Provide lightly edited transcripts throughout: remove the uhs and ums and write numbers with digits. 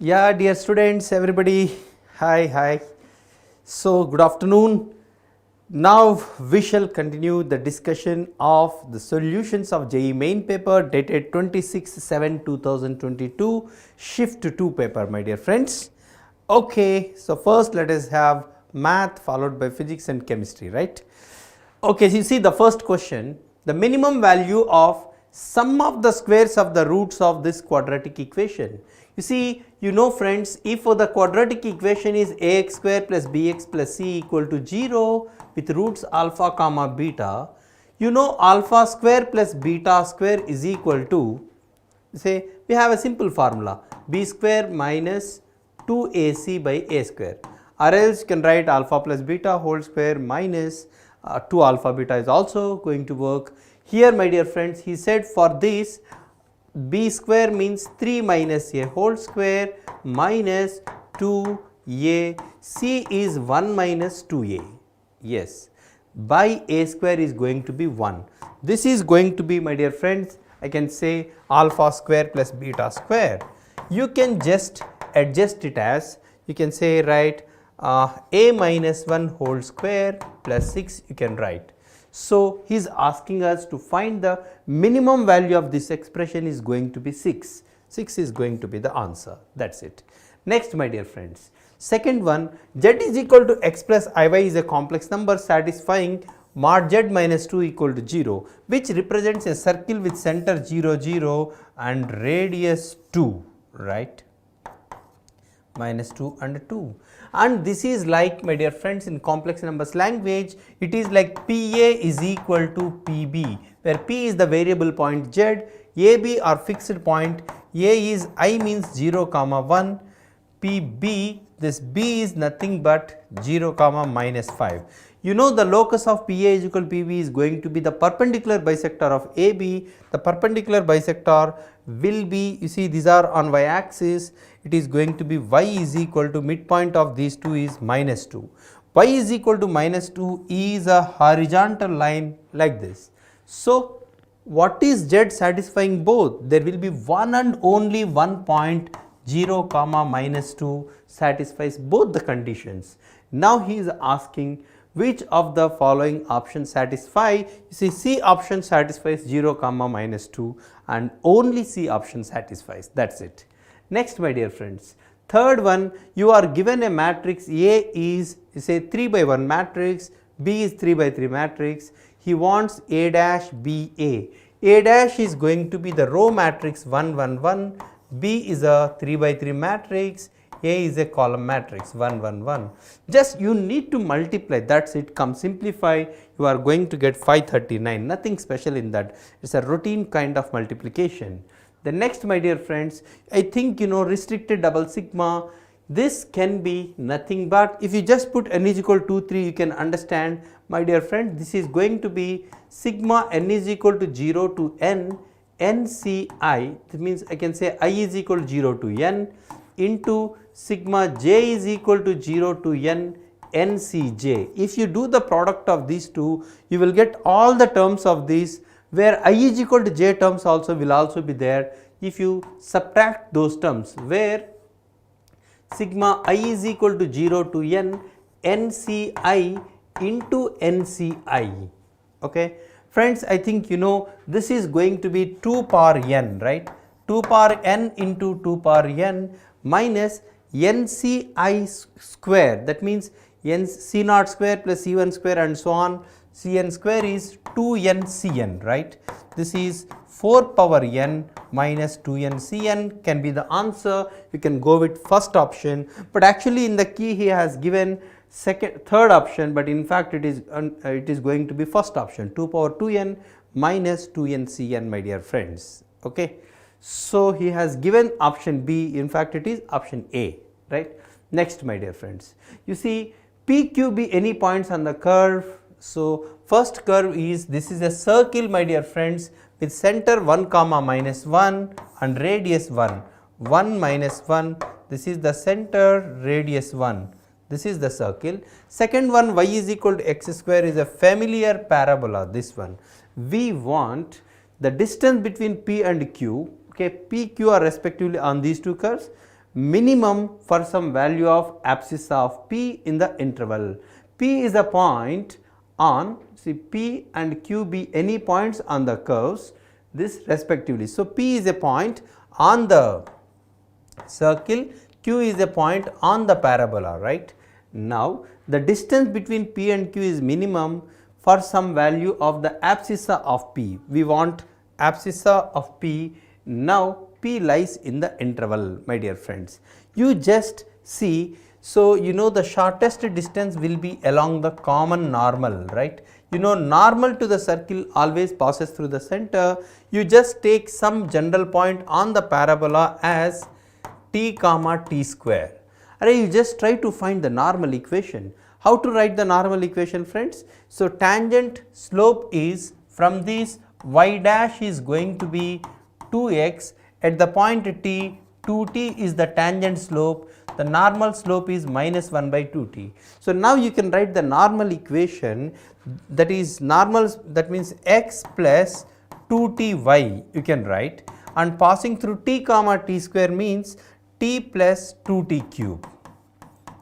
Yeah, dear students, everybody, hi. So, good afternoon. Now we shall continue the discussion of the solutions of JEE main paper dated 26/7/2022 Shift-2 paper, my dear friends. Okay, so first let us have math followed by physics and chemistry, right? Okay, so you see the first question, the minimum value of sum of the squares of the roots of this quadratic equation. You see, you know friends, if the quadratic equation is ax square plus bx plus c equal to 0 with roots alpha comma beta, you know alpha square plus beta square is equal to, say we have a simple formula, b square minus 2ac by a square, or else you can write alpha plus beta whole square minus 2 alpha beta is also going to work. Here my dear friends, he said for this b square means 3 minus a whole square minus 2a, c is 1 minus 2a, yes, by a square is going to be 1. This is going to be, my dear friends, I can say alpha square plus beta square. You can just adjust it as, you can say right, a minus 1 whole square plus 6 you can write. So, he is asking us to find the minimum value of this expression is going to be 6. 6 is going to be the answer, that is it. Next my dear friends, second one, z is equal to x plus iy is a complex number satisfying mod z minus 2 equal to 0, which represents a circle with center 0 0 and radius 2, right, minus 2 and 2. And this is like, my dear friends, in complex numbers language, it is like PA is equal to PB, where P is the variable point Z, AB are fixed point, A is I means 0 comma 1, PB, this B is nothing but 0 comma minus 5. You know the locus of PA is equal to PB is going to be the perpendicular bisector of AB. The perpendicular bisector will be, you see these are on y axis, it is going to be y is equal to midpoint of these two is minus 2. Y is equal to minus 2 is a horizontal line like this. So, what is Z satisfying both? There will be one and only one point 0 comma minus 2 satisfies both the conditions. Now, he is asking which of the following options satisfy. You see, C option satisfies 0 comma minus 2 and only C option satisfies, that is it. Next my dear friends, third one, you are given a matrix A is, you say 3 by 1 matrix, B is 3 by 3 matrix, he wants A dash B A. A dash is going to be the row matrix 1 1 1, B is a 3 by 3 matrix, A is a column matrix 1 1 1. Just you need to multiply, that is it, come simplify, you are going to get 539, nothing special in that, it is a routine kind of multiplication. The next my dear friends, I think you know restricted double sigma, this can be nothing but, if you just put n is equal to 2 3 you can understand, my dear friend, this is going to be sigma n is equal to 0 to n, nci, that means I can say I is equal to 0 to n into sigma j is equal to 0 to n ncj. If you do the product of these two, you will get all the terms of these, where I is equal to j terms also will also be there. If you subtract those terms, where sigma I is equal to 0 to n nci into nci, okay. Friends, I think you know this is going to be 2 power n, right, 2 power n into 2 power n minus nci square, that means n c naught square plus c1 square and so on, cn square is 2n cn, right. This is 4 power n minus 2n cn can be the answer. You can go with first option, but actually in the key he has given third option, but in fact it is going to be first option, 2 power 2n minus 2n cn, my dear friends, okay. So, he has given option B, in fact it is option A, right. Next my dear friends, you see PQB any points on the curve. So, first curve is, this is a circle my dear friends with center 1 comma minus 1 and radius 1, 1 minus 1, this is the center, radius 1, this is the circle. Second one, y is equal to x square is a familiar parabola, this one. We want the distance between P and Q, okay, P, Q are respectively on these two curves. minimum for some value of abscissa of P in the interval. P is a point on, see, P and Q be any points on the curves, this respectively. So, P is a point on the circle, Q is a point on the parabola, right. Now, the distance between P and Q is minimum for some value of the abscissa of P. We want abscissa of P. Now, P lies in the interval, my dear friends. You just see, so you know the shortest distance will be along the common normal, right. You know normal to the circle always passes through the center. You just take some general point on the parabola as t comma t square. You just try to find the normal equation. How to write the normal equation, friends? So, tangent slope is from this y dash is going to be 2x at the point t, 2t is the tangent slope, the normal slope is minus 1 by 2t. So, now you can write the normal equation, that is normal, that means x plus 2ty you can write, and passing through t comma t square means t plus 2t cube.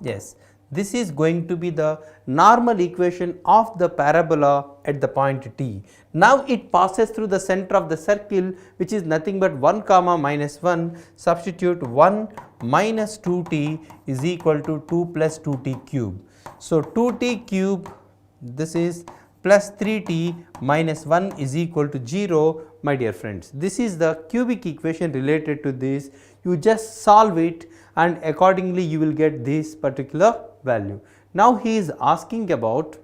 Yes, this is going to be the normal equation of the parabola at the point t. Now, it passes through the center of the circle, which is nothing but 1 comma minus 1, substitute 1 minus 2t is equal to 2 plus 2t cube. So, 2t cube, this is plus 3t minus 1 is equal to 0, my dear friends. This is the cubic equation related to this. You just solve it and accordingly you will get this particular value. Now, he is asking about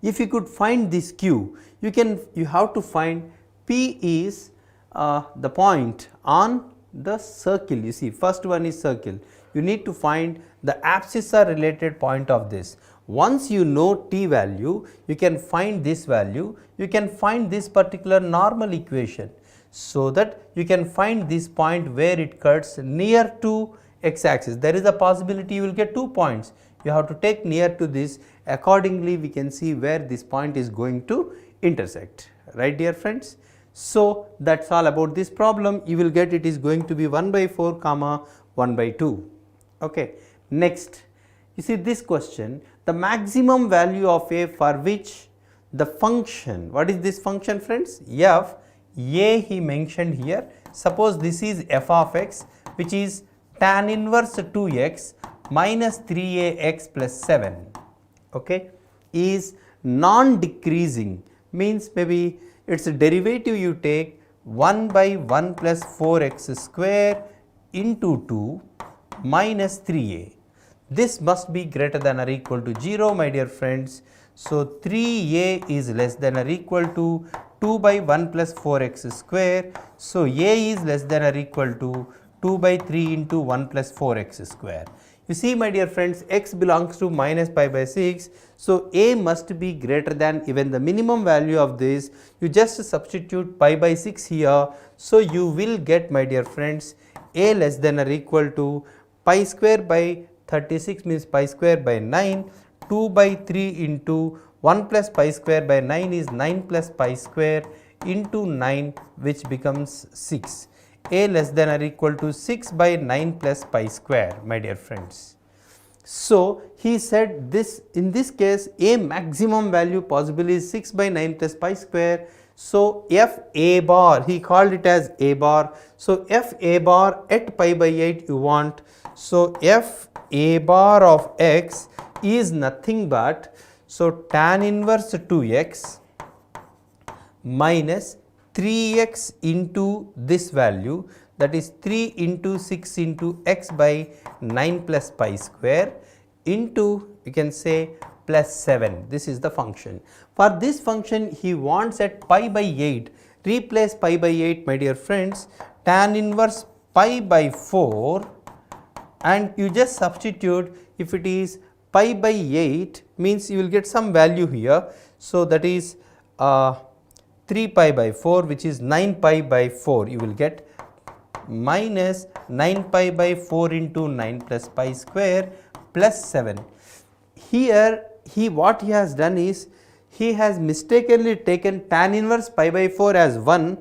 if you could find this Q, you have to find P is the point on the circle. You see, first one is circle. You need to find the abscissa related point of this. Once you know t value, you can find this value, you can find this particular normal equation, so that you can find this point where it cuts near to x axis. There is a possibility you will get 2 points. You have to take near to this, accordingly we can see where this point is going to intersect, right dear friends. So, that is all about this problem. You will get it is going to be 1 by 4 comma 1 by 2. Okay. Next, you see this question, the maximum value of a for which the function, what is this function, friends? F a he mentioned here. Suppose this is f of x, which is tan inverse 2x minus 3ax plus 7, okay, is non-decreasing, means maybe its derivative you take 1 by 1 plus 4x square into 2 minus 3a. This must be greater than or equal to 0, my dear friends. So, 3a is less than or equal to 2 by 1 plus 4x square. So, a is less than or equal to 2 by 3 into 1 plus 4x square. You see, my dear friends, x belongs to minus pi by 6. So, a must be greater than even the minimum value of this. You just substitute pi by 6 here. So, you will get, my dear friends, a less than or equal to pi square by 36 means pi square by 9, 2 by 3 into 1 plus pi square by 9 is 9 plus pi square into 9, which becomes 6. A less than or equal to 6 by 9 plus pi square, my dear friends. So, he said this, in this case a maximum value possible is 6 by 9 plus pi square. So, f a bar, he called it as a bar. So, f a bar at pi by 8 you want. So, f a bar of x is nothing but, so tan inverse 2x minus 3x into this value, that is 3 into 6 into x by 9 plus pi square into, you can say, plus 7. This is the function. For this function he wants at pi by 8, replace pi by 8, my dear friends, tan inverse pi by 4, and you just substitute. If it is pi by 8 means you will get some value here. So, that is 3 pi by 4, which is 9 pi by 4, you will get minus 9 pi by 4 into 9 plus pi square plus 7. Here what he has done is, he has mistakenly taken tan inverse pi by 4 as 1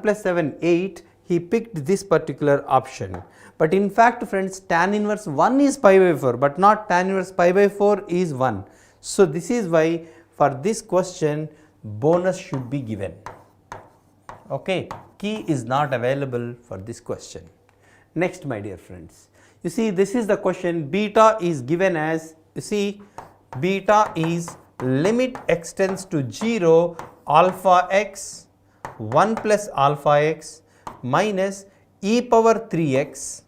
plus 7 8, he picked this particular option. but in fact friends, tan inverse 1 is pi by 4, but not tan inverse pi by 4 is 1. So, this is why for this question bonus should be given. Okay, key is not available for this question. Next my dear friends, you see this is the question. Beta is given as, you see, beta is limit extends to 0 alpha x 1 plus alpha x minus e power 3x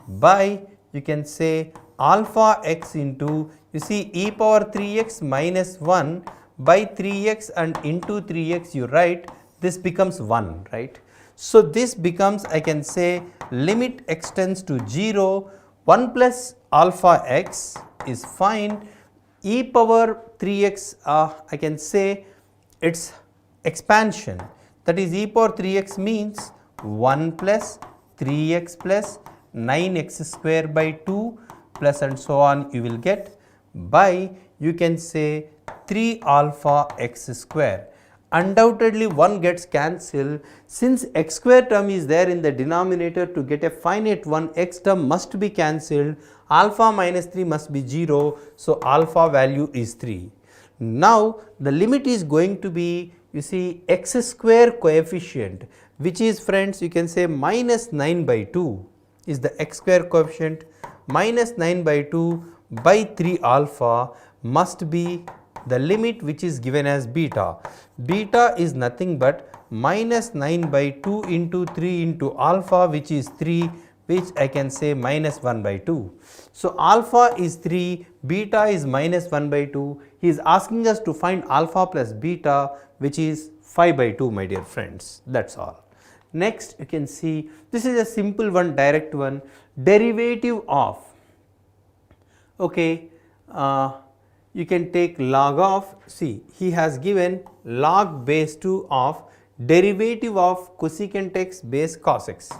by, you can say, alpha x into, you see, e power 3x minus 1 by 3x and into 3x you write, this becomes 1, right. So, this becomes, I can say, limit extends to 0, 1 plus alpha x is fine, e power 3x I can say its expansion, that is e power 3x means 1 plus 3x plus 9x square by 2 plus and so on you will get by, you can say, 3 alpha x square. Undoubtedly 1 gets cancelled, since x square term is there in the denominator. To get a finite one, x term must be cancelled, alpha minus 3 must be 0, so alpha value is 3. Now the limit is going to be, you see, x square coefficient, which is friends, you can say minus 9 by 2 is the x square coefficient, minus 9 by 2 by 3 alpha must be the limit which is given as beta. Beta is nothing but minus 9 by 2 into 3 into alpha, which is 3, which I can say minus 1 by 2. So, alpha is 3, beta is minus 1 by 2. He is asking us to find alpha plus beta, which is 5 by 2, my dear friends. That is all. Next, you can see this is a simple one, direct one, derivative of, okay, you can take log of, see, he has given log base 2 of derivative of cosecant x base cos x.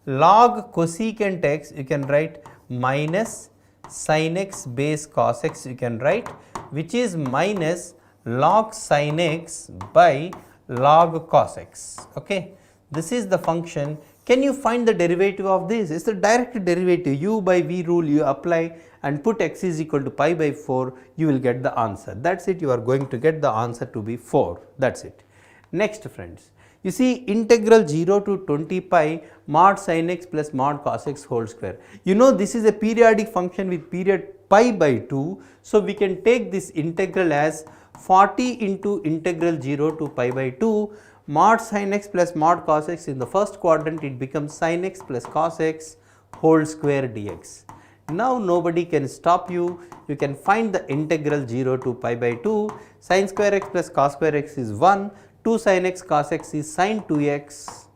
Log cosecant x you can write minus sin x base cos x you can write, which is minus log sin x by log cos x. Okay. This is the function. Can you find the derivative of this? It is the direct derivative, u by v rule you apply and put x is equal to pi by 4, you will get the answer. That is it, you are going to get the answer to be 4, that is it. Next friends, you see integral 0 to 20 pi mod sin x plus mod cos x whole square. You know this is a periodic function with period pi by 2. So, we can take this integral as 40 into integral 0 to pi by 2 mod sin x plus mod cos x. In the first quadrant it becomes sin x plus cos x whole square dx. Now nobody can stop you, you can find the integral 0 to pi by 2, sin square x plus cos square x is 1, 2 sin x cos x is sin 2x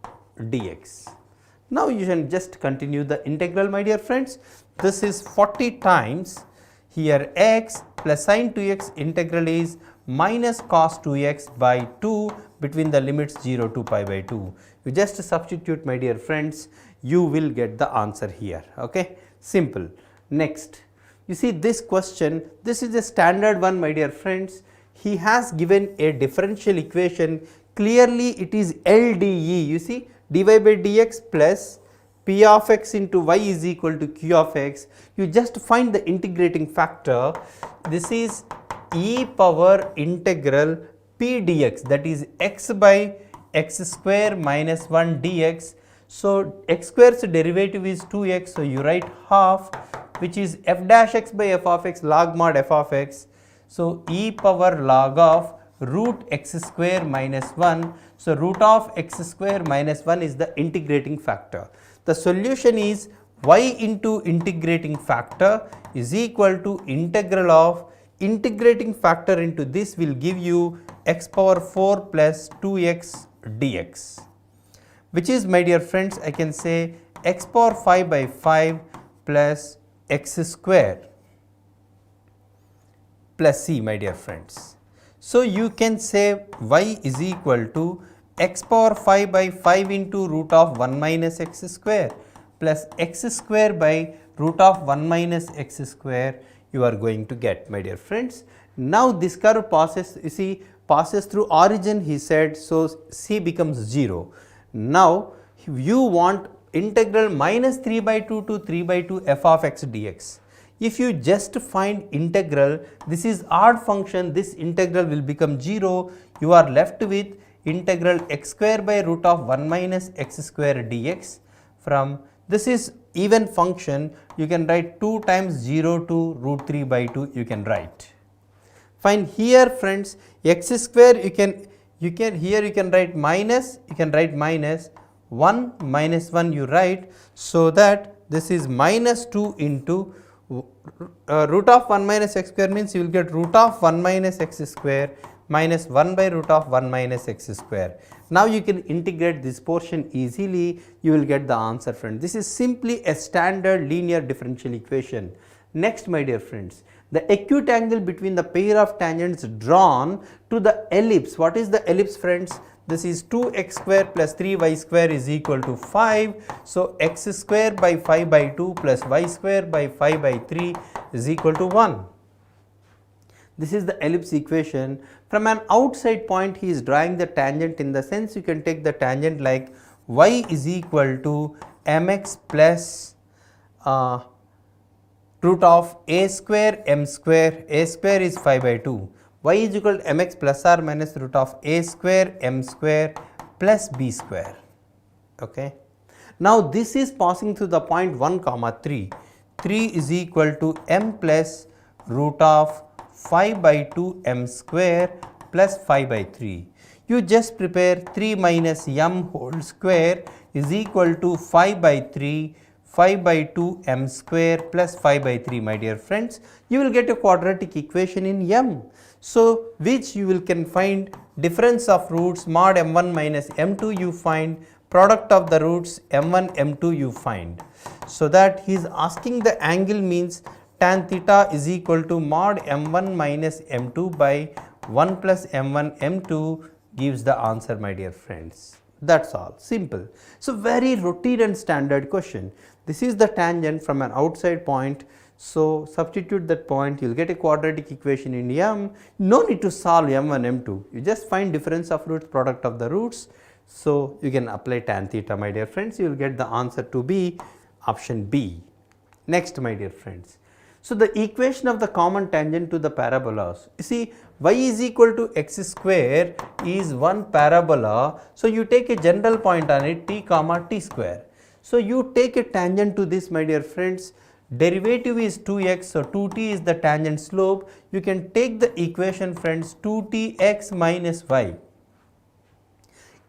dx. Now you can just continue the integral, my dear friends. This is 40 times here x plus sin 2x integral is minus cos 2x by 2 between the limits 0 to pi by 2. You just substitute, my dear friends, you will get the answer here. Okay, simple. Next, you see this question, this is a standard one, my dear friends. He has given a differential equation, clearly it is LDE, you see, dy by dx plus p of x into y is equal to q of x. You just find the integrating factor. This is e power integral p dx, that is x by x square minus 1 dx. So, x square's derivative is 2x, so you write half, which is f dash x by f of x log mod f of x. So, e power log of root x square minus 1. So, root of x square minus 1 is the integrating factor. The solution is y into integrating factor is equal to integral of integrating factor into this will give you x power 4 plus 2x dx, which is, my dear friends, I can say x power 5 by 5 plus x square plus c, my dear friends. So, you can say y is equal to x power 5 by 5 into root of 1 minus x square plus x square by root of 1 minus x square you are going to get, my dear friends. Now, this curve passes, you see, passes through origin, he said, so c becomes 0. Now, if you want integral minus 3 by 2 to 3 by 2 f of x dx. If you just find integral, this is odd function, this integral will become 0, you are left with integral x square by root of 1 minus x square dx. From this is even function, you can write 2 times 0 to root 3 by 2 you can write. Fine, here friends, x square you can write minus, 1 minus 1 you write, so that this is minus 2 into root of 1 minus x square means you will get root of 1 minus x square minus 1 by root of 1 minus x square. Now you can integrate this portion easily, you will get the answer friend. This is simply a standard linear differential equation. Next my dear friends, the acute angle between the pair of tangents drawn to the ellipse. What is the ellipse friends? This is 2x square plus 3y square is equal to 5. So, x square by 5 by 2 plus y square by 5 by 3 is equal to 1. This is the ellipse equation. From an outside point he is drawing the tangent, in the sense you can take the tangent like y is equal to mx plus root of a square m square, a square is 5 by 2. Y is equal to mx plus or minus root of a square m square plus b square. Okay. Now this is passing through the point 1 comma 3. 3 is equal to m plus root of 5 by 2 m square plus 5 by 3. You just prepare 3 minus m whole square is equal to 5 by 3, 5 by 2 m square plus 5 by 3 my dear friends. You will get a quadratic equation in m. So, which you will can find difference of roots mod m1 minus m2 you find, product of the roots m1 m2 you find. So, that he is asking the angle means tan theta is equal to mod m1 minus m2 by 1 plus m1 m2 gives the answer my dear friends. That is all, simple. So, very routine and standard question. This is the tangent from an outside point. So, substitute that point, you will get a quadratic equation in m. No need to solve m1 m2, you just find difference of roots, product of the roots. So, you can apply tan theta my dear friends, you will get the answer to be option B. Next my dear friends. So, the equation of the common tangent to the parabolas, you see y is equal to x square is one parabola. So, you take a general point on it t comma t square. So, you take a tangent to this my dear friends, derivative is 2x, so 2t is the tangent slope. You can take the equation friends, 2tx minus y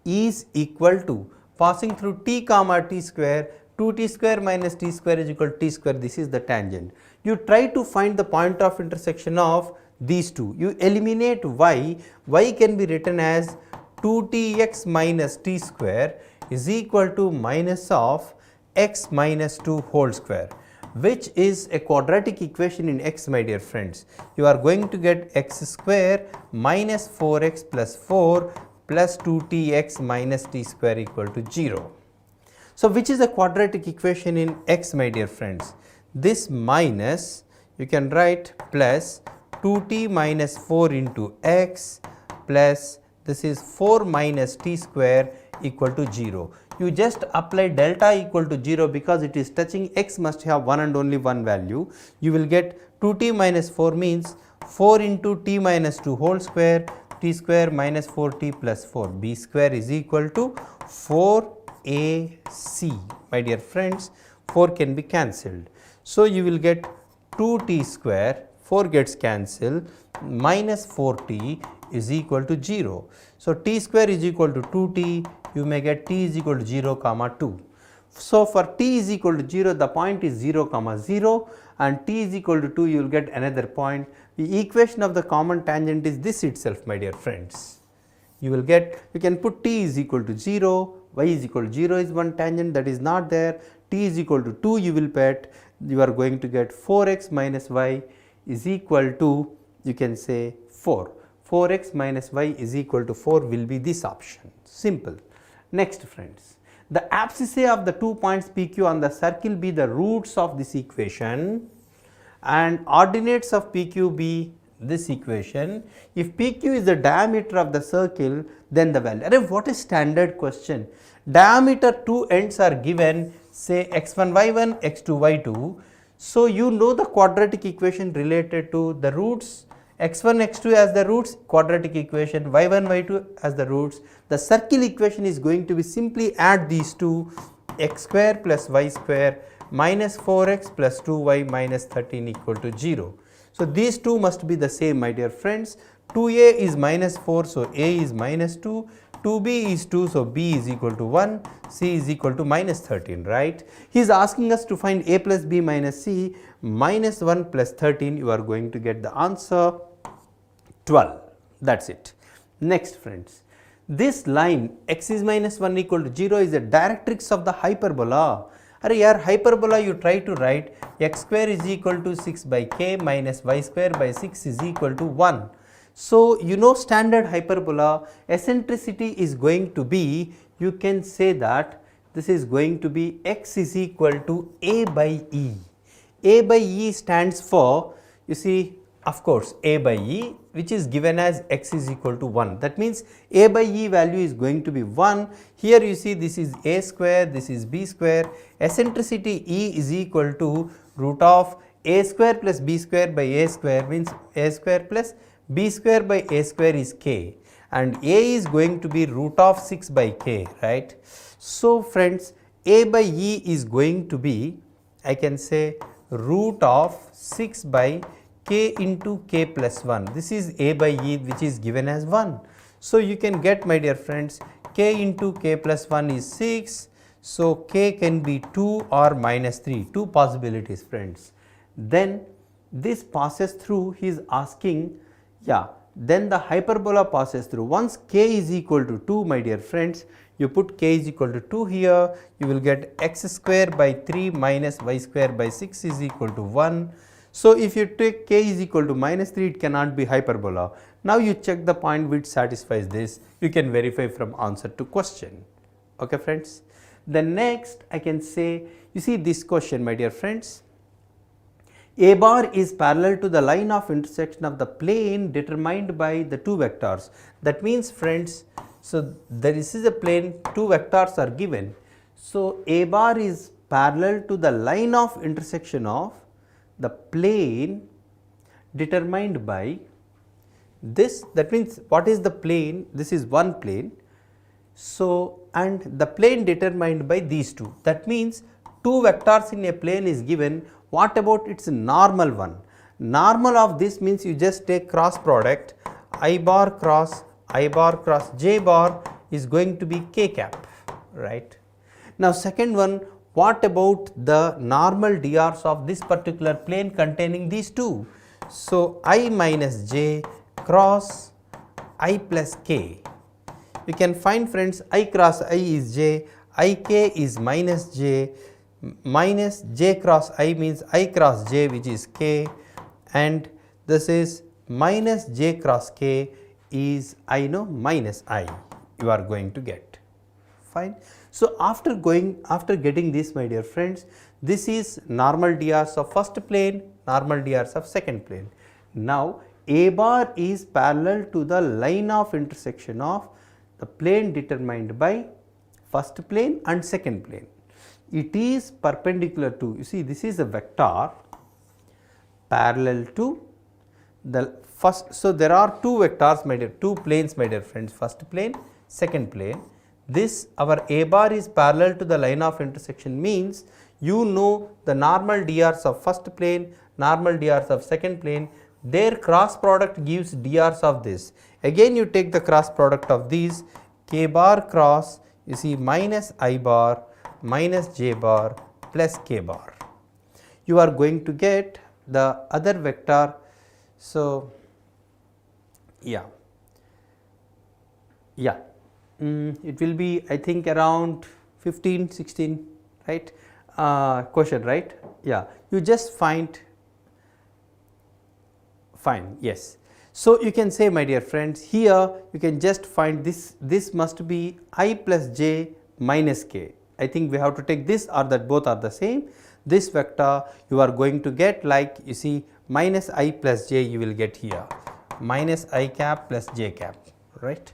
is equal to passing through t comma t square, 2t square minus t square is equal to t square, this is the tangent. You try to find the point of intersection of these two, you eliminate y, y can be written as 2tx minus t square is equal to minus of x minus 2 whole square, which is a quadratic equation in x my dear friends. You are going to get x square minus 4x plus 4 plus 2tx minus t square equal to 0. So, which is a quadratic equation in x my dear friends? This minus you can write plus 2t minus 4 into x plus this is 4 minus t square equal to 0. You just apply delta equal to 0 because it is touching x must have one and only one value. You will get 2t minus 4 means 4 into t minus 2 whole square, t square minus 4t plus 4, b square is equal to 4ac. My dear friends, 4 can be cancelled. So, you will get 2t square, 4 gets cancelled, minus 4t is equal to 0. So, t square is equal to 2t, you may get t is equal to 0 comma 2. So, for t is equal to 0, the point is 0 comma 0 and t is equal to 2, you will get another point. The equation of the common tangent is this itself my dear friends. You will get, you can put t is equal to 0, y is equal to 0 is one tangent that is not there, t is equal to 2 you will put, you are going to get 4x minus y is equal to, you can say 4. 4x minus y is equal to 4 will be this option, simple. Next friends, the abscissae of the 2 points PQ on the circle be the roots of this equation and ordinates of PQ be this equation, if PQ is the diameter of the circle, then the value. Arey, what is standard question? Diameter two ends are given, say x1 y1, x2 y2. So you know the quadratic equation related to the roots, x1 x2 as the roots, quadratic equation y1 y2 as the roots. The circle equation is going to be simply add these two, x square plus y square minus 4x plus 2y minus 13 equal to 0. So these two must be the same, my dear friends. 2a is minus 4, so a is minus 2, 2b is 2, so b is equal to 1, c is equal to minus 13, right? He is asking us to find a plus b minus c, minus 1 plus 13, you are going to get the answer 12, that is it. Next friends, this line x is minus 1 equal to 0 is the directrix of the hyperbola. Arey yaar, hyperbola you try to write x square is equal to 6 by k minus y square by 6 is equal to 1. So you know standard hyperbola, eccentricity is going to be, you can say that this is going to be x is equal to a by e. A by e stands for, you see, of course a by e, which is given as x is equal to 1. That means a by e value is going to be 1. Here you see this is a square, this is b square. Eccentricity e is equal to root of a square plus b square by a square, means a square plus b square by a square is k, and a is going to be root of 6 by k, right? So friends, a by e is going to be, I can say, root of 6 by k into k plus 1. This is a by e, which is given as 1. So you can get, my dear friends, k into k plus 1 is 6. So k can be 2 or minus 3, two possibilities friends. Then this passes through, he is asking, yeah, then the hyperbola passes through. Once k is equal to 2, my dear friends, you put k is equal to 2 here, you will get x square by 3 minus y square by 6 is equal to 1. So if you take k is equal to minus 3, it cannot be hyperbola. Now you check the point which satisfies this, you can verify from answer to question. Okay friends. Then next I can say, you see this question, my dear friends, a bar is parallel to the line of intersection of the plane determined by the two vectors. That means friends, so this is a plane, two vectors are given. So a bar is parallel to the line of intersection of the plane determined by this. That means what is the plane? This is one plane. So and the plane determined by these two. That means two vectors in a plane is given. What about its normal one? Normal of this means you just take cross product, I bar cross j bar is going to be k cap, right? Now second one, what about the normal drs of this particular plane containing these two? So I minus j cross I plus k. You can find friends, I cross I is j, ik is minus j, minus j cross I means I cross j, which is k, and this is minus j cross k is I know minus I, you are going to get. Fine. So after getting this, my dear friends, this is normal drs of first plane, normal drs of second plane. Now a bar is parallel to the line of intersection of the plane determined by first plane and second plane. It is perpendicular to, you see this is a vector parallel to the first. So there are two vectors, my dear, two planes, my dear friends, first plane, second plane. This our a bar is parallel to the line of intersection means you know the normal drs of first plane, normal drs of second plane, their cross product gives drs of this. Again you take the cross product of these, k bar cross, you see minus I bar minus j bar plus k bar. You are going to get the other vector. So yeah, it will be I think around 15, 16, right? Question, right? Yeah, you just find, fine, yes. So you can say, my dear friends, here you can just find this must be I plus j minus k. I think we have to take this or that, both are the same. this vector you are going to get like, you see, minus I plus j you will get here, minus I cap plus j cap, right.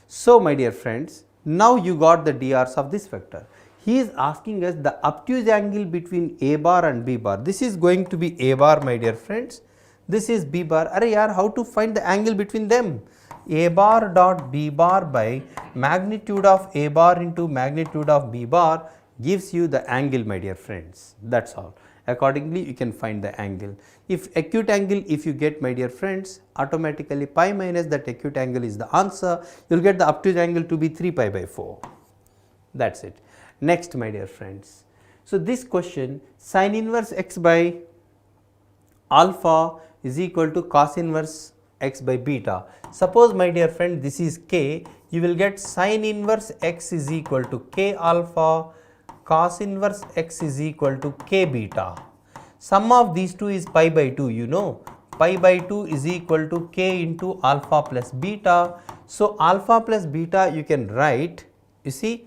So, my dear friends, now you got the drs of this vector. He is asking us the obtuse angle between a bar and b bar. This is going to be a bar, my dear friends. This is b bar. Arey yaar, how to find the angle between them? A bar dot b bar by magnitude of a bar into magnitude of b bar gives you the angle, my dear friends. That's all. Accordingly, you can find the angle. If acute angle, if you get, my dear friends, automatically pi minus that acute angle is the answer. You will get the obtuse angle to be 3 pi by 4. That's it. Next, my dear friends. So, this question, sin inverse x by alpha is equal to cos inverse x by beta. Suppose, my dear friend, this is k, you will get sin inverse x is equal to k alpha, cos inverse x is equal to k beta. Sum of these two is pi by 2, you know, pi by 2 is equal to k into alpha plus beta. So, alpha plus beta you can write, you see,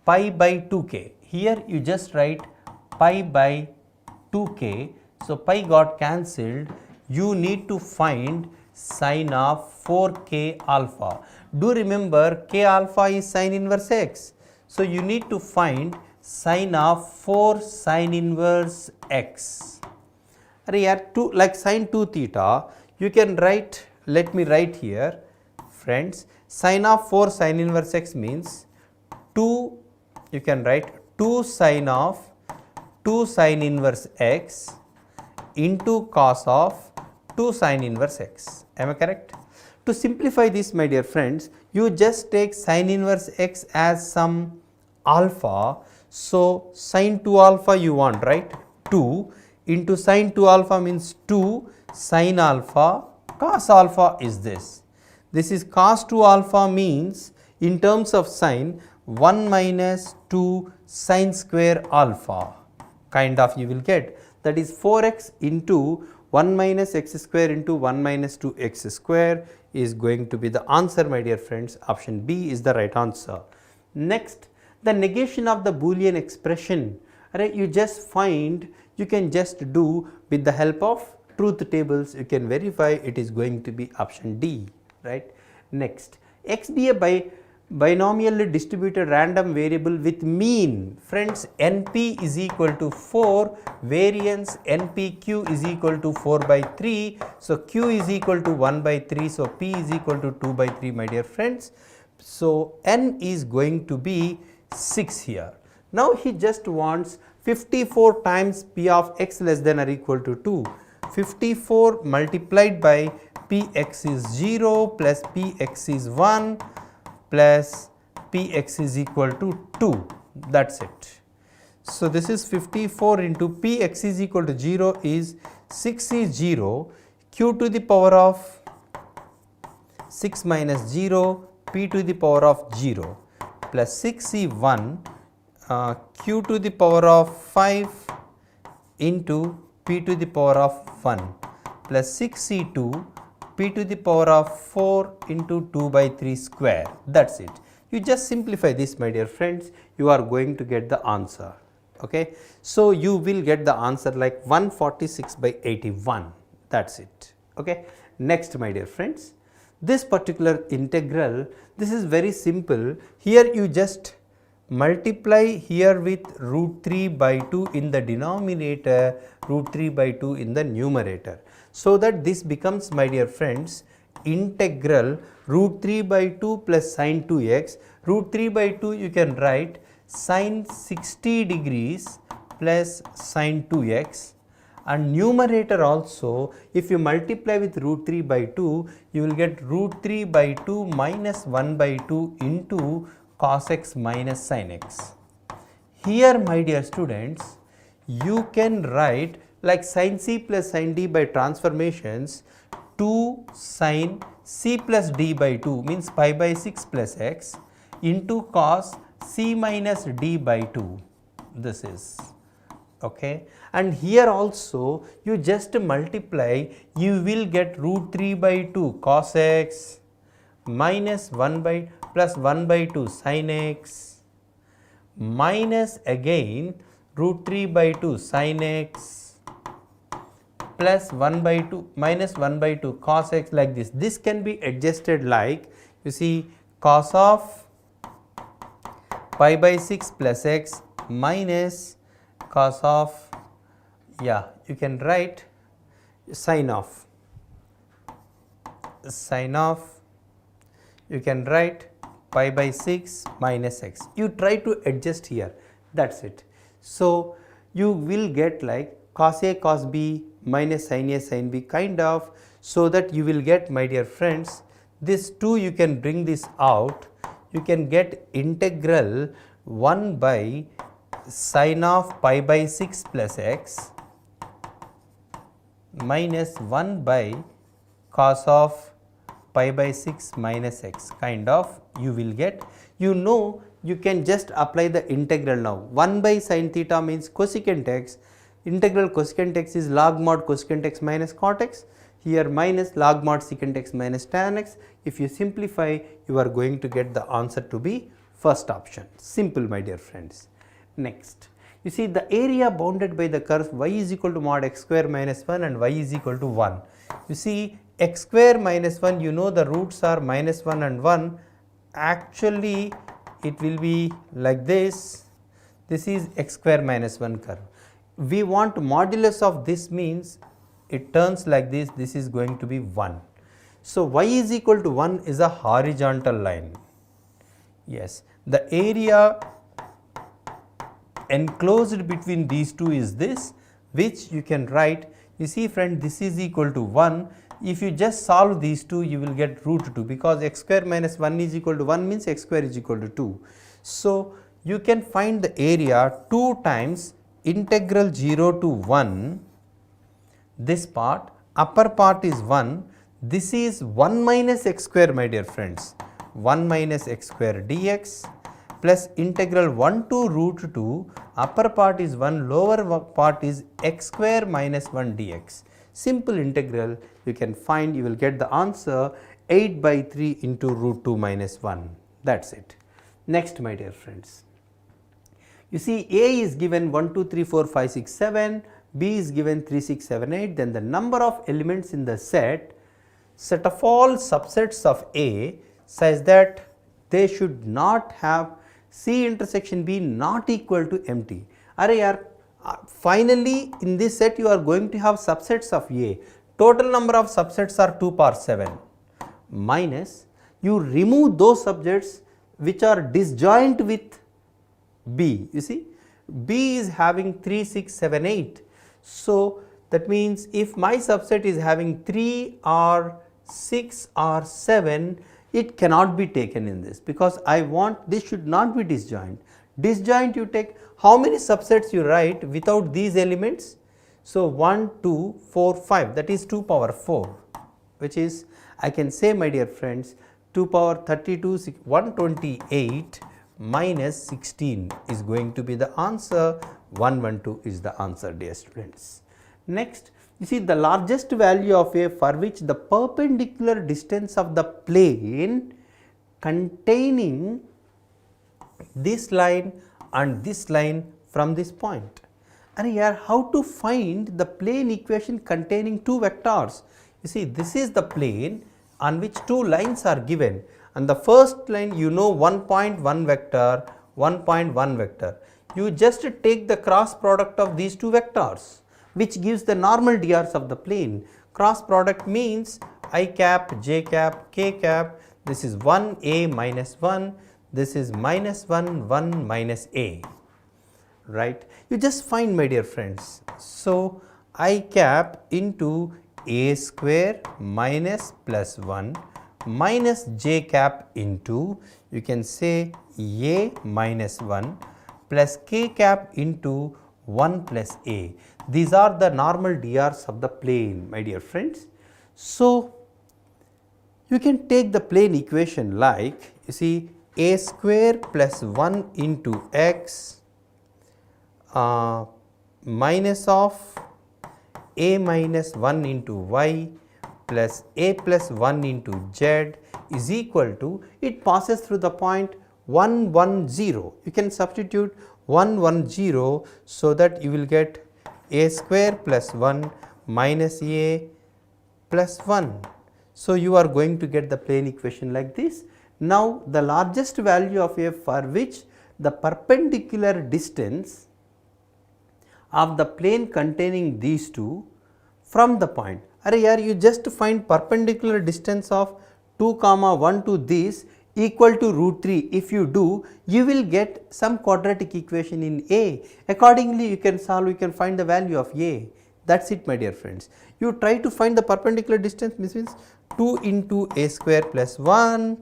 pi by 2k. Here you just write pi by 2k. So, pi got cancelled. You need to find sin of 4k alpha. Do remember, k alpha is sin inverse x. So, you need to find sin of 4 sin inverse x. Like sin 2 theta, you can write, let me write here, friends, sin of 4 sin inverse x means 2, you can write 2 sin of 2 sin inverse x into cos of 2 sin inverse x. Am I correct? To simplify this, my dear friends, you just take sin inverse x as some alpha. So, sin 2 alpha you want, right? 2 into sin 2 alpha means 2 sin alpha, cos alpha is this. This is cos 2 alpha means, in terms of sin, 1 minus 2 sin square alpha kind of you will get, that is 4x into 1 minus x square into 1 minus 2x square is going to be the answer, my dear friends. Option B is the right answer. Next, the negation of the Boolean expression, right, you just find, you can just do with the help of truth tables, you can verify it is going to be option D, right. Next, x be a binomially distributed random variable with mean, friends, NP is equal to 4, variance NPQ is equal to 4 by 3. So, Q is equal to 1 by 3. So, P is equal to 2 by 3, my dear friends. So, N is going to be 6 here. Now, he just wants 54 times P of x less than or equal to 2. 54 multiplied by Px is 0 plus Px is 1 plus Px is equal to 2. That is it. So, this is 54 into Px is equal to 0 is 6 is 0, Q to the power of 6 minus 0, P to the power of 0 plus 6c1 q to the power of 5 into p to the power of 1 plus 6c2 p to the power of 4 into 2 by 3 square. That is it. You just simplify this, my dear friends, you are going to get the answer. Okay. So, you will get the answer like 146 by 81. That is it. Okay. Next, my dear friends, this particular integral, this is very simple. Here you just multiply here with root 3 by 2 in the denominator, root 3 by 2 in the numerator. So that this becomes, my dear friends, integral root 3 by 2 plus sin 2x. Root 3 by 2 you can write sin 60 degrees plus sin 2x, and numerator also, if you multiply with root 3 by 2, you will get root 3 by 2 minus 1 by 2 into cos x minus sin x. Here, my dear students, you can write like sin c plus sin d by transformations, 2 sin c plus d by 2 means pi by 6 plus x into cos c minus d by 2. This is okay. And here also you just multiply, you will get root 3 by 2 cos x minus 1 by plus 1 by 2 sin x minus again root 3 by 2 sin x plus 1 by 2 minus 1 by 2 cos x, like this. This can be adjusted like, you see, cos of pi by 6 plus x minus cos of, you can write sin of, you can write pi by 6 minus x. You try to adjust here, that is it. So, you will get like cos A cos B minus sin A sin B kind of, so that you will get, my dear friends, this 2 you can bring this out, you can get integral 1 by sin of pi by 6 plus x minus 1 by cos of pi by 6 minus x kind of you will get. You know, you can just apply the integral now. 1 by sin theta means cosecant x, integral cosecant x is log mod cosecant x minus cot x, here minus log mod secant x minus tan x. If you simplify, you are going to get the answer to be first option. Simple, my dear friends. Next, you see the area bounded by the curves y is equal to mod x square minus 1 and y is equal to 1. You see, x square minus 1, you know the roots are minus 1 and 1. Actually, it will be like this. This is x square minus 1 curve. We want modulus of this, means it turns like this. This is going to be 1. So, y is equal to 1 is a horizontal line. Yes, the area enclosed between these two is this, which you can write. You see friend, this is equal to 1. If you just solve these two, you will get root 2, because x square minus 1 is equal to 1 means x square is equal to 2. So, you can find the area 2 times integral 0 to 1, this part, upper part is 1, this is 1 minus x square, my dear friends, 1 minus x square dx plus integral 1 to root 2, upper part is 1, lower part is x square minus 1 dx. Simple integral you can find, you will get the answer 8 by 3 into root 2 minus 1, that is it. Next, my dear friends, you see A is given 1, 2, 3, 4, 5, 6, 7, B is given 3, 6, 7, 8, then the number of elements in the set of all subsets of A such that they should not have C intersection B not equal to empty. Finally, in this set you are going to have subsets of A. Total number of subsets are 2 power 7 minus, you remove those subsets which are disjoint with B. You see, B is having 3, 6, 7, 8. So, that means if my subset is having 3 or 6 or 7, it cannot be taken in this, because I want this should not be disjoint. Disjoint you take, how many subsets you write without these elements? So, 1, 2, 4, 5, that is 2 power 4, which is, I can say, my dear friends, 2 power 32, 128 minus 16 is going to be the answer, 112 is the answer, dear students. Next, you see the largest value of A for which the perpendicular distance of the plane containing this line and this line from this point. And here how to find the plane equation containing two vectors? You see, this is the plane on which two lines are given, and the first line you know 1.1 vector, 1.1 vector. You just take the cross product of these two vectors, which gives the normal drs of the plane. Cross product means I cap, j cap, k cap, this is 1 a minus 1, this is minus 1, 1 minus a, right. You just find, my dear friends. So, I cap into a square minus plus 1 minus j cap into, you can say, a minus 1 plus k cap into 1 plus a. These are the normal drs of the plane, my dear friends. So, you can take the plane equation like, you see, a square plus 1 into x minus of a minus 1 into y plus a plus 1 into z is equal to, it passes through the point 1 1 0. You can substitute 110, so that you will get a square plus 1 minus a plus 1. So, you are going to get the plane equation like this. Now, the largest value of a for which the perpendicular distance of the plane containing these two from the point. Here you just find perpendicular distance of 2 comma 1 to this equal to root 3. If you do, you will get some quadratic equation in A. Accordingly, you can solve, you can find the value of A. That is it, my dear friends. You try to find the perpendicular distance, means 2 into a square plus 1,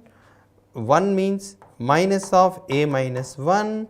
1 means minus of a minus 1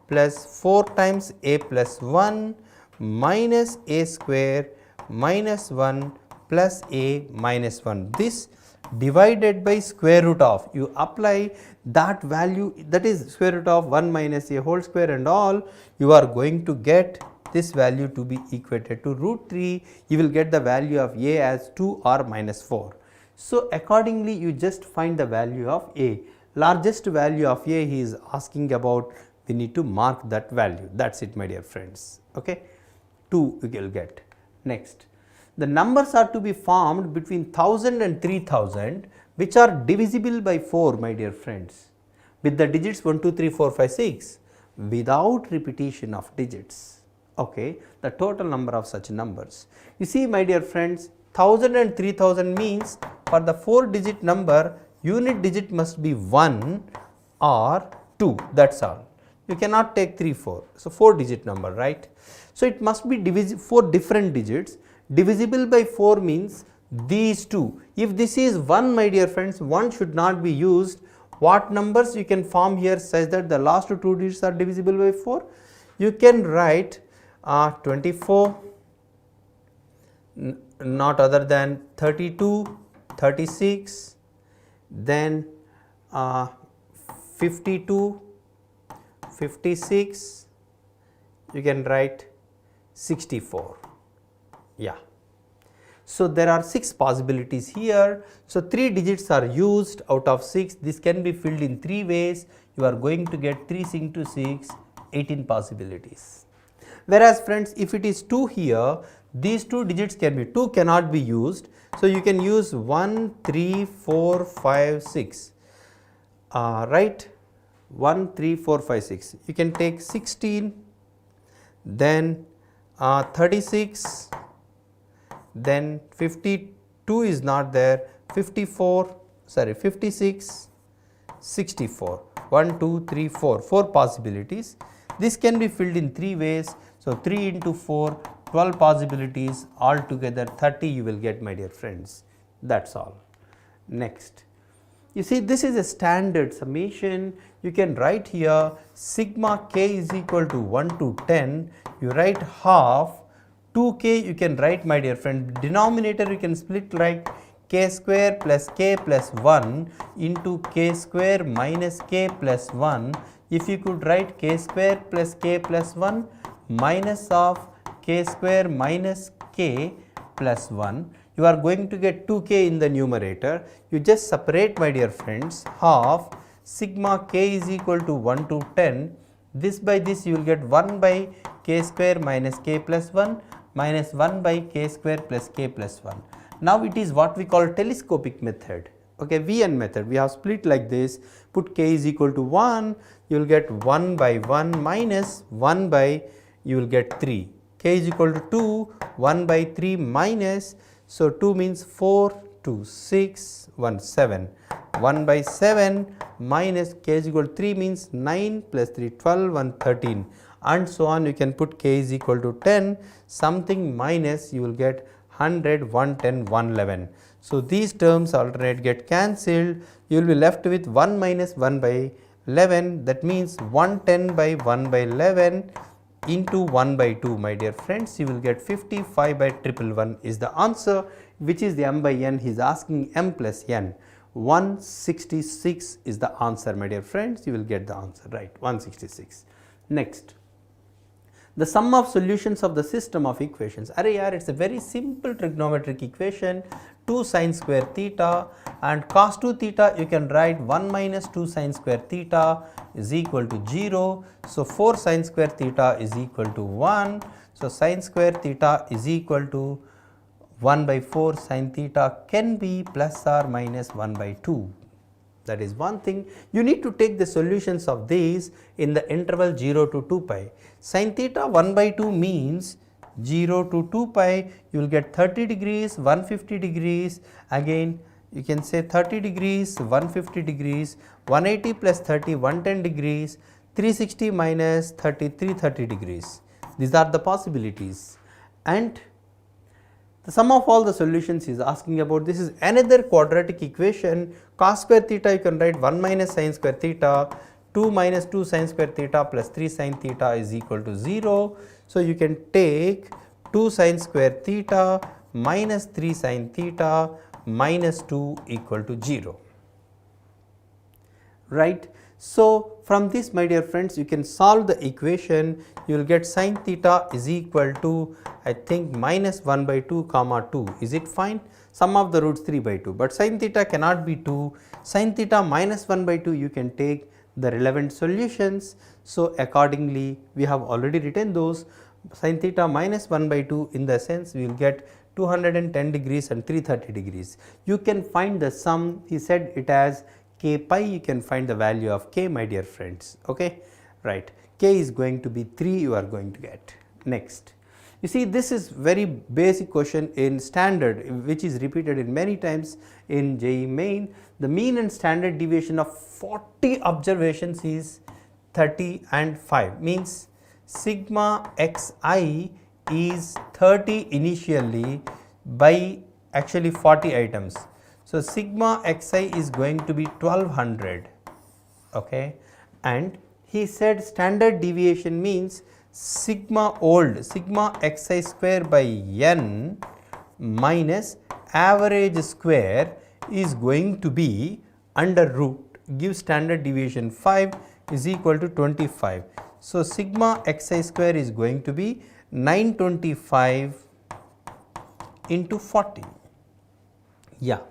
plus 4 times a plus 1 minus a square minus 1 plus a minus 1. This divided by square root of, you apply that value, that is square root of 1 minus a whole square and all, you are going to get this value to be equated to root 3. You will get the value of a as 2 or minus 4. So, accordingly you just find the value of a. Largest value of a he is asking about, we need to mark that value. That is it, my dear friends. Okay. 2 you will get. Next, the numbers are to be formed between 1000 and 3000, which are divisible by 4, my dear friends, with the digits 1, 2, 3, 4, 5, 6 without repetition of digits. Okay. The total number of such numbers. You see, my dear friends, 1000 and 3000 means for the 4 digit number, unit digit must be 1 or 2, that is all. You cannot take 3, 4. So, 4 digit number, right. So, it must be 4 different digits. Divisible by 4 means these two. If this is 1, my dear friends, 1 should not be used. What numbers you can form here such that the last 2 digits are divisible by 4? You can write 24, not other than 32, 36, then 52, 56, you can write 64. Yeah. So, there are 6 possibilities here. So, 3 digits are used out of 6. This can be filled in 3 ways. You are going to get 3 into 6, 18 possibilities. Whereas, friends, if it is 2 here, these 2 digits can be, 2 cannot be used. So, you can use 1, 3, 4, 5, 6, right, 1, 3, 4, 5, 6. You can take 16, then 36, then 52 is not there, 54, sorry, 56, 64, 1, 2, 3, 4, 4 possibilities. This can be filled in 3 ways. So, 3 into 4, 12 possibilities, altogether 30 you will get, my dear friends. That is all. Next, you see, this is a standard summation. You can write here sigma k is equal to 1 to 10. You write half, 2k you can write, my dear friend. Denominator you can split like k square plus k plus 1 into k square minus k plus 1. If you could write k square plus k plus 1 minus of k square minus k plus 1, you are going to get 2k in the numerator. You just separate, my dear friends, half sigma k is equal to 1 to 10. This by this you will get 1 by k square minus k plus 1 minus 1 by k square plus k plus 1. Now, it is what we call telescopic method. Okay, VN method, we have split like this, put k is equal to 1, you will get 1 by 1 minus 1 by, you will get 3, k is equal to 2, 1 by 3 minus, so 2 means 4, 2, 6, 1, 7, 1 by 7 minus k is equal to 3 means 9 plus 3, 12, 1, 13 and so on. You can put k is equal to 10, something minus, you will get 100, 110, 111. So, these terms alternate get cancelled, you will be left with 1 minus 1 by 11, that means 110 by 1 by 11 into 1 by 2, my dear friends, you will get 55 by 111 is the answer, which is the m by n. He is asking m plus n. 166 is the answer, my dear friends, you will get the answer, right, 166. Next, the sum of solutions of the system of equations. Arey yaar, it's a very simple trigonometric equation. 2 sin square theta and cos 2 theta, you can write 1 minus 2 sin square theta is equal to 0. So 4 sin square theta is equal to 1. So sin square theta is equal to 1 by 4 sin theta can be plus or minus 1 by 2. That is one thing. You need to take the solutions of these in the interval 0 to 2 pi. Sin theta 1 by 2 means 0 to 2 pi, you will get 30 degrees, 150 degrees, again you can say 30 degrees, 150 degrees, 180 plus 30, 110 degrees, 360 minus 30, 330 degrees. These are the possibilities, and the sum of all the solutions is asking about. This is another quadratic equation. Cos square theta, you can write 1 minus sin square theta, 2 minus 2 sin square theta plus 3 sin theta is equal to 0. So you can take 2 sin square theta minus 3 sin theta minus 2 equal to 0, right. So from this, my dear friends, you can solve the equation. You will get sin theta is equal to, I think, minus 1 by 2 comma 2. Is it fine? Sum of the roots 3 by 2, but sin theta cannot be 2. Sin theta minus 1 by 2, you can take the relevant solutions. So accordingly, we have already written those. Sin theta minus 1 by 2, in the sense we will get 210 degrees and 330 degrees. You can find the sum. He said it as k pi. You can find the value of k, my dear friends. Okay, right. K is going to be 3. You are going to get. Next, you see, this is very basic question in standard, which is repeated in many times in JEE Main. The mean and standard deviation of 40 observations is 30 and 5, means sigma xi is 30 initially by actually 40 items. So sigma xi is going to be 1200, okay, and he said standard deviation means sigma xi square by n minus average square is going to be under root, give standard deviation 5 is equal to 25. So sigma xi square is going to be 925 into 40. Yeah.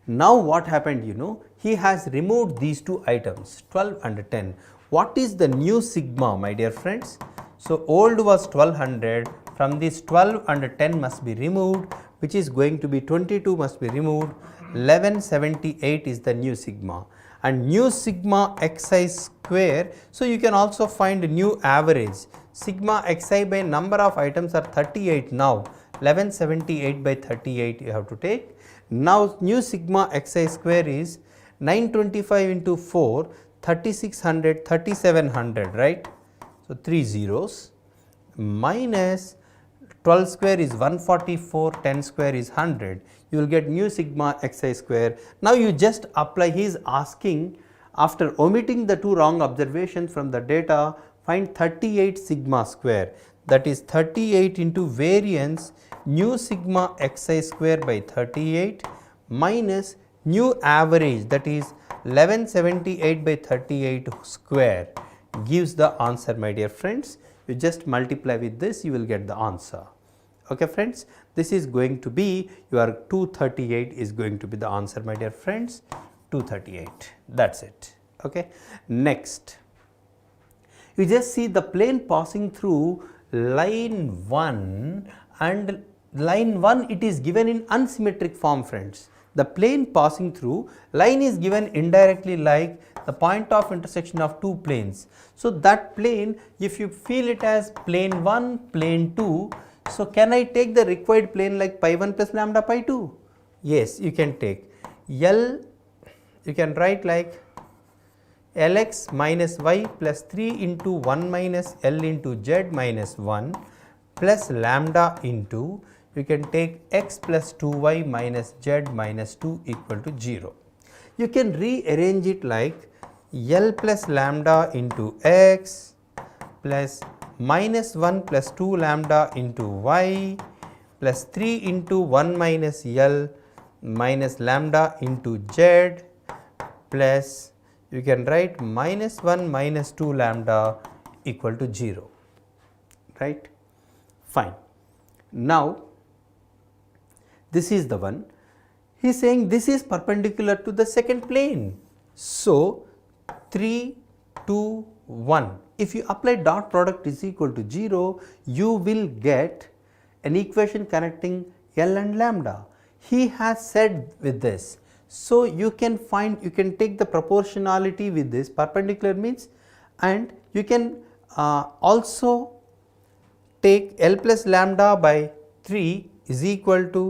Now what happened, you know, he has removed these two items 12 and 10. What is the new sigma, my dear friends? So old was 1200, from this 12 and 10 must be removed, which is going to be 22 must be removed, 1178 is the new sigma, and new sigma xi square. So you can also find new average. Sigma xi by number of items are 38 now, 1178 by 38 you have to take. Now new sigma xi square is 925 into 4, 3600, 3700, right. So 3 zeros, minus 12 square is 144, 10 square is 100. You will get new sigma xi square. Now you just apply. He is asking, after omitting the two wrong observations from the data, find 38 sigma square. That is 38 into variance new sigma xi square by 38 minus new average, that is 1178 by 38 square, gives the answer, my dear friends. You just multiply with this, you will get the answer. Okay friends, this is going to be your 238 is going to be the answer, my dear friends. 238, that's it. Okay, next, you just see the plane passing through line 1, and line 1 it is given in unsymmetric form, friends. The plane passing through line is given indirectly like the point of intersection of two planes. So that plane, if you feel it as plane 1, plane 2, so can I take the required plane like pi 1 plus lambda pi 2? Yes, you can take L, you can write like Lx minus y plus 3 into 1 minus L into z minus 1 plus lambda into, you can take x plus 2y minus z minus 2 equal to 0. You can rearrange it like L plus lambda into x plus minus 1 plus 2 lambda into y plus 3 into 1 minus L minus lambda into z plus, you can write minus 1 minus 2 lambda equal to 0, right? Fine. Now, this is the one. He is saying this is perpendicular to the second plane. So, 3, 2, 1. If you apply dot product is equal to 0, you will get an equation connecting L and lambda. He has said with this. So, you can take the proportionality with this, perpendicular means, and you can also take L plus lambda by 3 is equal to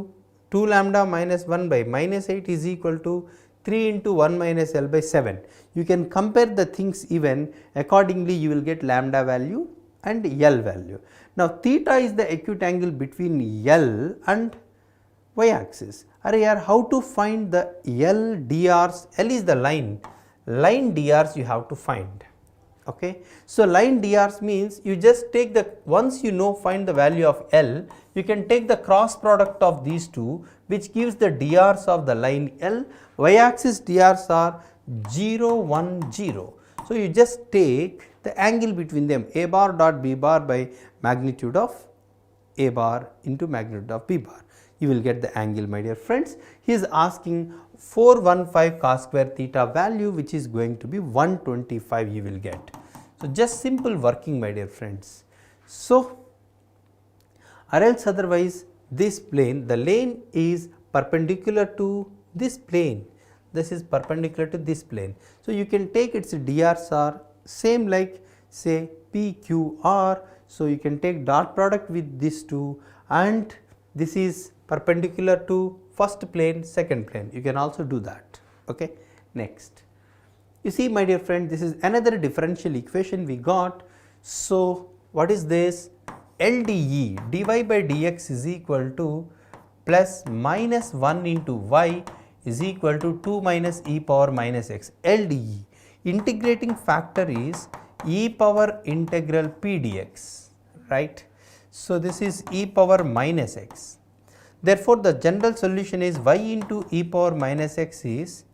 2 lambda minus 1 by minus 8 is equal to 3 into 1 minus L by 7. You can compare the things even, accordingly you will get lambda value and L value. Now, theta is the acute angle between L and y axis. How to find the L drs? L is the line drs you have to find. Okay. So, line drs means you just take the, once you know find the value of L, you can take the cross product of these two, which gives the drs of the line L. Y axis drs are 0, 1, 0. So, you just take the angle between them, a bar dot b bar by magnitude of a bar into magnitude of b bar. You will get the angle, my dear friends. He is asking 415 cos square theta value, which is going to be 125 you will get. So, just simple working, my dear friends. So, or else otherwise this plane, the lane is perpendicular to this plane, this is perpendicular to this plane. So, you can take its drs are same like say PQR. So, you can take dot product with these two, and this is perpendicular to first plane, second plane, you can also do that. Okay. Next, you see my dear friend, this is another differential equation we got. So, what is this? LDE dy by dx is equal to plus minus 1 into y is equal to 2 minus e power minus x. LDE, integrating factor is e power integral p dx, right. So, this is e power minus x. Therefore, the general solution is y into e power minus x is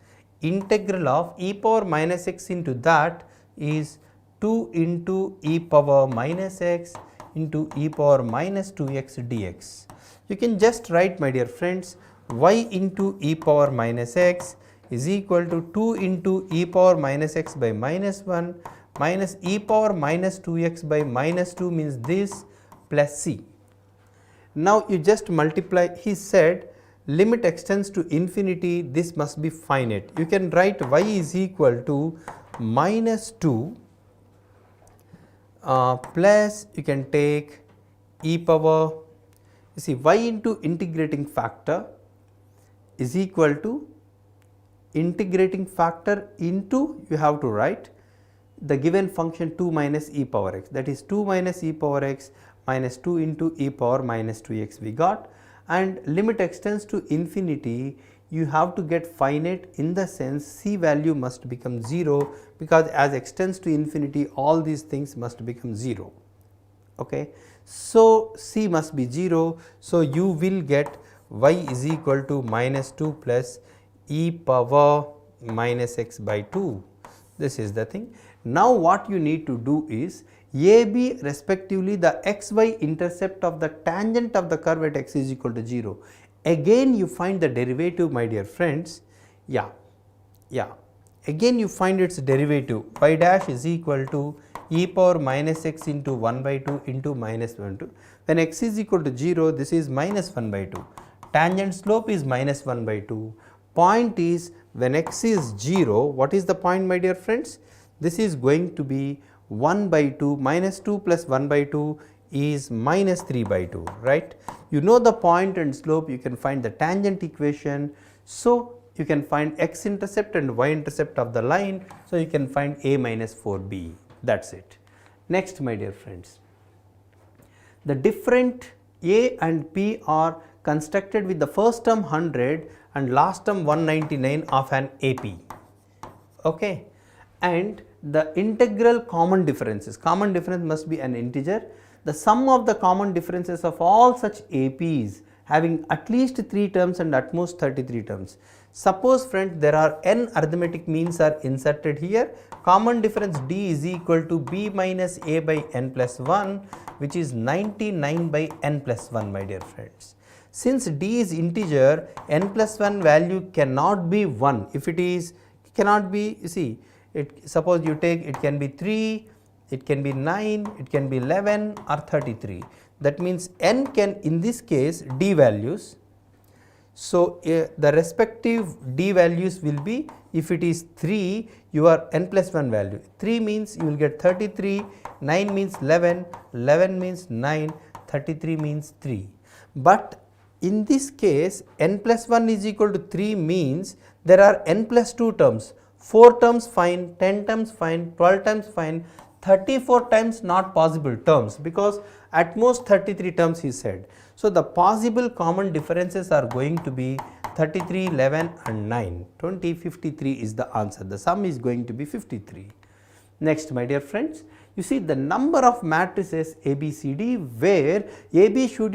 integral of e power minus x into that is 2 into e power minus x into e power minus 2x dx. You can just write, my dear friends, y into e power minus x is equal to 2 into e power minus x by minus 1 minus e power minus 2x by minus 2 means this plus c. Now, you just multiply, he said limit extends to infinity, this must be finite. You can write y is equal to minus 2 plus you can take e power, you see y into integrating factor is equal to integrating factor into, you have to write the given function 2 minus e power x, that is 2 minus e power x minus 2 into e power minus 2x we got, and limit extends to infinity, you have to get finite in the sense c value must become 0, because as extends to infinity all these things must become 0. Okay. So, c must be 0. So, you will get y is equal to minus 2 plus e power minus x by 2. This is the thing. Now, what you need to do is AB respectively the xy intercept of the tangent of the curve at x is equal to 0. Again you find the derivative, my dear friends. Again you find its derivative, y dash is equal to e power minus x into 1 by 2 into minus 1 2. When x is equal to 0, this is minus 1 by 2. Tangent slope is minus 1 by 2. Point is when x is 0, what is the point, my dear friends? This is going to be 1 by 2, minus 2 plus 1 by 2 is minus 3 by 2, right. You know the point and slope, you can find the tangent equation. So, you can find x intercept and y intercept of the line. So, you can find a minus 4b, that is it. Next, my dear friends, the different a and p are constructed with the first term 100 and last term 199 of an AP. Okay. And the integral common differences, common difference must be an integer. The sum of the common differences of all such APs having at least 3 terms and at most 33 terms. Suppose friends, there are n arithmetic means are inserted here. Common difference D is equal to B minus A by n plus 1, which is 99 by n plus 1, my dear friends. Since d is integer, n plus 1 value cannot be 1. If it is, cannot be, you see, suppose you take, it can be 3, it can be 9, it can be 11 or 33. That means n can, in this case, d values. So, the respective d values will be, if it is 3, your n plus 1 value. 3 means you will get 33, 9 means 11, 11 means 9, 33 means 3. But in this case, n plus 1 is equal to 3 means there are n plus 2 terms. 4 terms fine, 10 terms fine, 12 times fine, 34 times not possible terms, because at most 33 terms he said. So, the possible common differences are going to be 33, 11 and 9. 20, 53 is the answer. The sum is going to be 53. Next, my dear friends, you see the number of matrices A, B, C, D, where A, B should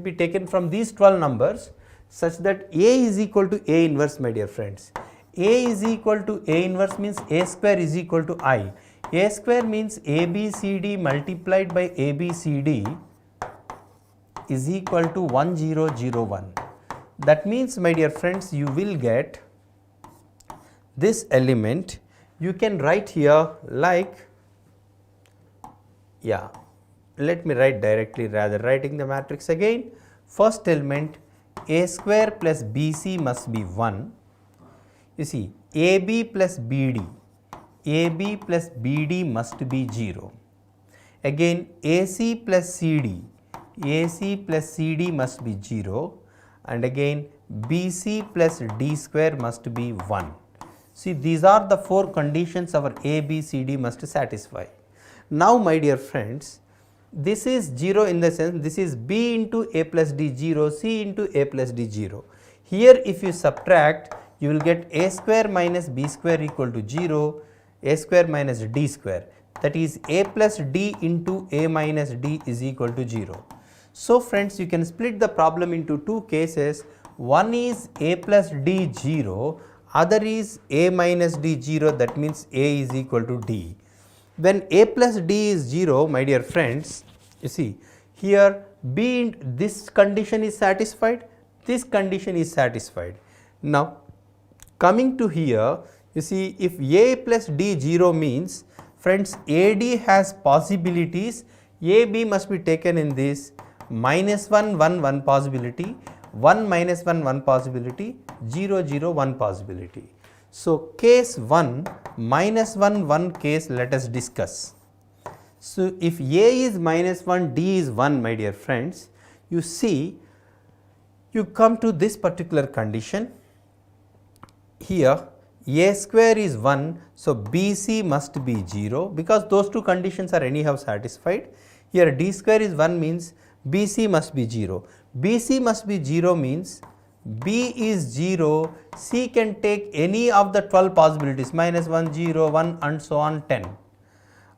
be taken from these 12 numbers such that A is equal to A inverse, my dear friends. A is equal to A inverse means A square is equal to I. A square means ABCD multiplied by ABCD is equal to 1001. That means, my dear friends, you will get this element. You can write here like, yeah, let me write directly rather writing the matrix again. First element, A square plus BC must be 1. You see, AB plus BD. AB plus BD must be 0. Again, AC plus CD. AC plus CD must be 0. And again, BC plus D square must be 1. See, these are the 4 conditions our A, B, C, D must satisfy. Now, my dear friends, this is 0 in the sense this is B into A plus D 0, C into A plus D 0. Here, if you subtract, you will get A square minus B square equal to 0. A square minus D square, that is A plus D into A minus D is equal to 0. So, friends, you can split the problem into 2 cases. One is A plus D 0, other is A minus D 0, that means A is equal to D. When A plus D is 0, my dear friends, you see here B, this condition is satisfied, this condition is satisfied. Now, coming to here, you see, if A plus D 0 means, friends, AD has possibilities, AB must be taken in this minus 1, 1, 1 possibility, 1 minus 1, 1 possibility, 0, 0, 1 possibility. So, case 1, minus 1, 1 case let us discuss. So, if A is minus 1, D is 1, my dear friends, you see, you come to this particular condition. Here, A square is 1, so BC must be 0, because those 2 conditions are anyhow satisfied. Here D square is 1 means BC must be 0. BC must be 0 means B is 0, C can take any of the 12 possibilities, minus 1, 0, 1 and so on 10.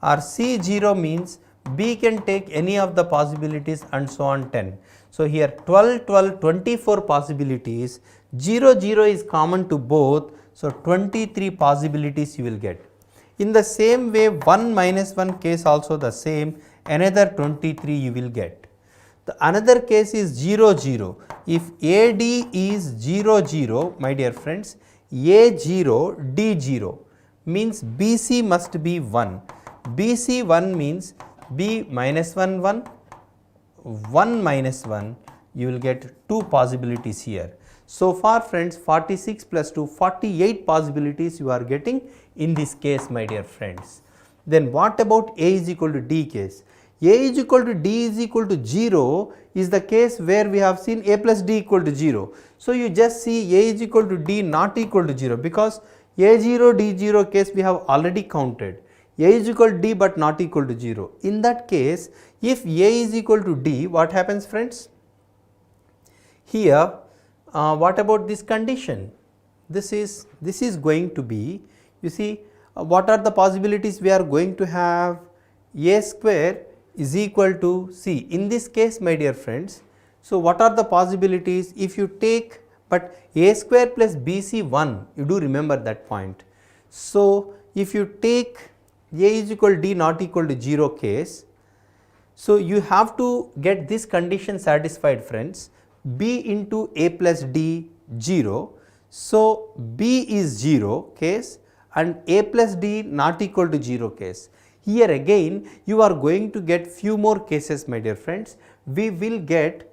Or C 0 means B can take any of the possibilities and so on 10. So, here 12, 12, 24 possibilities, 0, 0 is common to both. So, 23 possibilities you will get. In the same way, 1 minus 1 case also the same, another 23 you will get. The another case is 0, 0. If AD is 0, 0, my dear friends, A 0, D 0 means BC must be 1. BC 1 means B minus 1, 1, 1 minus 1, you will get 2 possibilities here. So far, friends, 46 plus 2, 48 possibilities you are getting in this case, my dear friends. Then what about A is equal to D case? A is equal to D is equal to 0 is the case where we have seen A plus D equal to 0. So, you just see A is equal to D not equal to 0, because A 0 D 0 case we have already counted. A is equal to D but not equal to 0. In that case, if A is equal to D, what happens, friends? Here, what about this condition? This is going to be, you see, what are the possibilities we are going to have? A square is equal to C. In this case, my dear friends, so what are the possibilities? If you take, but A square plus BC 1, you do remember that point. So, if you take A is equal to D not equal to 0 case, So you have to get this condition satisfied, friends. B into A plus D 0. So B is 0 case and A plus D not equal to 0 case. Here again you are going to get few more cases, my dear friends. We will get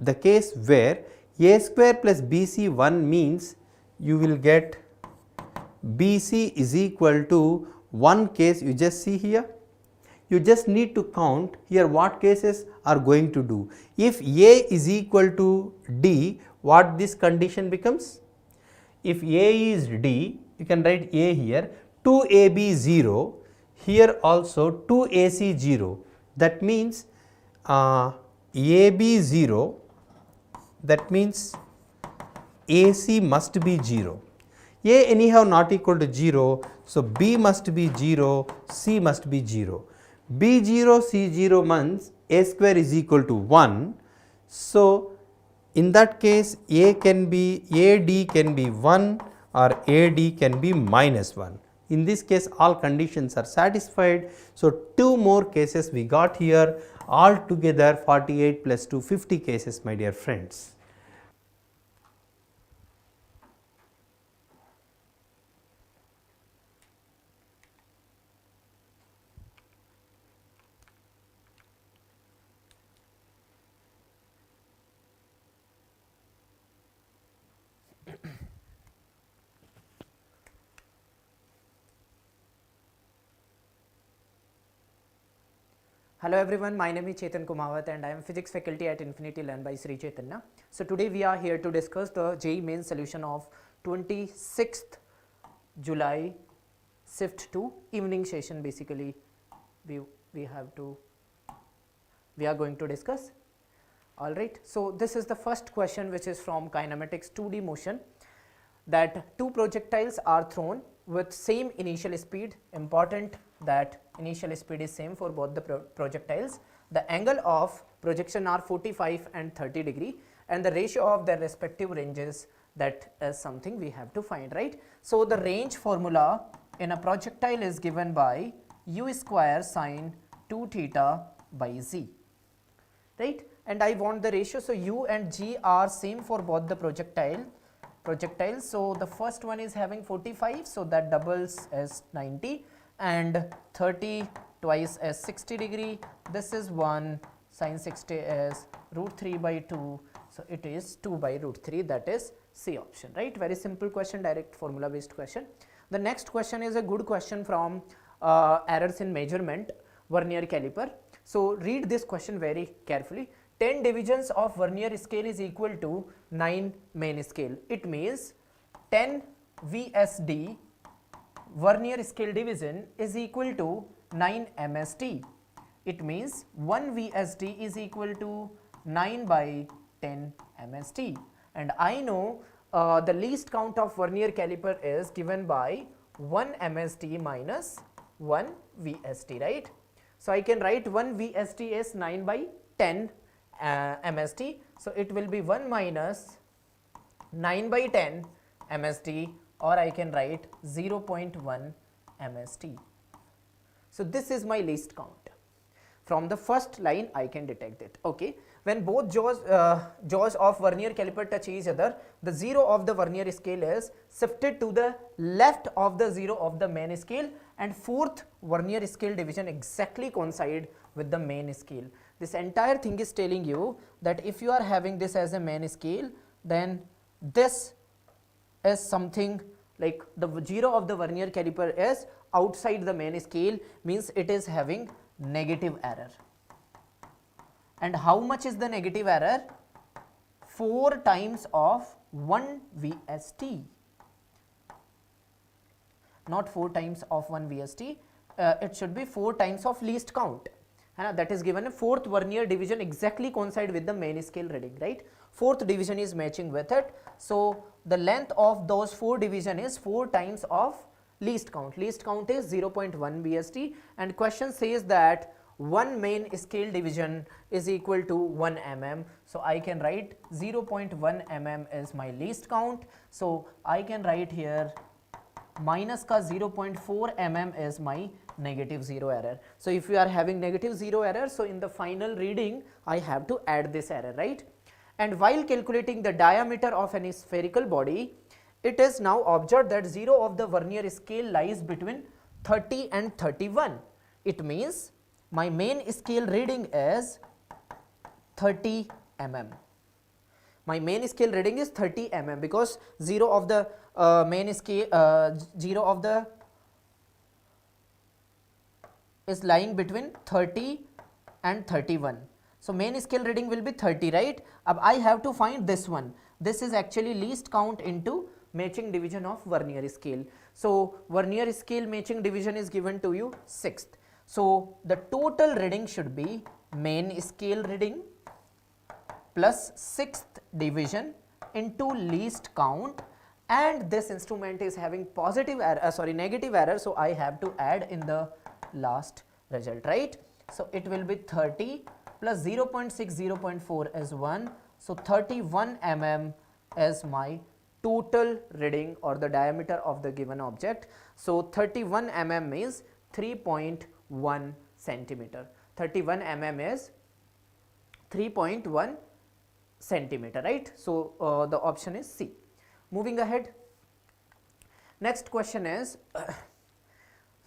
the case where A square plus BC 1 means you will get BC is equal to 1 case. You just see here, you just need to count here what cases are going to do. If A is equal to D, what this condition becomes? If A is D, you can write A here, 2AB 0, here also 2AC 0. That means AB 0, that means AC must be 0. A anyhow not equal to 0, so B must be 0, C must be 0. B0, C0 means A square is equal to 1. So in that case AD can be 1 or AD can be minus 1. In this case all conditions are satisfied. So 2 more cases we got here, altogether 48 plus 2 50 cases, my dear friends. Hello everyone, my name is Chetan Kumawat and I am physics faculty at Infinity Learn by Sri Chaitanya. So today we are here to discuss the JEE Main solution of 26th July Shift-2 evening session. Basically we are going to discuss. Alright, so this is the first question, which is from kinematics 2D motion, that two projectiles are thrown with same initial speed. Important that initial speed is same for both the projectiles. The angle of projection are 45 and 30 degree and the ratio of their respective ranges, that is something we have to find, right. So the range formula in a projectile is given by u square sine 2 theta by z, right, and I want the ratio. So u and g are same for both the projectiles. So the first one is having 45, so that doubles as 90, and 30 twice as 60 degree. This is 1, sine 60 is root 3 by 2, so it is 2 by root 3, that is C option, right. Very simple question, direct formula based question. The next question is a good question from errors in measurement, vernier caliper. So read this question very carefully. 10 divisions of vernier scale is equal to 9 main scale. It means 10 VSD vernier scale division is equal to 9 MSD. It means 1 VSD is equal to 9 by 10 MSD. And I know the least count of vernier caliper is given by 1 MSD minus 1 VSD, right. So I can write 1 VSD is 9 by 10 MSD. So it will be 1 minus 9 by 10 MSD, or I can write 0.1 MSD. So this is my least count. From the first line I can detect it. Okay, when both jaws of vernier caliper touch each other, the zero of the vernier scale is shifted to the left of the zero of the main scale, and fourth vernier scale division exactly coincide with the main scale. This entire thing is telling you that if you are having this as a main scale, then this is something like the zero of the vernier caliper is outside the main scale, means it is having negative error. And how much is the negative error? 4 times of 1 VST, not 4 times of 1 VST, it should be 4 times of least count. That is given a fourth vernier division exactly coincide with the main scale reading, right. Fourth division is matching with it. So the length of those 4 division is 4 times of least count. Least count is 0.1 VST, and question says that 1 main scale division is equal to 1 mm. So I can write 0.1 mm is my least count. So I can write here minus ka 0.4 mm is my negative 0 error. So if you are having negative 0 error, so in the final reading I have to add this error, right? And while calculating the diameter of any spherical body, it is now observed that 0 of the vernier scale lies between 30 and 31. It means my main scale reading is 30 mm. My main scale reading is 30 mm because 0 of the main scale 0 of the is lying between 30 and 31. So main scale reading will be 30, right? Ab I have to find this one. This is actually least count into matching division of vernier scale. So vernier scale matching division is given to you 6th. So the total reading should be main scale reading plus 6th division into least count, and this instrument is having positive error, negative error, so I have to add in the last result, right? So it will be 30 plus 0.6, 0.4 is 1, so 31 mm is my total reading or the diameter of the given object. So 31 mm means 3.1 centimeter. 31 mm is 3.1 centimeter, right? So the option is C. Moving ahead, next question is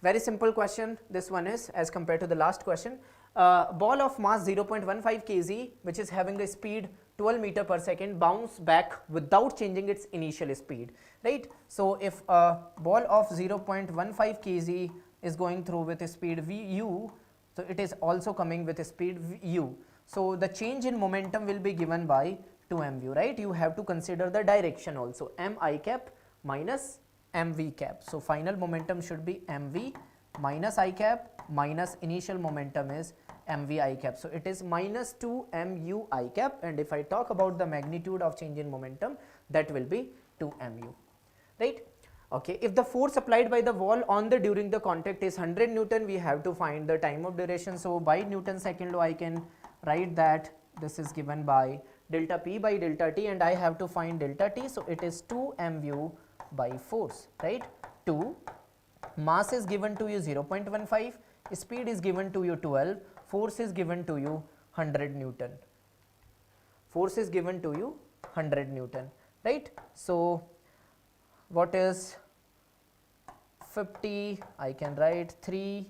very simple question. This one is as compared to the last question. Ball of mass 0.15 kg which is having a speed 12 meter per second bounce back without changing its initial speed, right? So if a ball of 0.15 kg is going through with a speed vu, so it is also coming with a speed u. So the change in momentum will be given by 2mv, right? You have to consider the direction also, mi cap minus mv cap. So final momentum should be mv minus I cap minus initial momentum is mv I cap. So it is minus 2 mu I cap, and if I talk about the magnitude of change in momentum, that will be 2 mu, right? Okay, if the force applied by the wall on the during the contact is 100 Newton, we have to find the time of duration. So by Newton second law I can write that this is given by delta P by delta T, and I have to find delta T. So it is 2 mu by force, right? 2, mass is given to you 0.15, speed is given to you 12, force is given to you 100 Newton. Force is given to you 100 Newton, right? So what is 50? I can write 3,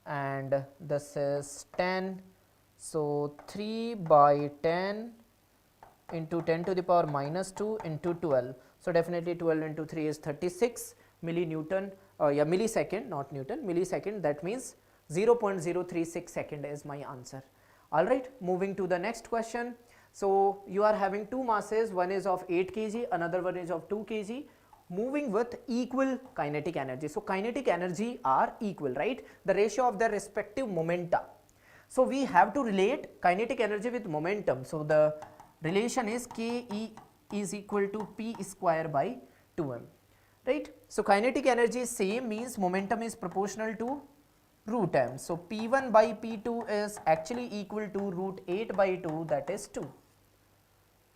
and this is 10. So 3 by 10 into 10 to the power minus 2 into 12. So definitely 12 into 3 is 36 millinewton, millisecond, not Newton, millisecond. That means 0.036 second is my answer. All right, moving to the next question. So you are having two masses, one is of 8 kg, another one is of 2 kg, moving with equal kinetic energy. So kinetic energy are equal, right? The ratio of their respective momenta. So we have to relate kinetic energy with momentum. So the relation is Ke is equal to P square by 2m, right? So kinetic energy is same, means momentum is proportional to root m. So P1 by P2 is actually equal to root 8 by 2, that is 2,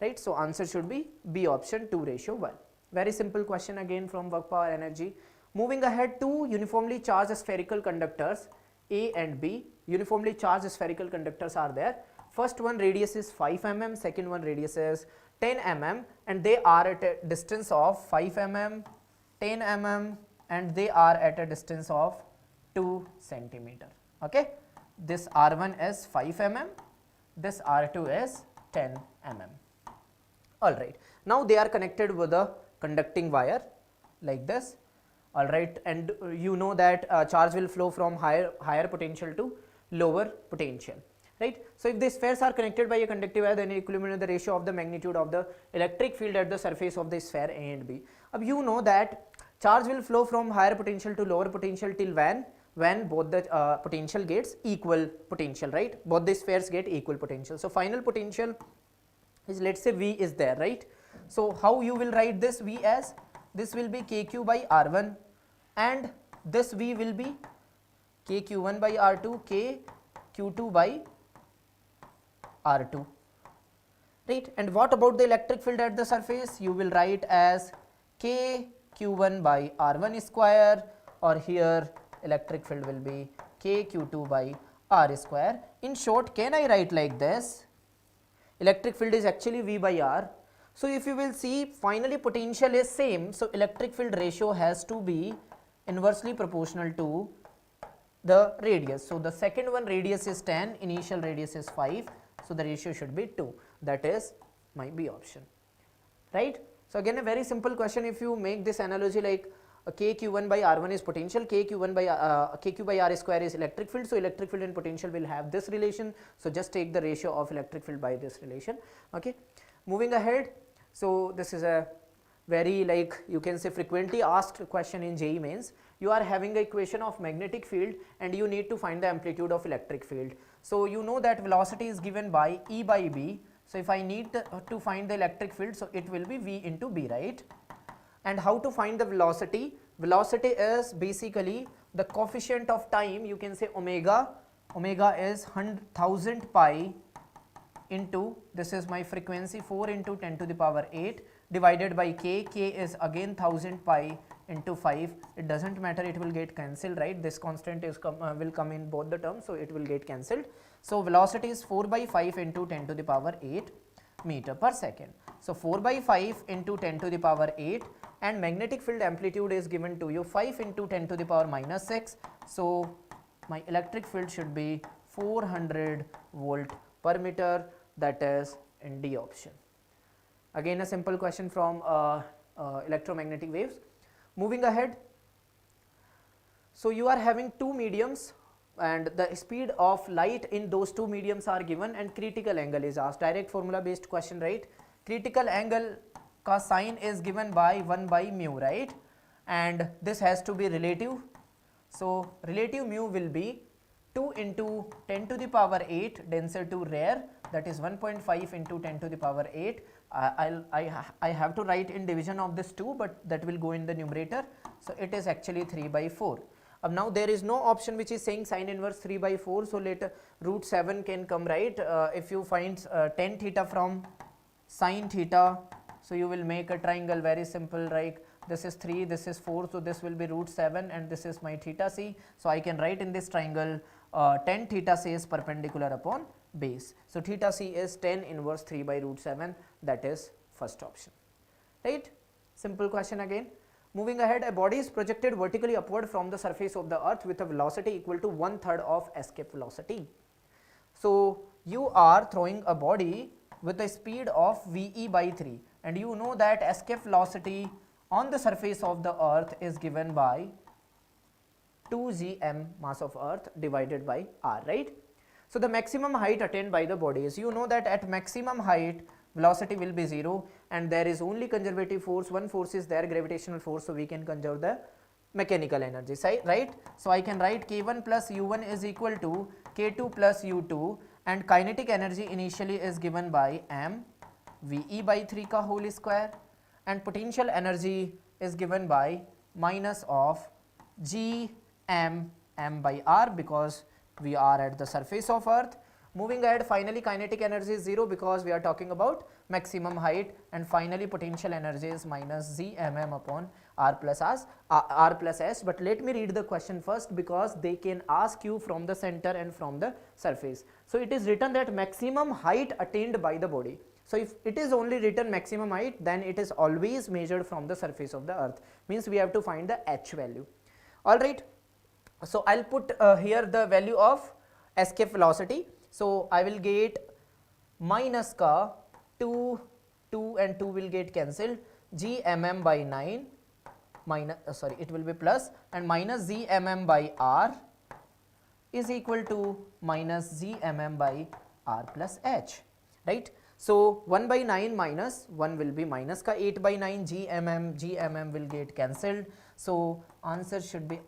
right? So answer should be B option, 2:1. Very simple question again from work power energy. Moving ahead, two uniformly charged spherical conductors A and B. Uniformly charged spherical conductors are there. First one radius is 5 mm, second one radius is 10 mm, and they are at a distance of 5 mm, 10 mm, and they are at a distance of 2 centimeter. Okay, this R1 is 5 mm, this R2 is 10 mm. All right, now they are connected with a conducting wire like this. All right, and you know that charge will flow from higher potential to lower potential, right? So if the spheres are connected by a conductive wire, then equilibrium the ratio of the magnitude of the electric field at the surface of the sphere A and B. Now you know that charge will flow from higher potential to lower potential till when both the potential gets equal potential, right? Both the spheres get equal potential. So final potential is, let's say V is there, right? So how you will write this V as, this will be KQ by R1, and this V will be KQ1 by R2, KQ2 by R2, right? And what about the electric field at the surface? You will write as K Q1 by R1 square, or here electric field will be K Q2 by R square. In short, can I write like this? Electric field is actually V by R. So if you will see, finally potential is same, so electric field ratio has to be inversely proportional to the radius. So the second one radius is 10, initial radius is 5, so the ratio should be 2. That is my B option, right? So again a very simple question. If you make this analogy like KQ1 by R1 is potential, KQ1 by KQ by R square is electric field, so electric field and potential will have this relation, so just take the ratio of electric field by this relation. Okay, moving ahead. So this is a very, like you can say, frequently asked question in JEE Mains. You are having a equation of magnetic field and you need to find the amplitude of electric field. So you know that velocity is given by E by B. So if I need to find the electric field, so it will be V into B, right? And how to find the velocity? Velocity is basically the coefficient of time, you can say omega. Omega is 1000 pi into, this is my frequency, 4 into 10 to the power 8 divided by K. K is again 1000 pi into 5. It doesn't matter, it will get cancelled, right? This constant is will come in both the terms, so it will get cancelled. So velocity is 4 by 5 into 10 to the power 8 meter per second. So 4 by 5 into 10 to the power 8, and magnetic field amplitude is given to you 5 into 10 to the power minus 6. So my electric field should be 400 volt per meter, that is in D option. Again a simple question from electromagnetic waves. Moving ahead, so you are having two mediums and the speed of light in those two mediums are given and critical angle is asked. Direct formula based question, right? Critical angle ka sign is given by 1 by mu, right? And this has to be relative. So relative mu will be 2 into 10 to the power 8 denser to rare, that is 1.5 into 10 to the power 8. I have to write in division of this 2, but that will go in the numerator. So it is actually 3 by 4. Now there is no option which is saying sin inverse 3 by 4, so later root 7 can come, right? If you find tan theta from sin theta, so you will make a triangle, very simple, right? This is 3, this is 4, so this will be root 7 and this is my theta c. So I can write in this triangle tan theta c is perpendicular upon base. So theta c is tan inverse 3 by root 7, that is first option, right? Simple question again. Moving ahead, a body is projected vertically upward from the surface of the earth with a velocity equal to 1/3 of escape velocity. So you are throwing a body with a speed of VE by 3 and you know that escape velocity on the surface of the earth is given by 2 gm mass of earth divided by r, right? So the maximum height attained by the body is, you know that at maximum height velocity will be 0 and there is only conservative force, one force is there, gravitational force, so we can conserve the mechanical energy, right? So I can write K1 plus U1 is equal to K2 plus U2 and kinetic energy initially is given by m VE by 3 ka whole square and potential energy is given by minus of G m by r because we are at the surface of earth. Moving ahead, finally kinetic energy is 0 because we are talking about maximum height, and finally potential energy is minus Z mm upon r plus s. But let me read the question first because they can ask you from the center and from the surface. So it is written that maximum height attained by the body. So if it is only written maximum height, then it is always measured from the surface of the earth, means we have to find the h value. Alright, so I'll put here the value of escape velocity. So I will get minus ka 2 and 2 will get cancelled, G mm by 9 minus it will be plus and minus Z mm by r is equal to minus Z mm by r plus h, right? So 1 by 9 minus 1 will be minus ka 8 by 9 G mm will get cancelled. So answer should be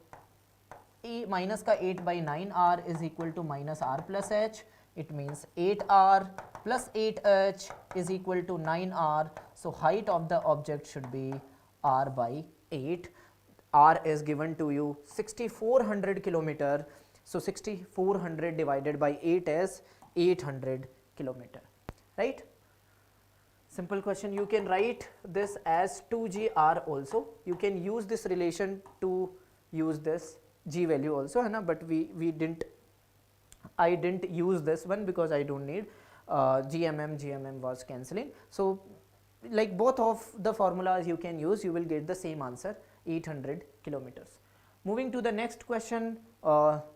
minus ka 8 by 9 r is equal to minus r plus h. It means 8r plus 8h is equal to 9r. So height of the object should be r by 8. R is given to you 6400 kilometer. So 6400 divided by 8 is 800 kilometer, right? Simple question, you can write this as 2gr also. You can use this relation to use this g value also, है ना, but I didn't use this one because I don't need GMM was cancelling. So like both of the formulas you can use, you will get the same answer, 800 kilometers. Moving to the next question,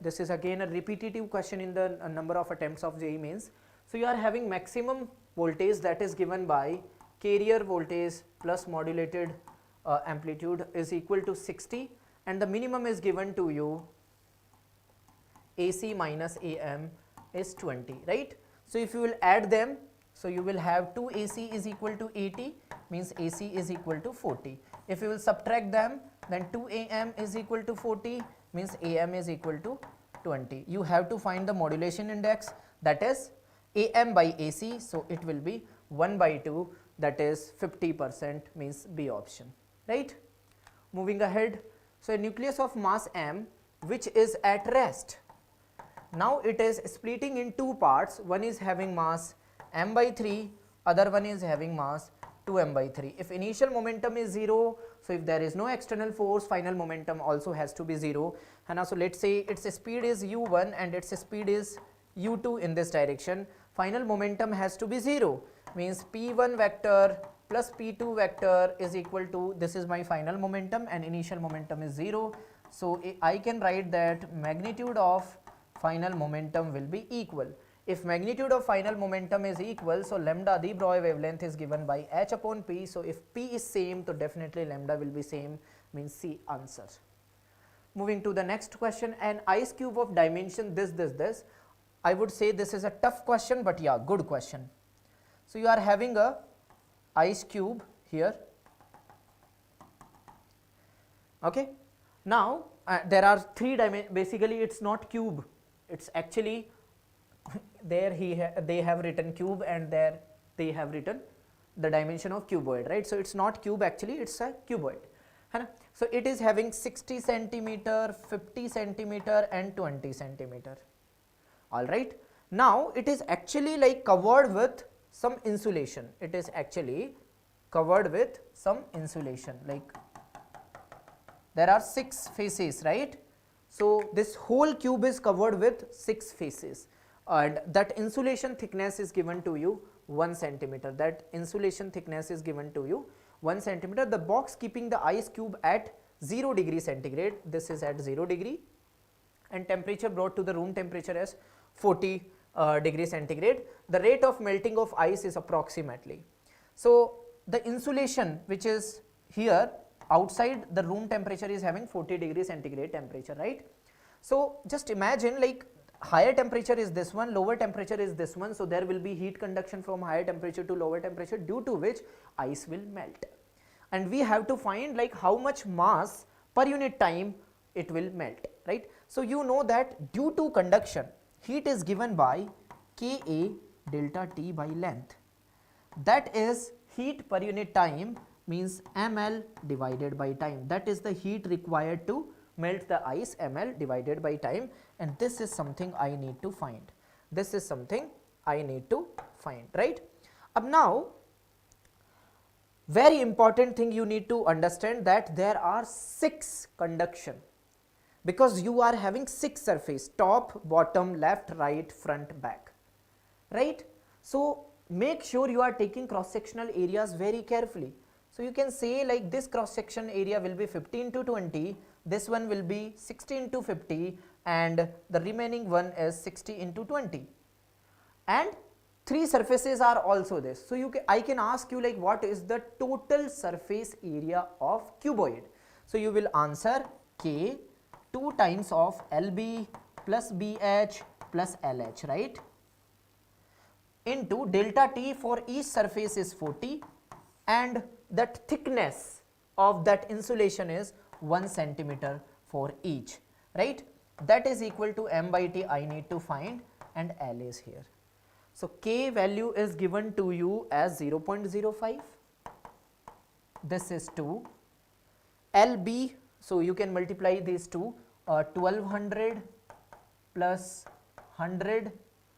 this is again a repetitive question in the number of attempts of JEE Mains. So you are having maximum voltage that is given by carrier voltage plus modulated amplitude is equal to 60, and the minimum is given to you AC minus AM is 20, right? So if you will add them, so you will have 2 AC is equal to 80, means AC is equal to 40. If you will subtract them, then 2 AM is equal to 40, means AM is equal to 20. You have to find the modulation index, that is AM by AC, so it will be 1 by 2, that is 50%, means B option, right? Moving ahead, so a nucleus of mass M which is at rest. Now it is splitting in two parts, one is having mass m by 3, other one is having mass 2m by 3. If initial momentum is 0, so if there is no external force, final momentum also has to be 0. And so let's say its speed is u1 and its speed is u2 in this direction, final momentum has to be 0, means p1 vector plus p2 vector is equal to, this is my final momentum and initial momentum is 0. So I can write that magnitude of final momentum will be equal. If magnitude of final momentum is equal, so lambda, the Broglie wavelength, is given by h upon p. So if p is same, so definitely lambda will be same, means C answer. Moving to the next question, an ice cube of dimension this. I would say this is a tough question, but yeah, good question. So you are having a ice cube here. Okay. Now there are three dimensions. Basically, it's not cube. It's actually there they have written cube, and there they have written the dimension of cuboid, right? So it's not cube, actually it's a cuboid. So it is having 60 centimeter, 50 centimeter and 20 centimeter. All right. Now it is actually like covered with some insulation. It is actually covered with some insulation. Like there are 6 faces, right? So this whole cube is covered with 6 faces, and that insulation thickness is given to you 1 centimeter. That insulation thickness is given to you 1 centimeter. The box keeping the ice cube at 0 degree centigrade. This is at 0 degree, and temperature brought to the room temperature as 40 degree centigrade. The rate of melting of ice is approximately. So the insulation which is here outside the room temperature is having 40 degree centigrade temperature, right? So just imagine, like higher temperature is this one, lower temperature is this one, so there will be heat conduction from higher temperature to lower temperature, due to which ice will melt, and we have to find like how much mass per unit time it will melt, right? So you know that due to conduction, heat is given by Ka delta T by length, that is heat per unit time, means ml divided by time. That is the heat required to melt the ice, ml divided by time, and this is something I need to find. This is something I need to find, right? Now very important thing you need to understand, that there are 6 conduction, because you are having 6 surface, top, bottom, left, right, front, back, right? So make sure you are taking cross sectional areas very carefully. So you can say like this cross section area will be 50 into 20, this one will be 60 into 50, and the remaining one is 60 into 20, and 3 surfaces are also this. So I can ask you like what is the total surface area of cuboid. So you will answer K 2 times of LB plus BH plus LH, right, into delta T for each surface is 40, and that thickness of that insulation is 1 centimeter for each, right? That is equal to m by T I need to find, and L is here. So K value is given to you as 0.05, this is 2, LB, so you can multiply these two, 1200 plus 100,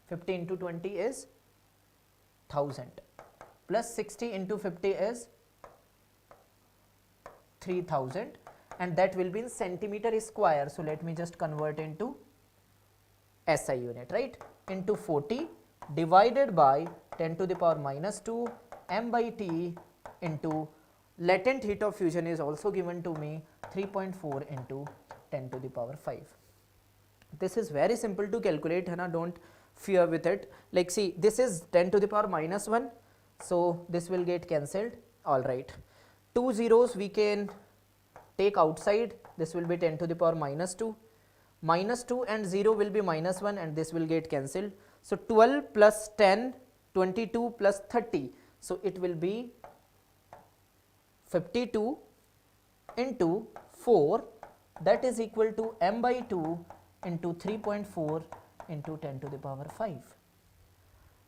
50 into 20 is 1000, plus 60 into 50 is 3000, and that will be in centimeter square. So let me just convert into SI unit, right? Into 40 divided by 10 to the power minus 2 m by T into latent heat of fusion is also given to me 3.4 into 10 to the power 5. This is very simple to calculate, Hana, don't fear with it. Like see, this is 10 to the power minus 1, so this will get cancelled. Alright, 2 zeros we can take outside, this will be 10 to the power minus 2. Minus 2 and 0 will be minus 1, and this will get cancelled. So 12 plus 10, 22 plus 30. So it will be 52 into 4, that is equal to m by 2 into 3.4 into 10 to the power 5.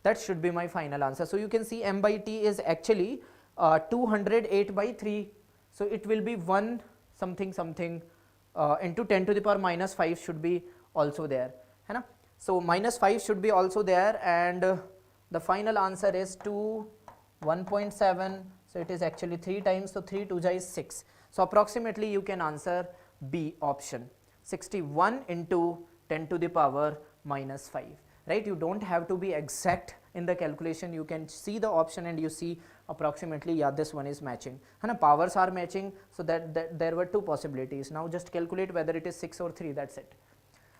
That should be my final answer. So you can see m by T is actually 208 by 3. So it will be 1 something something into 10 to the power minus 5 should be also there. Hai na? So minus 5 should be also there, and the final answer is 1.7. So it is actually 3 times, so 3 2 is 6. So approximately you can answer B option, 61 into 10 to the power minus 5, right? You don't have to be exact in the calculation, you can see the option and you see approximately, yeah, this one is matching. And powers are matching, so that there were 2 possibilities. Now just calculate whether it is 6 or 3, that's it.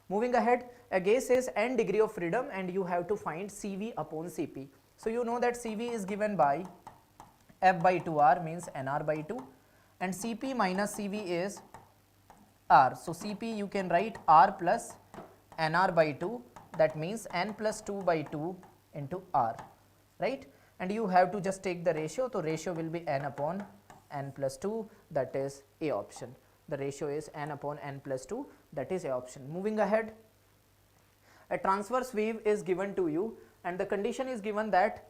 Moving ahead, a gas is n degree of freedom and you have to find CV upon Cp. So you know that CV is given by F by 2R, means NR by 2, and Cp minus CV is R. So Cp you can write R plus NR by 2, that means N plus 2 by 2 into R, right? And you have to just take the ratio, so ratio will be N upon N plus 2, that is A option. The ratio is N upon N plus 2, that is A option. Moving ahead, a transverse wave is given to you and the condition is given that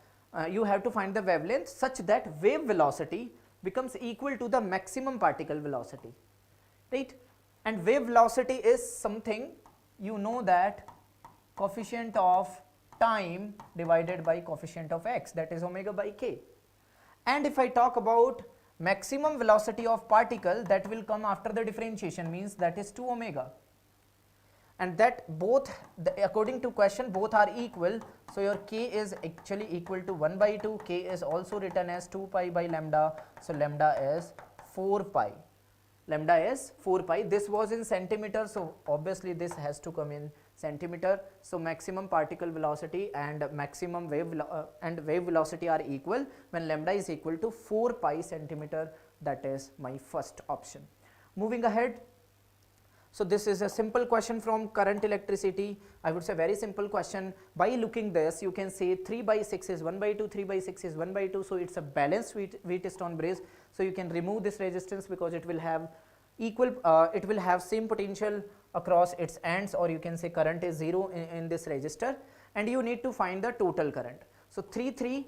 you have to find the wavelength such that wave velocity becomes equal to the maximum particle velocity, right? And wave velocity is something, you know, that coefficient of time divided by coefficient of x, that is omega by k. And if I talk about maximum velocity of particle, that will come after the differentiation, means that is 2 omega, and that both according to question both are equal. So your k is actually equal to 1 by 2, k is also written as 2 pi by lambda, so lambda is 4 pi. Lambda is 4 pi. This was in centimeter, so obviously this has to come in centimeter. So maximum particle velocity and maximum wave velocity are equal when lambda is equal to 4 pi centimeter. That is my first option. Moving ahead, so this is a simple question from current electricity. I would say very simple question. By looking this, you can say 3 by 6 is 1 by 2, 3 by 6 is 1 by 2. So it's a balanced Wheatstone bridge. So you can remove this resistance because it will have equal, it will have same potential across its ends, or you can say current is 0 in this resistor, and you need to find the total current. So 3 3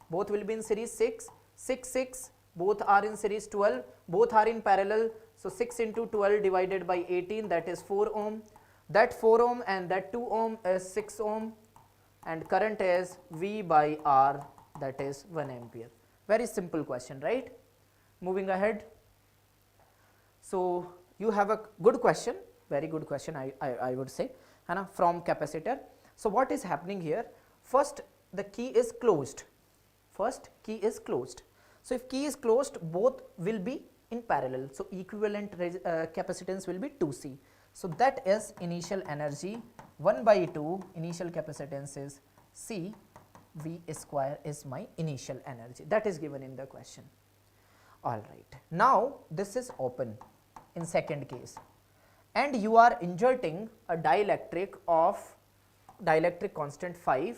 both will be in series, 6 6 6 both are in series, 12 both are in parallel. So 6 into 12 divided by 18, that is 4 ohm, that 4 ohm and that 2 ohm is 6 ohm, and current is V by R, that is 1 ampere. Very simple question, right? Moving ahead, so you have a good question, very good question, I would say, from capacitor. So what is happening here? First, the key is closed. First, key is closed. So if key is closed, both will be in parallel. So equivalent capacitance will be 2C. So that is initial energy 1 by 2. Initial capacitance is C. V square is my initial energy. That is given in the question. All right. Now this is open in second case, and you are inserting a dielectric of dielectric constant 5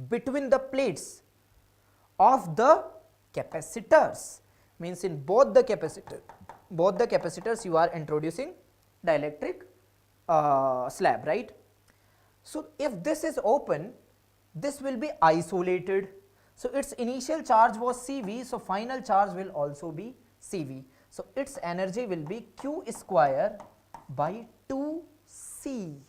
between the plates of the capacitors, means in both the capacitors you are introducing dielectric slab, right? So if this is open, this will be isolated. So its initial charge was CV, so final charge will also be CV. So its energy will be Q square by 2C.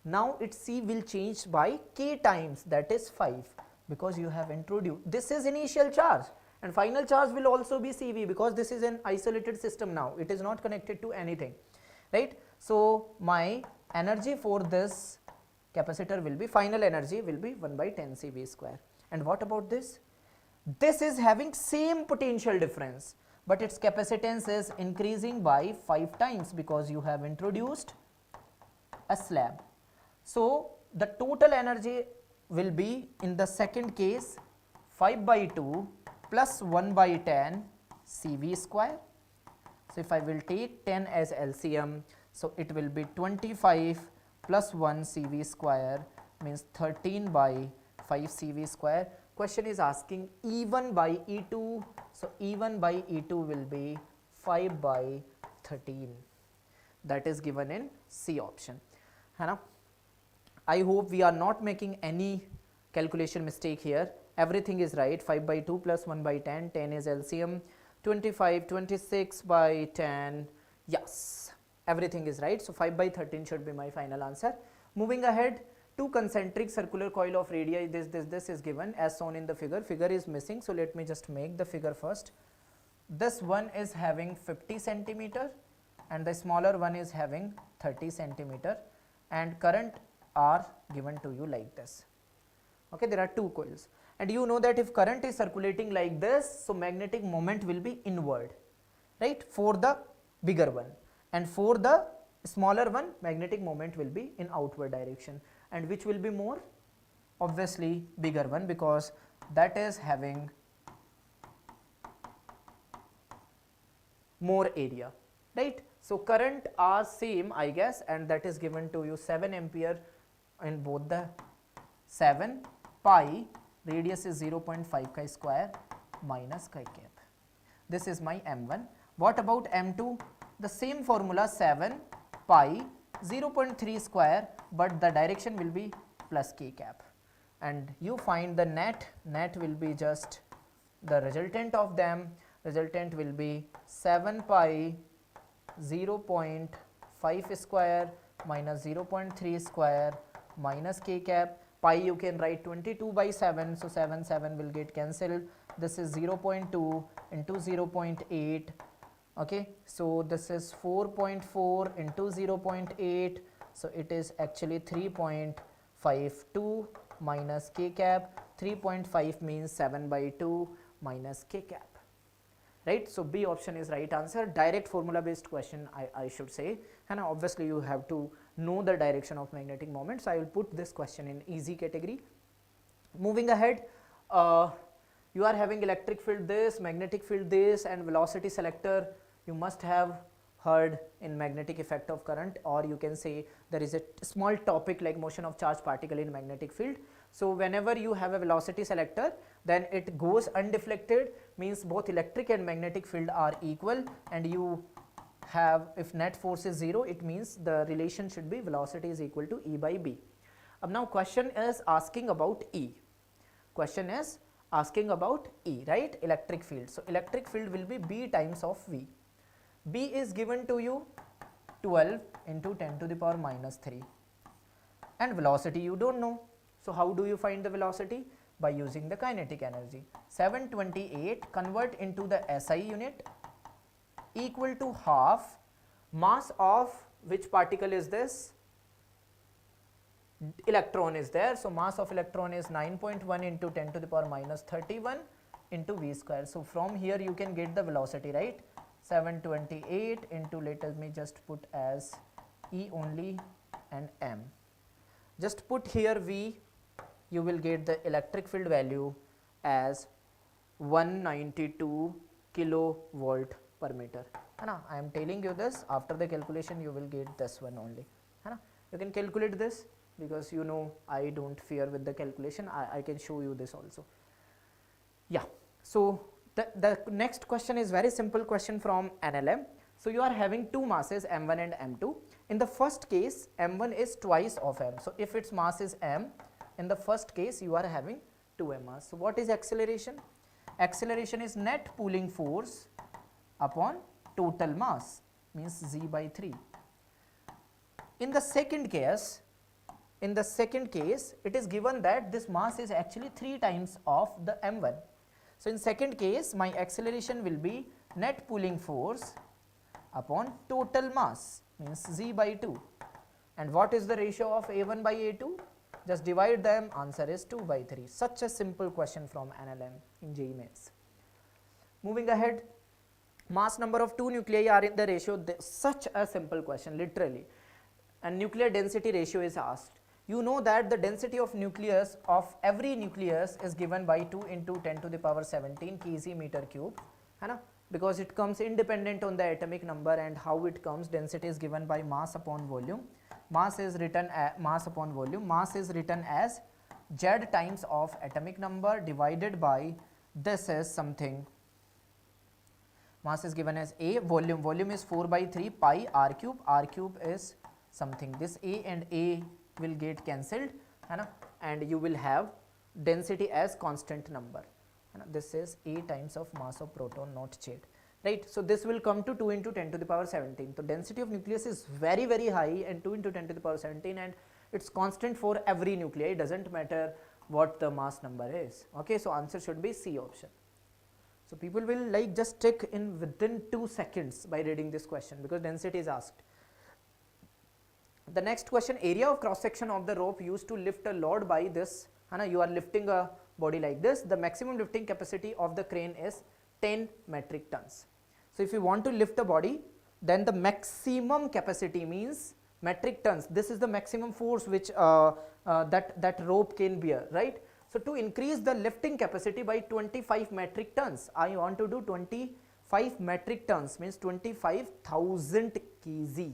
Now its C will change by K times, that is 5. because you have introduced, this is initial charge and final charge will also be CV because this is an isolated system now, it is not connected to anything, right. So my energy for this capacitor will be, final energy will be 1 by 10 CV square. And what about this? This is having same potential difference, but its capacitance is increasing by 5 times because you have introduced a slab. So the total energy will be, in the second case, 5 by 2 plus 1 by 10 CV square. So if I will take 10 as LCM, so it will be 25 plus 1 CV square, means 13 by 5 CV square. Question is asking E1 by E2, so E1 by E2 will be 5 by 13, that is given in C option. I hope we are not making any calculation mistake here, everything is right. 5 by 2 plus 1 by 10, 10 is LCM, 25, 26 by 10, yes, everything is right. So 5 by 13 should be my final answer. Moving ahead, two concentric circular coil of radii, this is given as shown in the figure. Figure is missing, so let me just make the figure first. This one is having 50 centimeter and the smaller one is having 30 centimeter, and current are given to you like this. Okay, there are two coils, and you know that if current is circulating like this, so magnetic moment will be inward, right, for the bigger one, and for the smaller one magnetic moment will be in outward direction. And which will be more? Obviously bigger one, because that is having more area, right. So current are same, I guess, and that is given to you 7 ampere in both the 7 pi, radius is 0.5 chi square minus chi cap. This is my M1. What about M2? The same formula, 7 pi 0.3 square, but the direction will be plus k cap, and you find the net will be just the resultant of them. Resultant will be 7 pi 0.5 square minus 0.3 square minus k cap. Pi you can write 22 by 7, so 7 will get cancelled. This is 0.2 into 0.8. Okay, so this is 4.4 into 0.8, so it is actually 3.52 minus k cap. 3.5 means 7 by 2 minus k cap, right. So B option is right answer. Direct formula based question, I should say, and obviously you have to know the direction of magnetic moment, so I will put this question in easy category. Moving ahead, you are having electric field this, magnetic field this, and velocity selector. You must have heard in magnetic effect of current, or you can say there is a small topic like motion of charged particle in magnetic field. So whenever you have a velocity selector, then it goes undeflected, means both electric and magnetic field are equal, and you have, if net force is 0, it means the relation should be velocity is equal to E by B. Now question is asking about E. Question is asking about E, right, electric field. So electric field will be B times of V. B is given to you 12 into 10 to the power minus 3, and velocity you don't know. So how do you find the velocity? By using the kinetic energy. 728 convert into the SI unit equal to half mass of which particle is this? Electron is there. So mass of electron is 9.1 into 10 to the power minus 31 into V square. So from here you can get the velocity, right. 728 into, let me just put as E only and M. Just put here V, you will get the electric field value as 192 kilovolt per meter. I am telling you this, after the calculation you will get this one only. You can calculate this, because you know I don't fear with the calculation. I can show you this also. Yeah. So the next question is very simple question from NLM. So you are having two masses M1 and M2. In the first case, M1 is twice of M. So if its mass is M, in the first case you are having 2m mass. So what is acceleration? Acceleration is net pulling force upon total mass, means Z by 3. In the second case, in the second case, it is given that this mass is actually 3 times of the m1. So, in second case, my acceleration will be net pulling force upon total mass, means z by 2. And what is the ratio of a1 by a2? Just divide them, answer is 2 by 3. Such a simple question from NLM in JEE Mains. Moving ahead, mass number of 2 nuclei are in the ratio, such a simple question literally, and nuclear density ratio is asked. You know that the density of nucleus of every nucleus is given by 2 into 10 to the power 17 kg meter cube, है ना? Because it comes independent on the atomic number, and how it comes, density is given by mass upon volume. Mass is written as mass upon volume. Mass is written as Z times of atomic number divided by, this is something, mass is given as A, volume is 4 by 3 pi r cube is something, this A and A will get cancelled, and you will have density as constant number. This is A times of mass of proton, not Z, right? So, this will come to 2 into 10 to the power 17. So, density of nucleus is very, very high, and 2 into 10 to the power 17, and it is constant for every nuclei, it does not matter what the mass number is. Okay, so, answer should be C option. So, people will like just check in within 2 seconds by reading this question, because density is asked. The next question, area of cross section of the rope used to lift a load by this, you are lifting a body like this, the maximum lifting capacity of the crane is 10 metric tons. So, if you want to lift a body, then the maximum capacity means metric tons, this is the maximum force which that rope can bear, right. So, to increase the lifting capacity by 25 metric tons, I want to do 25 metric tons, means 25,000 kg.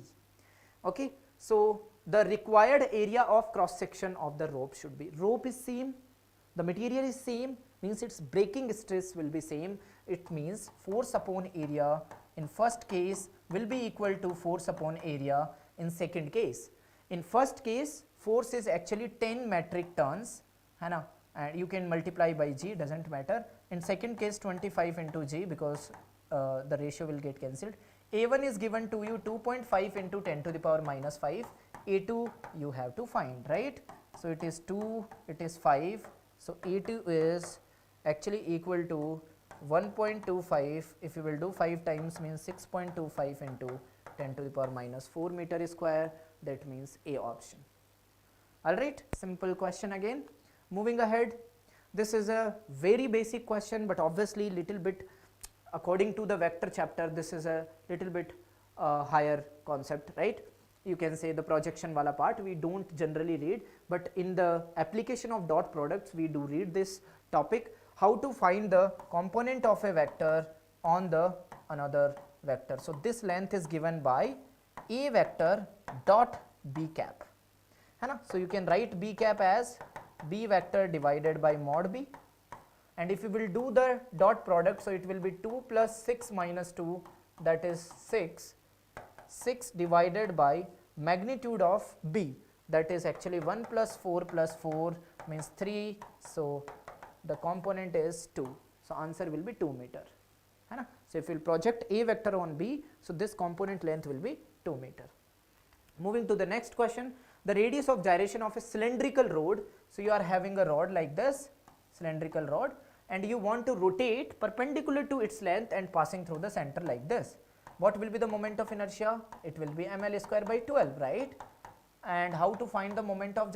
Okay. So, the required area of cross section of the rope should be, rope is same, the material is same, means its breaking stress will be same. It means force upon area in first case will be equal to force upon area in second case. In first case, force is actually 10 metric tons, and you can multiply by G, does not matter. In second case, 25 into G, because the ratio will get cancelled. A1 is given to you 2.5 into 10 to the power minus 5, A2 you have to find, right. So, it is 2, it is 5, so A2 is actually equal to 1.25, if you will do 5 times means 6.25 into 10 to the power minus 4 meter square, that means A option. Alright, simple question again. Moving ahead, this is a very basic question, but obviously little bit according to the vector chapter, this is a little bit higher concept, right. You can say the projection wala part we do not generally read, but in the application of dot products we do read this topic, how to find the component of a vector on the another vector. So, this length is given by A vector dot B cap, so you can write B cap as B vector divided by mod B, and if you will do the dot product, so it will be 2 plus 6 minus 2, that is 6 divided by magnitude of B, that is actually 1 plus 4 means 3, so the component is 2, so answer will be 2 meter. So, if you will project A vector on B, so this component length will be 2 meter. Moving to the next question, the radius of gyration of a cylindrical rod. So, you are having a rod like this, cylindrical rod, and you want to rotate perpendicular to its length and passing through the center like this. What will be the moment of inertia? It will be ml square by 12, right. And how to find the moment of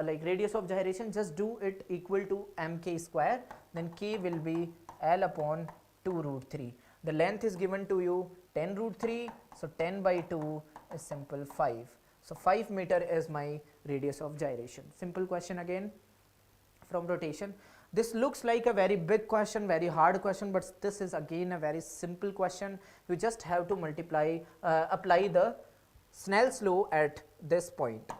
radius of gyration? Just do it equal to mk square, then k will be L upon 2 root 3. The length is given to you 10 root 3, so 10 by 2 is simple 5. So, 5 meter is my radius of gyration. Simple question again from rotation. This looks like a very big question, very hard question, but this is again a very simple question. You just have to apply the Snell's law at this point.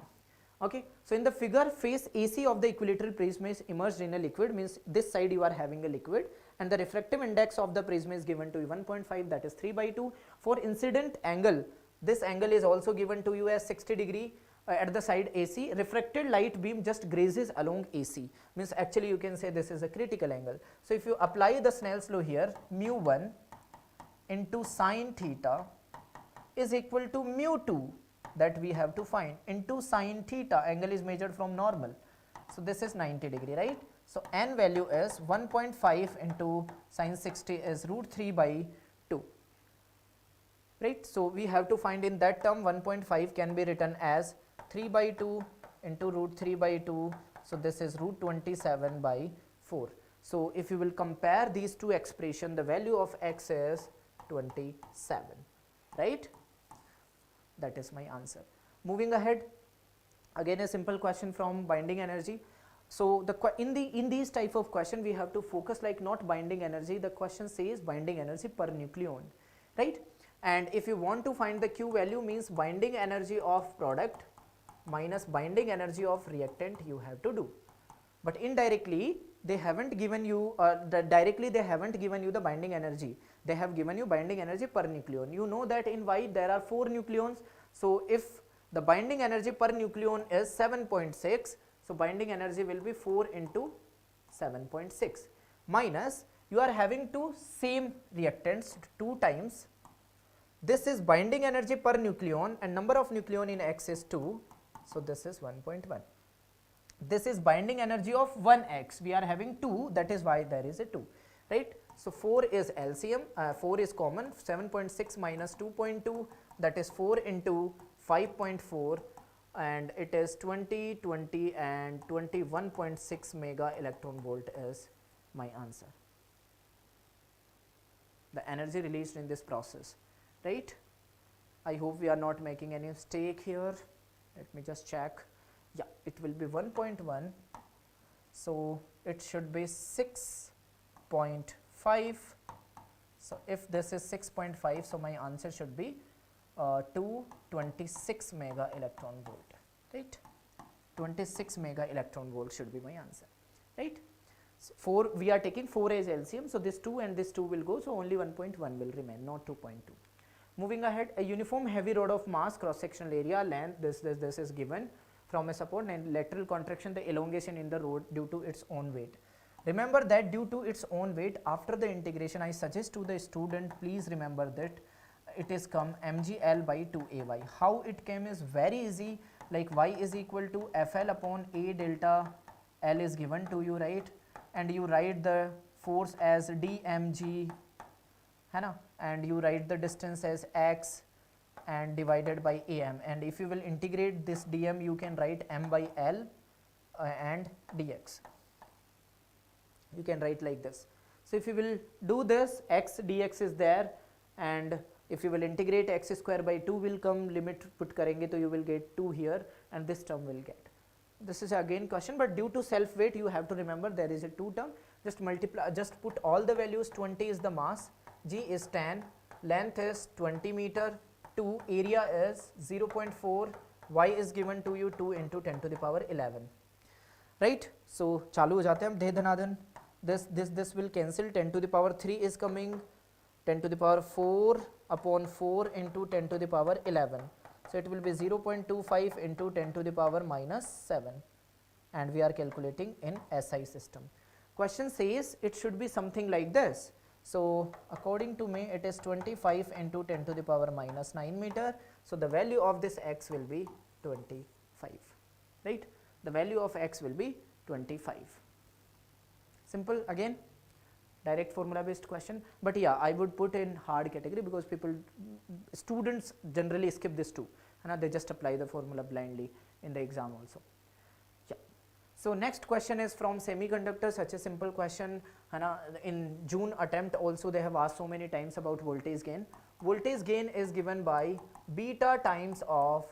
Okay. So, in the figure, face AC of the equilateral prism is immersed in a liquid, means this side you are having a liquid, and the refractive index of the prism is given to you 1.5, that is 3 by 2. For incident angle, this angle is also given to you as 60 degree at the side AC. Refracted light beam just grazes along AC, means actually you can say this is a critical angle. So, if you apply the Snell's law here, mu1 into sin theta is equal to mu2 that we have to find into sin theta, angle is measured from normal. So this is 90 degree, right? So n value is 1.5 into sin 60 is root 3 by 2, right? So we have to find in that term 1.5 can be written as 3 by 2 into root 3 by 2. So this is root 27 by 4. So if you will compare these two expressions, the value of x is 27, right? That is my answer. Moving ahead, again a simple question from binding energy. So in these type of question we have to focus like not binding energy, the question says binding energy per nucleon, right? And if you want to find the Q value, means binding energy of product minus binding energy of reactant you have to do. But indirectly they haven't given you, directly they haven't given you the binding energy, they have given you binding energy per nucleon. You know that in Y there are 4 nucleons, so if the binding energy per nucleon is 7.6, so binding energy will be 4 into 7.6 minus you are having two same reactants 2 times. This is binding energy per nucleon and number of nucleon in X is 2, so this is 1.1. This is binding energy of 1x, we are having 2, that is why there is a 2, right? So 4 is LCM, 4 is common, 7.6 minus 2.2, that is 4 into 5.4, and it is 20, 20 and 21.6 mega electron volt is my answer. The energy released in this process, right? I hope we are not making any mistake here. Let me just check. Yeah, it will be 1.1, so it should be 6.5. So if this is 6.5, so my answer should be 226 mega electron volt, right? 26 mega electron volt should be my answer, right? So 4, we are taking 4 as LCM, so this 2 and this 2 will go, so only 1.1 will remain, not 2.2. Moving ahead, a uniform heavy rod of mass, cross sectional area, length, this is given from a support, and lateral contraction, the elongation in the rod due to its own weight. Remember that due to its own weight, after the integration, I suggest to the student, please remember that it is come mgl by 2ay. How it came is very easy, like y is equal to fl upon a delta l is given to you, right? And you write the force as dmg, है ना, and you write the distance as x and divided by am, and if you will integrate this dm, you can write m by l and dx. You can write like this. So if you will do this, x dx is there, and if you will integrate x square by 2 will come, limit put karenge to you will get 2 here, and this term will get. This is again question, but due to self weight you have to remember there is a 2 term. Just multiply, just put all the values. 20 is the mass, g is 10, length is 20 meter, 2, area is 0.4, y is given to you 2 into 10 to the power 11, right? So चालू हो जाते हैं हम, दे धनाधन, this will cancel, 10 to the power 3 is coming, 10 to the power 4 upon 4 into 10 to the power 11, so it will be 0.25 into 10 to the power minus 7, and we are calculating in SI system. Question says it should be something like this. So according to me it is 25 into 10 to the power minus 9 meter, so the value of this x will be 25, right? The value of x will be 25. Simple again, direct formula based question, but yeah, I would put in hard category because students generally skip this too, and they just apply the formula blindly in the exam also. Yeah. So next question is from semiconductor, such a simple question, in June attempt also they have asked so many times about voltage gain. Voltage gain is given by beta times of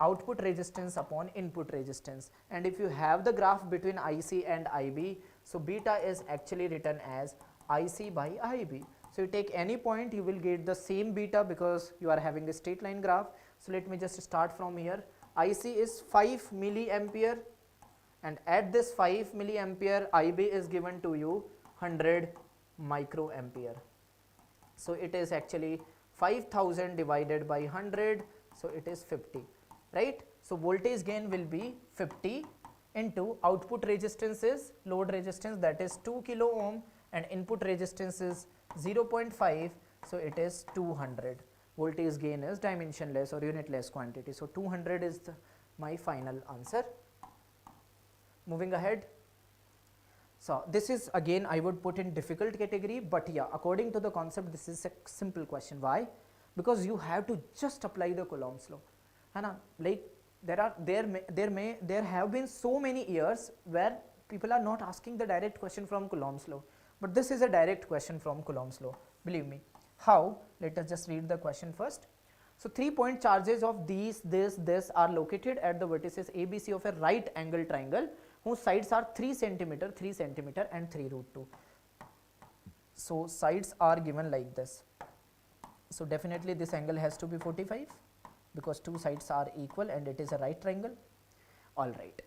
output resistance upon input resistance, and if you have the graph between IC and IB, so beta is actually written as IC by IB. So you take any point, you will get the same beta because you are having a straight line graph. So let me just start from here. IC is 5 milliampere, and at this 5 milliampere IB is given to you 100 microampere. So it is actually 5000 divided by 100, so it is 50, right? So voltage gain will be 50 into output resistance is load resistance, that is 2 kilo ohm, and input resistance is 0.5, so it is 200. voltage gain is dimensionless or unitless quantity. So 200 is my final answer. Moving ahead. So this is again I would put in difficult category, but yeah, according to the concept this is a simple question. Why? Because you have to just apply the Coulomb's law. Like there have been so many years where people are not asking the direct question from Coulomb's law, but this is a direct question from Coulomb's law, believe me. How? Let us just read the question first. So 3-point charges of this are located at the vertices ABC of a right angle triangle whose sides are 3 centimeter, 3 centimeter and 3 root 2. So sides are given like this. So definitely this angle has to be 45 because two sides are equal and it is a right triangle. Alright.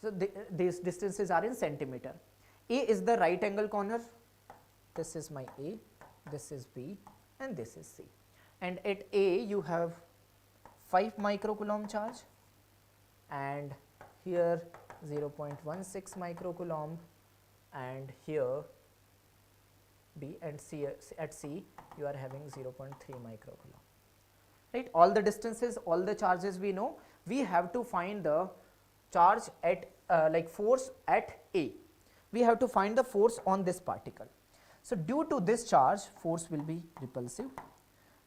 So these distances are in centimeter. A is the right angle corner. This is my A, this is B and this is C. And at A you have 5 microcoulomb charge and here 0.16 microcoulomb and here B, and C, at C you are having 0.3 microcoulomb. Right, all the distances, all the charges we know. We have to find the charge at like force at A. We have to find the force on this particle. So due to this charge force will be repulsive.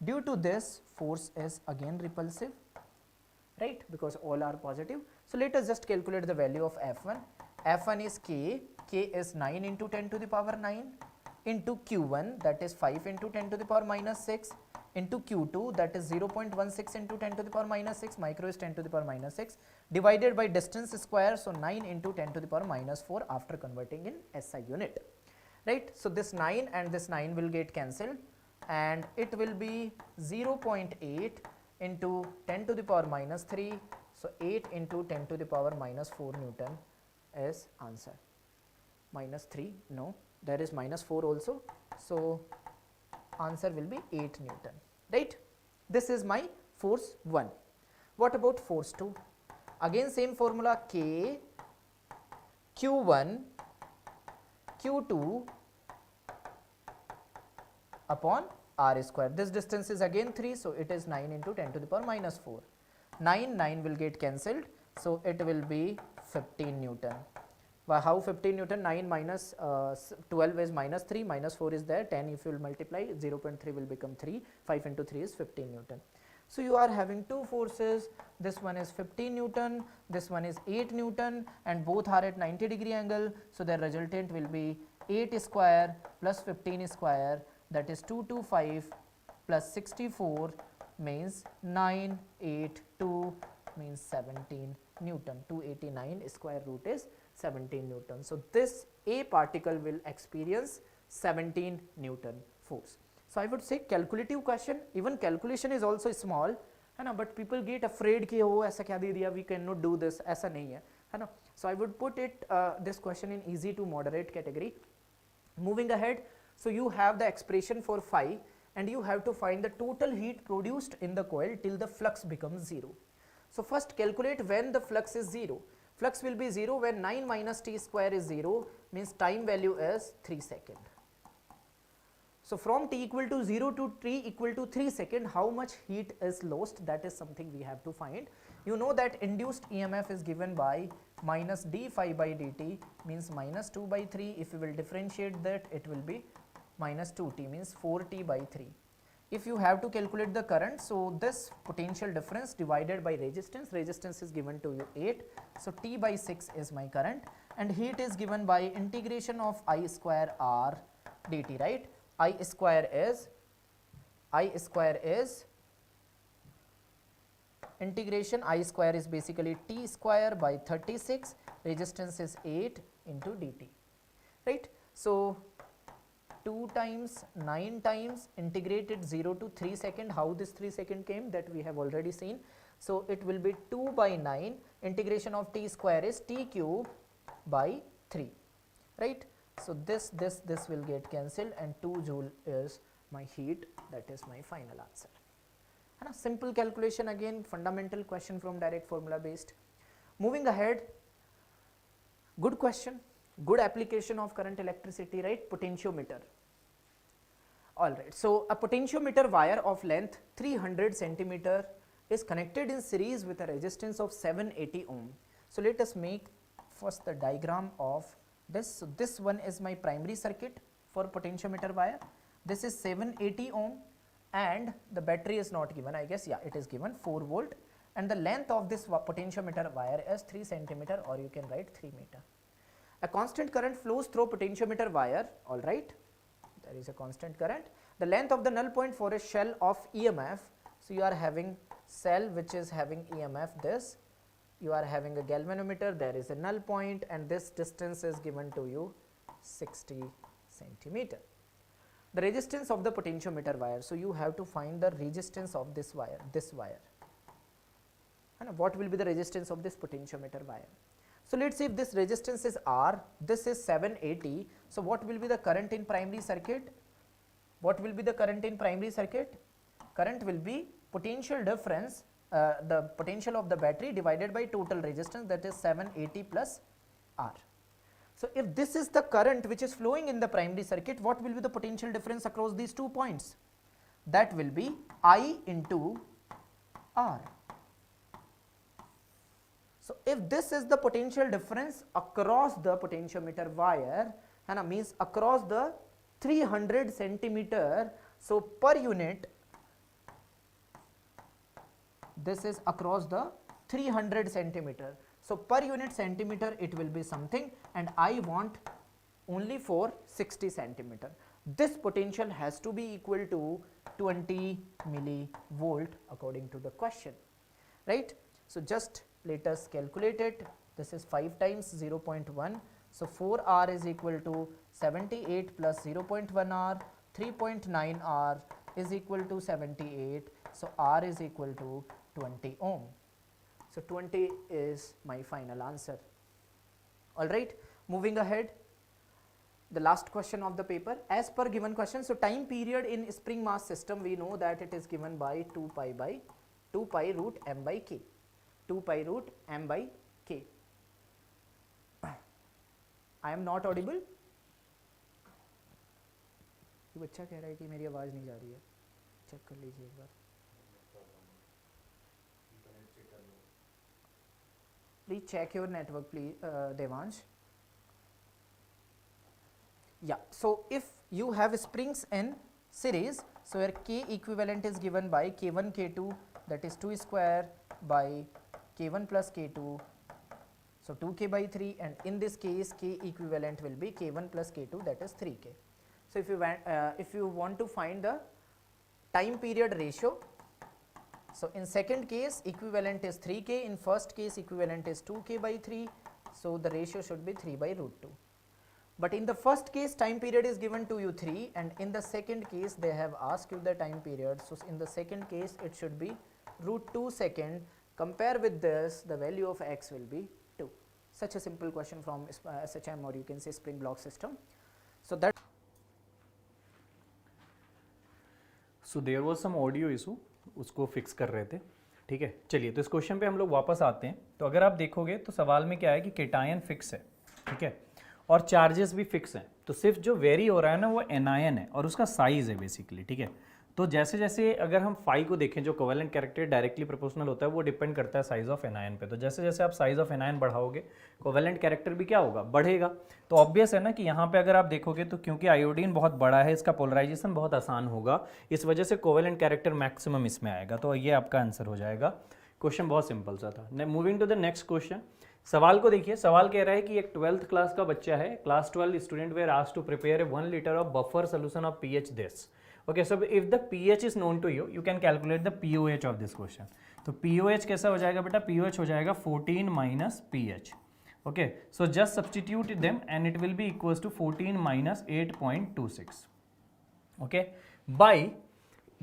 Due to this force is again repulsive, right, because all are positive. So let us just calculate the value of F1. F1 is K is 9 into 10 to the power 9 into Q1, that is 5 into 10 to the power minus 6 into Q2, that is 0.16 into 10 to the power minus 6, micro is 10 to the power minus 6, divided by distance square, so 9 into 10 to the power minus 4 after converting in SI unit, right. So this 9 and this 9 will get cancelled and it will be 0.8 into 10 to the power minus 3, so 8 into 10 to the power minus 4 Newton is answer. Minus 3, no, there is minus 4 also, so answer will be 8 Newton, right. This is my force 1. What about force 2? Again same formula, K, Q1, Q2 upon R square. This distance is again 3, so it is 9 into 10 to the power minus 4. 9 will get cancelled, so it will be 15 Newton. Well, how 15 Newton? 9 minus 12 is minus 3, minus 4 is there, 10 if you will multiply, 0.3 will become 3, 5 into 3 is 15 Newton. So you are having two forces, this one is 15 Newton, this one is 8 Newton and both are at 90-degree angle, so the resultant will be 8 square plus 15 square, that is 225 plus 64 means 982 means 17 Newton. 289 square root is 17 Newton. So this A particle will experience 17 Newton force. So I would say calculative question, even calculation is also small, है ना, but people get afraid कि वो ऐसा क्या दे दिया, we cannot do this, ऐसा नहीं है ना. So I would put it this question in easy to moderate category. Moving ahead, so you have the expression for phi and you have to find the total heat produced in the coil till the flux becomes 0. So first calculate when the flux is 0. Flux will be 0 when 9 minus T square is 0, means time value is 3 seconds. So from T equal to 0 to T equal to 3 seconds, how much heat is lost, that is something we have to find. You know that induced EMF is given by minus d phi by dt, means minus 2 by 3. If you will differentiate that, it will be minus 2t, means 4t by 3. If you have to calculate the current, so this potential difference divided by resistance, resistance is given to you 8, so T by 6 is my current, and heat is given by integration of I square R dt, right. I square is integration, I square is basically T square by 36, resistance is 8 into dt, right. So 2 times 9 times integrated 0 to 3 second, how this 3 second came, that we have already seen. So it will be 2 by 9, integration of T square is T cube by 3, right. So this will get cancelled and 2 joule is my heat, that is my final answer. And a simple calculation, again fundamental question from direct formula based. Moving ahead, good question, good application of current electricity, right, potentiometer. All right, so a potentiometer wire of length 300 centimeter is connected in series with a resistance of 780 ohm. So let us make first the diagram of this. So this one is my primary circuit for potentiometer wire. This is 780 ohm and the battery is not given, I guess. Yeah, it is given 4 volt, and the length of this potentiometer wire is 3 centimeter, or you can write 3 meter. A constant current flows through potentiometer wire. All right, there is a constant current. The length of the null point for a shell of EMF. So you are having cell which is having EMF, this. You are having a galvanometer, there is a null point, and this distance is given to you 60 centimeter. The resistance of the potentiometer wire. So you have to find the resistance of this wire, And what will be the resistance of this potentiometer wire? So let's say if this resistance is R, this is 780. So what will be the current in primary circuit? What will be the current in primary circuit? Current will be potential difference, the potential of the battery divided by total resistance, that is 780 plus R. So if this is the current which is flowing in the primary circuit, what will be the potential difference across these 2 points? That will be I into R. So if this is the potential difference across the potentiometer wire, and means across the 300 centimeter, so per unit, this is across the 300 centimeter. So per unit centimeter it will be something, and I want only for 60 centimeter. This potential has to be equal to 20 millivolt according to the question, right? So just let us calculate it. This is 5 times 0.1. So 4R is equal to 78 plus 0.1 R, 3.9 R is equal to 78. So R is equal to 20 ohm. So 20 is my final answer. All right, moving ahead. The last question of the paper, as per given question. So time period in spring mass system, we know that it is given by 2 pi root m by k. 2 pi root m by k. I am not audible. ये बच्चा कह रहा है कि मेरी आवाज़ नहीं जा रही है, चेक कर लीजिए एक बार. Please check your network, please, Devansh. Yeah, so if you have springs in series, so where K equivalent is given by K1 K2, that is 2 square by K1 plus K2, so 2K by 3, and in this case K equivalent will be K1 plus K2, that is 3K. So if you want to find the time period ratio, so in second case equivalent is 3K, in first case equivalent is 2K by 3, so the ratio should be 3 by root 2. But in the first case time period is given to you 3, and in the second case they have asked you the time period, so in the second case it should be root 2 second. Compare with this, the value of x will be 2. Such a simple question from SHM, or you can say spring block system. So that. So there was some audio issue, उसको fix कर रहे थे. ठीक है, चलिए तो इस question पे हम लोग वापस आते हैं. तो अगर आप देखोगे तो सवाल में क्या है कि केटायन फिक्स है, ठीक है, और चार्जेस भी फिक्स हैं. तो सिर्फ जो वेरी हो रहा है ना वो एनायन है और उसका साइज है बेसिकली. ठीक है, तो जैसे जैसे अगर हम फाई को देखें, जो कोवेलेंट कैरेक्टर डायरेक्टली प्रोपोर्शनल होता है, वो डिपेंड करता है साइज ऑफ एनायन पे. तो जैसे जैसे आप साइज ऑफ एनायन बढ़ाओगे, कोवेलेंट कैरेक्टर भी क्या होगा, बढ़ेगा. तो ऑब्वियस है ना कि यहाँ पे अगर आप देखोगे तो क्योंकि आयोडीन बहुत बड़ा है, इसका पोलराइजेशन बहुत आसान होगा, इस वजह से कोवेलेंट कैरेक्टर मैक्सिमम इसमें आएगा. तो ये आपका आंसर हो जाएगा. क्वेश्चन बहुत सिंपल सा था. Moving to the next question. सवाल को देखिए. सवाल कह रहा है कि एक 12th क्लास का बच्चा है, class 12 student were asked to prepare 1 liter of buffer solution of pH this. Okay, so if the pH is known to you, you can calculate the POH of this question. तो POH कैसा हो जाएगा बेटा? POH हो जाएगा 14 minus pH. Okay, so just substitute them and it will be equals to 14 minus 8.26. Okay, by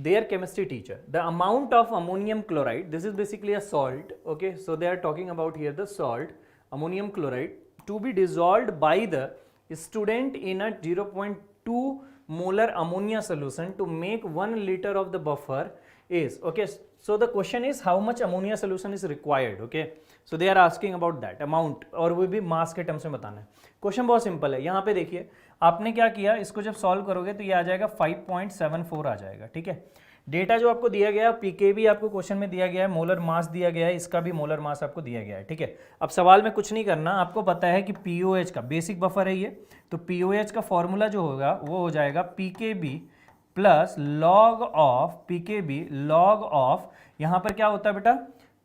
their chemistry teacher, the amount of ammonium chloride, this is basically a salt. Okay, so they are talking about here the salt, ammonium chloride, to be dissolved by the student in a 0.2 molar ammonia solution to make 1 liter of the buffer is. Okay, so the question is how much ammonia solution is required. Okay, so they are asking about that amount, और वो भी मास के terms में बताना है. Question बहुत simple है. यहाँ पे देखिए आपने क्या किया, इसको जब सॉल्व करोगे तो ये आ जाएगा 5.74 आ जाएगा, ठीक है। डेटा जो आपको दिया गया, पीकेबी आपको क्वेश्चन में दिया गया है, मोलर मास दिया गया है, इसका भी मोलर मास आपको दिया गया है, ठीक है। अब सवाल में कुछ नहीं करना, आपको पता है कि पीओएच का बेसिक बफर है ये, तो पीओएच का फॉर्मूला जो होगा वो हो जाएगा pKb plus log of pKb log of, यहाँ पर क्या होता है बेटा,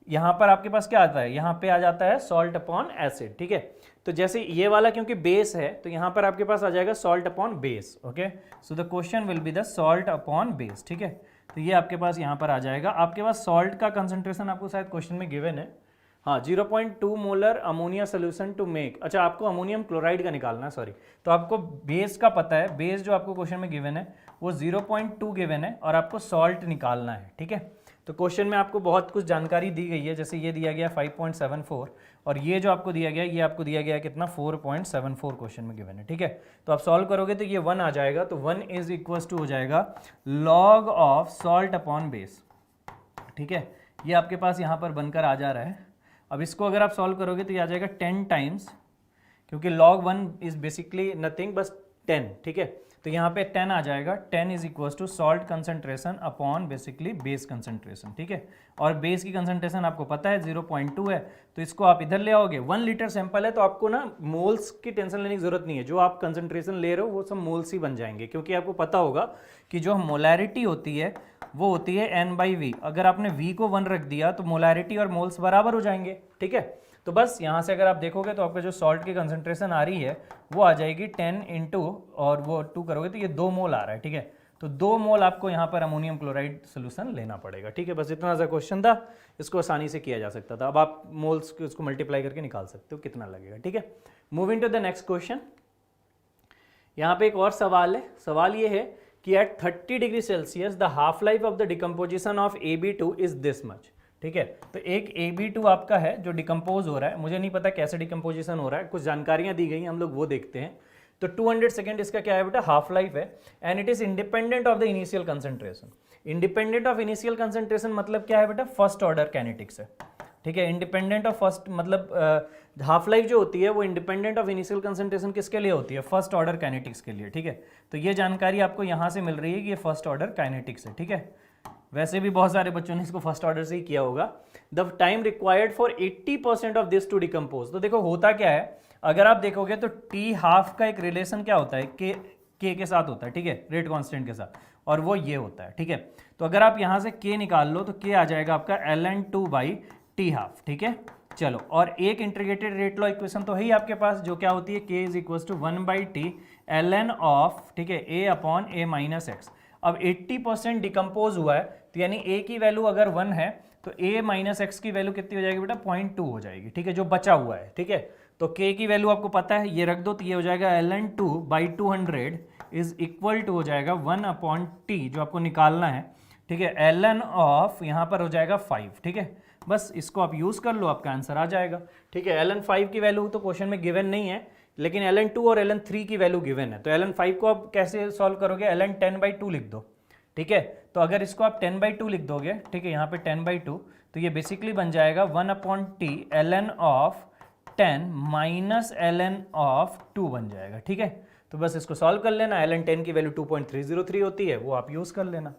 यहाँ पर आपके पास क्या आता है, यहाँ पे आ जाता है सॉल्ट अपॉन एसिड, ठीक है। तो जैसे ये वाला क्योंकि बेस है तो यहाँ पर आपके पास आ जाएगा salt upon base, okay. So the question will be the salt upon base, ठीक है। तो ये आपके पास यहाँ पर आ जाएगा। आपके पास सॉल्ट का कंसंट्रेशन आपको शायद क्वेश्चन में गिवन है, हाँ 0.2 molar ammonia solution to make, अच्छा आपको अमोनियम क्लोराइड का निकालना है, सॉरी। तो आपको बेस का पता है, बेस जो आपको क्वेश्चन में गिवन है वो 0.2 गिवन है और आपको सॉल्ट निकालना है, ठीक है। तो क्वेश्चन में आपको बहुत कुछ जानकारी दी गई है, जैसे ये दिया गया 5.74 और ये जो आपको दिया गया ये आपको दिया गया कितना 4.74 क्वेश्चन में गिवन है, ठीक है। तो आप सॉल्व करोगे तो ये 1 आ जाएगा, तो 1 इज इक्वल टू हो जाएगा log of salt upon base, ठीक है। ये आपके पास यहाँ पर बनकर आ जा रहा है। अब इसको अगर आप सॉल्व करोगे तो ये आ जाएगा 10 टाइम्स, क्योंकि log 1 इज बेसिकली नथिंग बस 10, ठीक है। तो यहाँ पे 10 आ जाएगा, 10 is equal to salt concentration upon basically base concentration, ठीक है। और बेस की कंसंट्रेशन आपको पता है 0.2 है, तो इसको आप इधर ले आओगे। 1 लीटर सैंपल है तो आपको ना मोल्स की टेंशन लेने की जरूरत नहीं है, जो आप कंसंट्रेशन ले रहे हो वो सब मोल्स ही बन जाएंगे, क्योंकि आपको पता होगा कि जो मोलैरिटी होती है वो होती है n/v। अगर आपने v को 1 रख दिया तो मोलैरिटी और मोल्स बराबर हो जाएंगे, ठीक है। तो बस यहाँ से अगर आप देखोगे तो आपका जो सॉल्ट की कंसंट्रेशन आ रही है वो आ जाएगी 10 इंटू और वो 2 करोगे तो ये 2 मोल आ रहा है, ठीक है। तो 2 मोल आपको यहाँ पर अमोनियम क्लोराइड सोल्यूशन लेना पड़ेगा, ठीक है। बस इतना सा क्वेश्चन था, इसको आसानी से किया जा सकता था। अब आप मोल्स को इसको मल्टीप्लाई करके निकाल सकते हो कितना लगेगा, ठीक है। Moving to the next question, यहाँ पे एक और सवाल है। सवाल ये है कि at 30 degree Celsius the half life of the decomposition of AB2 is this much, ठीक है। तो एक AB2 आपका है जो डिकम्पोज हो रहा है, मुझे नहीं पता कैसे डिकम्पोजिशन हो रहा है, कुछ जानकारियां दी गई हैं, हम लोग वो देखते हैं। तो 200 सेकेंड इसका क्या है बेटा, हाफ लाइफ है, and it is independent of the initial concentration. Independent of initial concentration मतलब क्या है बेटा, फर्स्ट ऑर्डर काइनेटिक्स है, ठीक है। इंडिपेंडेंट ऑफ फर्स्ट मतलब हाफ लाइफ जो होती है वो इंडिपेंडेंट ऑफ इनिशियल कंसंट्रेशन किसके लिए होती है, फर्स्ट ऑर्डर काइनेटिक्स के लिए, ठीक है। तो ये जानकारी आपको यहाँ से मिल रही है कि ये फर्स्ट ऑर्डर काइनेटिक्स है, ठीक है। वैसे भी बहुत सारे बच्चों ने इसको फर्स्ट ऑर्डर से ही किया होगा। The time required for 80% of this to decompose. तो देखो होता क्या है, अगर आप देखोगे तो टी हाफ का एक रिलेशन क्या होता है, के के साथ होता है, ठीक है, रेट कांस्टेंट के साथ, और वो ये होता है, ठीक है। तो अगर आप यहाँ से के निकाल लो तो के आ जाएगा आपका ln2/t हाफ, ठीक है। चलो, और एक इंटीग्रेटेड रेट लॉ इक्वेशन तो है ही आपके पास, जो क्या होती है k is equal to 1/t ln of, ठीक है, a upon a minus x. अब 80% डिकम्पोज हुआ है तो यानी a की वैल्यू अगर 1 है तो a माइनस एक्स की वैल्यू कितनी हो जाएगी बेटा, 0.2 हो जाएगी, ठीक है, जो बचा हुआ है, ठीक है। तो k की वैल्यू आपको पता है, ये रख दो तो ये हो जाएगा ln2/200 इज इक्वल टू हो जाएगा 1/t जो आपको निकालना है, ठीक है। ln ऑफ यहाँ पर हो जाएगा 5, ठीक है। बस इसको आप यूज कर लो, आपका आंसर आ जाएगा, ठीक है। ln5 की वैल्यू तो क्वेश्चन में गिवन नहीं है, लेकिन ln2 और ln3 की वैल्यू गिवन है। तो ln5 को आप कैसे सॉल्व करोगे, ln10/2 लिख दो, ठीक है। तो अगर इसको आप 10/2 लिख दोगे, ठीक है, यहाँ पे 10/2, तो ये बेसिकली बन जाएगा 1/t ln of 10 minus ln of 2 बन जाएगा, ठीक है। तो बस इसको सॉल्व कर लेना, ln10 की वैल्यू 2.303 होती है, वो आप यूज कर लेना।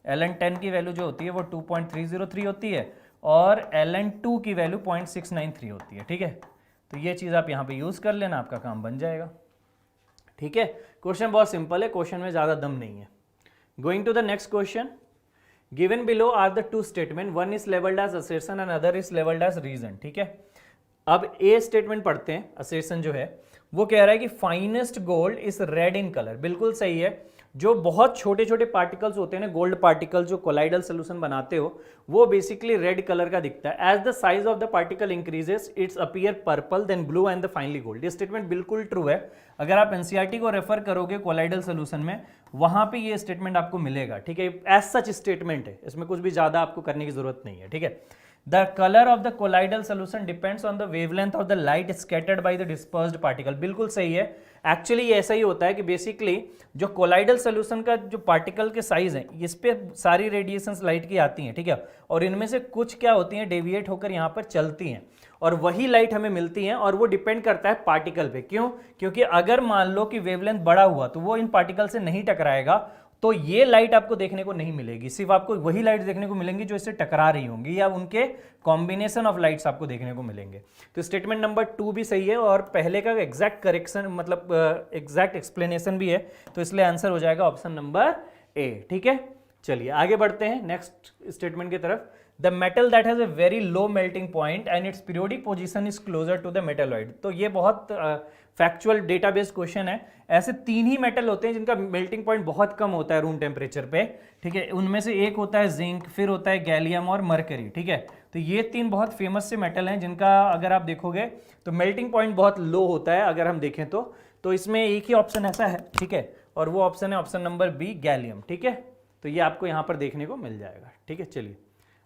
ln10 की वैल्यू जो होती है वो 2.303 होती है और ln2 की वैल्यू 0.693 होती है, ठीक है। तो ये चीज़ आप यहाँ पे यूज़ कर लेना, आपका काम बन जाएगा, ठीक है। क्वेश्चन बहुत सिंपल है, क्वेश्चन में ज़्यादा दम नहीं है। Going to the next question, given below are the 2 statement, one is labelled as assertion and other is labelled as reason, ठीक है। अब ए स्टेटमेंट पढ़ते हैं, असर्शन जो है वो कह रहा है कि finest gold is red in colour, बिल्कुल सही है। जो बहुत छोटे छोटे पार्टिकल्स होते हैं ना, गोल्ड पार्टिकल जो कोलाइडल सोल्यूशन बनाते हो, वो बेसिकली रेड कलर का दिखता है। As the size of the particle increases its appear purple then blue and the finally gold. ये स्टेटमेंट बिल्कुल ट्रू है। अगर आप एनसीईआरटी को रेफर करोगे कोलाइडल सोल्यूशन में, वहां पे ये स्टेटमेंट आपको मिलेगा, ठीक है। एज सच स्टेटमेंट है, इसमें कुछ भी ज्यादा आपको करने की जरूरत नहीं है, ठीक है। The colour of the colloidal solution depends on the wavelength of the light scattered by the dispersed particle. बिल्कुल सही है, एक्चुअली ऐसा ही होता है कि बेसिकली जो कोलाइडल सोल्यूशन का जो पार्टिकल के साइज है इस पे सारी रेडिएशंस लाइट की आती हैं, ठीक है, और इनमें से कुछ क्या होती हैं, डेविएट होकर यहाँ पर चलती हैं और वही लाइट हमें मिलती है, और वो डिपेंड करता है पार्टिकल पे। क्यों? क्योंकि अगर मान लो कि वेवलेंथ बड़ा हुआ तो वो इन पार्टिकल से नहीं टकराएगा, तो ये लाइट आपको देखने को नहीं मिलेगी, सिर्फ आपको वही लाइट देखने को मिलेंगी जो इससे टकरा रही होंगी, या उनके कॉम्बिनेशन ऑफ लाइट्स आपको देखने को मिलेंगे। तो स्टेटमेंट नंबर 2 भी सही है और पहले का एग्जैक्ट करेक्शन मतलब एग्जैक्ट एक्सप्लेनेशन भी है, तो इसलिए आंसर हो जाएगा ऑप्शन नंबर ए। ठीक है, चलिए आगे बढ़ते हैं नेक्स्ट स्टेटमेंट की तरफ। The metal that has a very low melting point and its periodic position is closer to the metalloid. तो ये बहुत फैक्चुअल डेटाबेस क्वेश्चन है। ऐसे 3 ही मेटल होते हैं जिनका मेल्टिंग पॉइंट बहुत कम होता है रूम टेम्परेचर पे, ठीक है, उनमें से एक होता है जिंक, फिर होता है गैलियम और मरकरी, ठीक है। तो ये 3 बहुत फेमस से मेटल हैं जिनका अगर आप देखोगे तो मेल्टिंग पॉइंट बहुत लो होता है अगर हम देखें तो इसमें एक ही ऑप्शन ऐसा है, ठीक है, और वो ऑप्शन है ऑप्शन नंबर बी, गैलियम। ठीक है, तो ये आपको यहाँ पर देखने को मिल जाएगा। ठीक है, चलिए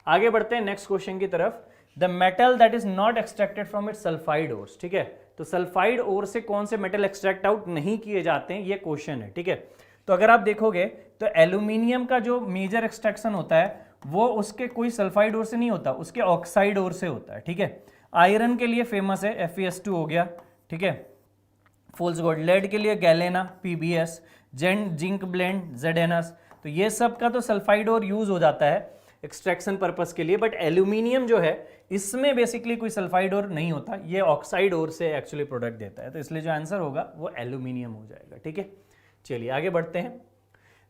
आगे बढ़ते हैं नेक्स्ट क्वेश्चन की तरफ। The metal that is not extracted from its sulphide ores. ठीक है, तो सल्फाइड ओर से कौन से मेटल एक्सट्रैक्ट आउट नहीं किए जाते हैं, ये क्वेश्चन है। ठीक है, तो अगर आप देखोगे तो एल्यूमिनियम का जो मेजर एक्सट्रैक्शन होता है वो उसके कोई सल्फाइड ओर से नहीं होता, उसके ऑक्साइड ओर से होता है। ठीक है, आयरन के लिए फेमस है Fe2 हो गया, ठीक है, फॉल्स गॉड। लेड के लिए galena, PbS, zinc blende, ZnS। तो ये सब का तो सल्फाइड ओर यूज हो जाता है एक्सट्रैक्शन पर्पस के लिए, बट एल्यूमिनियम जो है इसमें बेसिकली कोई सल्फाइड ओर नहीं होता, ये ऑक्साइड ओर से एक्चुअली प्रोडक्ट देता है, तो इसलिए जो आंसर होगा वो एल्यूमिनियम हो जाएगा। ठीक है, चलिए आगे बढ़ते हैं।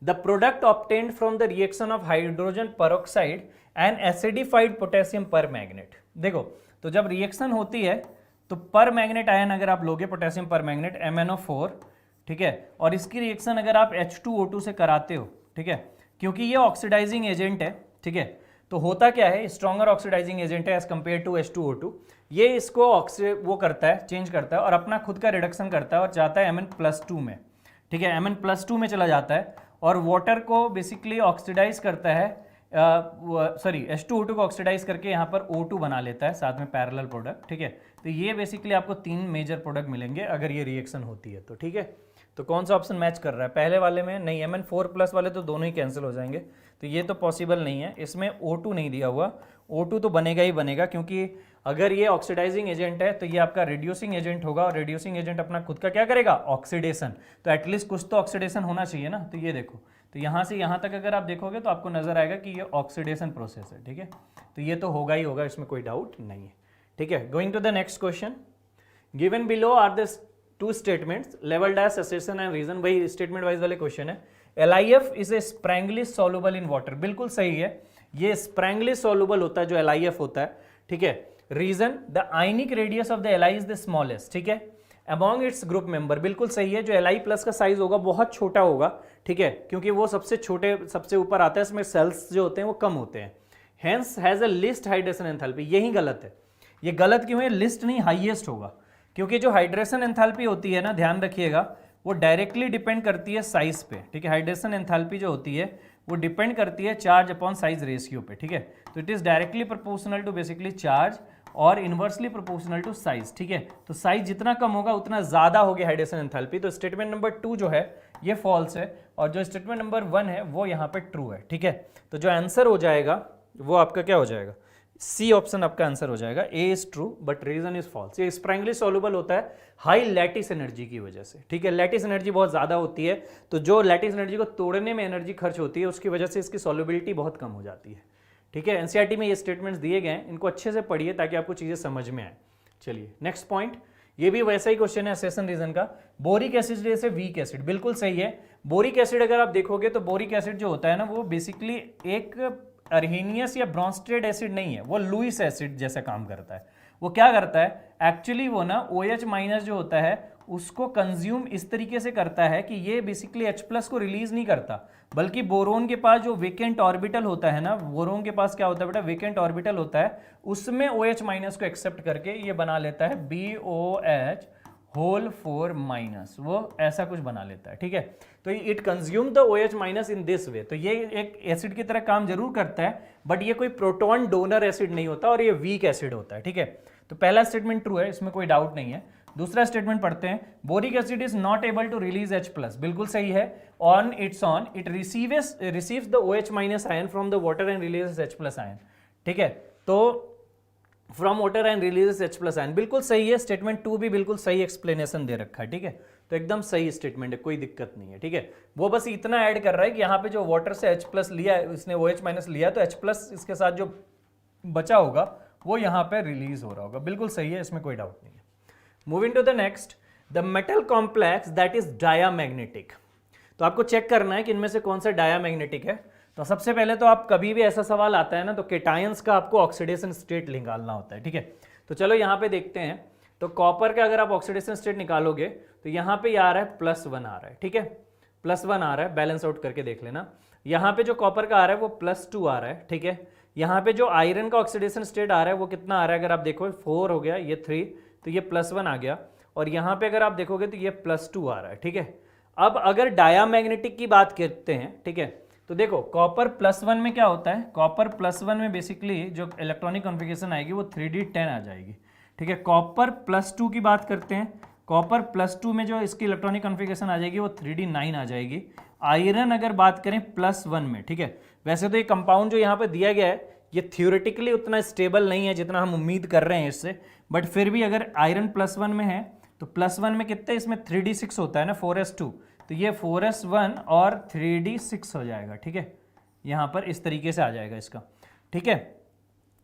The product obtained from the reaction of hydrogen peroxide and acidified potassium पर मैग्नेट। देखो, तो जब रिएक्शन होती है तो पर मैग्नेट आयन अगर आप लोगे पोटेशियम पर मैग्नेट MnO4, ठीक है, और इसकी रिएक्शन अगर आप H2O2 से कराते हो, ठीक है, क्योंकि ये ऑक्सीडाइजिंग एजेंट है, ठीक है, तो होता क्या है, स्ट्रॉन्गर ऑक्सीडाइजिंग एजेंट है एज कंपेयर टू H2O2, ये इसको वो करता है, चेंज करता है और अपना खुद का रिडक्शन करता है और जाता है Mn+2 में। ठीक है, Mn+2 में चला जाता है और वाटर को बेसिकली ऑक्सीडाइज करता है, H2O2 को ऑक्सीडाइज करके यहाँ पर O2 बना लेता है साथ में पैरेलल प्रोडक्ट। ठीक है, तो ये बेसिकली आपको 3 मेजर प्रोडक्ट मिलेंगे अगर ये रिएक्शन होती है तो। ठीक है, तो कौन सा ऑप्शन मैच कर रहा है, पहले वाले में नहीं, Mn4+ वाले तो दोनों ही कैंसिल हो जाएंगे, तो ये तो पॉसिबल नहीं है। इसमें O2 नहीं दिया हुआ, O2 तो बनेगा ही बनेगा, क्योंकि अगर ये ऑक्सीडाइजिंग एजेंट है तो ये आपका रिड्यूसिंग एजेंट होगा और रिड्यूसिंग एजेंट अपना खुद का क्या करेगा, ऑक्सीडेशन, तो एटलीस्ट कुछ तो ऑक्सीडेशन होना चाहिए ना। तो ये देखो, तो यहाँ से यहाँ तक अगर आप देखोगे तो आपको नजर आएगा कि ये ऑक्सीडेशन प्रोसेस है। ठीक है, तो ये तो होगा ही होगा, इसमें कोई डाउट नहीं है। ठीक है, going to the next question. Given below are the 2 statements, लेवल डैश, असर्शन एंड रीजन। वही स्टेटमेंट वाइज वाले क्वेश्चन है। LIF is a sparingly soluble in water. बिल्कुल सही है, ये स्प्रैंगली सॉल्युबल होता है जो LIF होता है। ठीक है, reason, the ionic radius of the Li is the smallest. ठीक है, अमॉन्ग इट्स ग्रुप मेंबर। बिल्कुल सही है, जो Li+ का साइज होगा बहुत छोटा होगा, ठीक है, क्योंकि वो सबसे छोटे सबसे ऊपर आता है, इसमें सेल्स जो होते हैं वो कम होते हैं। Hence has a list hydration enthalpy. यही गलत है। ये गलत क्यों है, लिस्ट नहीं हाईएस्ट होगा, क्योंकि जो हाइड्रेशन एंथैल्पी होती है ना, ध्यान रखिएगा, वो डायरेक्टली डिपेंड करती है साइज पे। ठीक है, हाइड्रेशन एंथैल्पी जो होती है वो डिपेंड करती है चार्ज अपॉन साइज रेशियो पे। ठीक है, तो it is directly proportional to basically charge और इनवर्सली प्रोपोर्शनल टू साइज। ठीक है, तो साइज जितना कम होगा उतना ज्यादा होगी हाइड्रेशन एंथैल्पी। तो स्टेटमेंट नंबर 2 जो है ये फॉल्स है और जो स्टेटमेंट नंबर 1 है वो यहाँ पे ट्रू है। ठीक है, तो जो आंसर हो जाएगा वो आपका क्या हो जाएगा, सी ऑप्शन आपका आंसर हो जाएगा। A is true but reason is false. ये स्प्रैंगली सॉल्युबल होता है हाई लैटिस एनर्जी की वजह से। ठीक है, लैटिस एनर्जी बहुत ज्यादा होती है, तो जो लैटिस एनर्जी को तोड़ने में एनर्जी खर्च होती है उसकी वजह से इसकी सॉल्युबिलिटी बहुत कम हो जाती है। ठीक है, एनसीईआरटी में ये स्टेटमेंट्स दिए गए हैं, इनको अच्छे से पढ़िए ताकि आपको चीजें समझ में आए। चलिए नेक्स्ट पॉइंट, ये भी वैसा ही क्वेश्चन है असर्शन रीजन का। बोरिक एसिड जैसे वीक एसिड। बिल्कुल सही है, बोरिक एसिड अगर आप देखोगे तो बोरिक एसिड जो होता है ना वो बेसिकली एक अर्हीनियस या ब्रॉन्स्टेड एसिड नहीं है, वो लुईस एसिड जैसा काम करता है। वो क्या करता है एक्चुअली, वो ना OH- जो होता है उसको कंज्यूम इस तरीके से करता है कि ये बेसिकली H+ को रिलीज नहीं करता, बल्कि बोरोन के पास जो वेकेंट ऑर्बिटल होता है ना, बोरोन के पास क्या होता है बेटा, वेकेंट ऑर्बिटल होता है, उसमें OH- को एक्सेप्ट करके ये बना लेता है BOH होल 4 माइनस, वो ऐसा कुछ बना लेता है, ठीक है। तो it consume the OH minus in this way. तो ये एक एसिड की तरह काम जरूर करता है, बट ये कोई प्रोटॉन डोनर एसिड नहीं होता और ये वीक एसिड होता है, ठीक है। तो पहला स्टेटमेंट ट्रू है, इसमें कोई डाउट नहीं है। दूसरा स्टेटमेंट पढ़ते हैं, boric acid is not able to release H+, बिल्कुल सही है। On it receives the OH minus ion from the water and releases H+ ion, ठीक है। तो from water and releases H+ ion, बिल्कुल सही है। स्टेटमेंट 2 भी बिल्कुल सही एक्सप्लेनेशन दे रखा है, ठीक है। तो एकदम सही स्टेटमेंट है, कोई दिक्कत नहीं है, ठीक है। वो बस इतना ऐड कर रहा है कि यहाँ पे जो वाटर से H+ लिया है, इसने OH माइनस लिया, तो H+ इसके साथ जो बचा होगा वो यहाँ पे रिलीज हो रहा होगा, बिल्कुल सही है, इसमें कोई डाउट नहीं है। Moving to the next, the metal complex that is diamagnetic. तो आपको चेक करना है कि इनमें से कौन सा डायामैग्नेटिक है। तो सबसे पहले तो आप कभी भी ऐसा सवाल आता है ना, तो केटायंस का आपको ऑक्सीडेशन स्टेट निकालना होता है, ठीक है। तो चलो यहाँ पे देखते हैं। तो कॉपर का अगर आप ऑक्सीडेशन स्टेट निकालोगे तो यहाँ पे आ रहा है +1 आ रहा है, ठीक है, +1 आ रहा है, बैलेंस आउट करके देख लेना। यहाँ पे जो कॉपर का आ रहा है वो +2 आ रहा है, ठीक है। यहाँ पे जो आयरन का ऑक्सीडेशन स्टेट आ रहा है वो कितना आ रहा है, अगर आप देखो 4 हो गया, ये 3, तो ये +1 आ गया। और यहाँ पे अगर आप देखोगे तो ये +2 आ रहा है, ठीक है। अब अगर डायामैग्नेटिक की बात करते हैं, ठीक है, तो देखो कॉपर +1 में क्या होता है, कॉपर +1 में बेसिकली जो इलेक्ट्रॉनिक कॉन्फ़िगरेशन आएगी वो 3D10 आ जाएगी, ठीक है। कॉपर +2 की बात करते हैं, कॉपर +2 में जो इसकी इलेक्ट्रॉनिक कॉन्फ़िगरेशन आ जाएगी वो 3D9 आ जाएगी। आयरन अगर बात करें +1 में, ठीक है। वैसे तो ये कंपाउंड जो यहाँ पे दिया गया है ये थ्योरेटिकली उतना स्टेबल नहीं है जितना हम उम्मीद कर रहे हैं इससे, बट फिर भी अगर आयरन +1 में है तो +1 में कितने, इसमें 3D6 होता है ना, 4s2, तो ये 4s1 और 3D6 हो जाएगा, ठीक है। यहाँ पर इस तरीके से आ जाएगा इसका, ठीक है।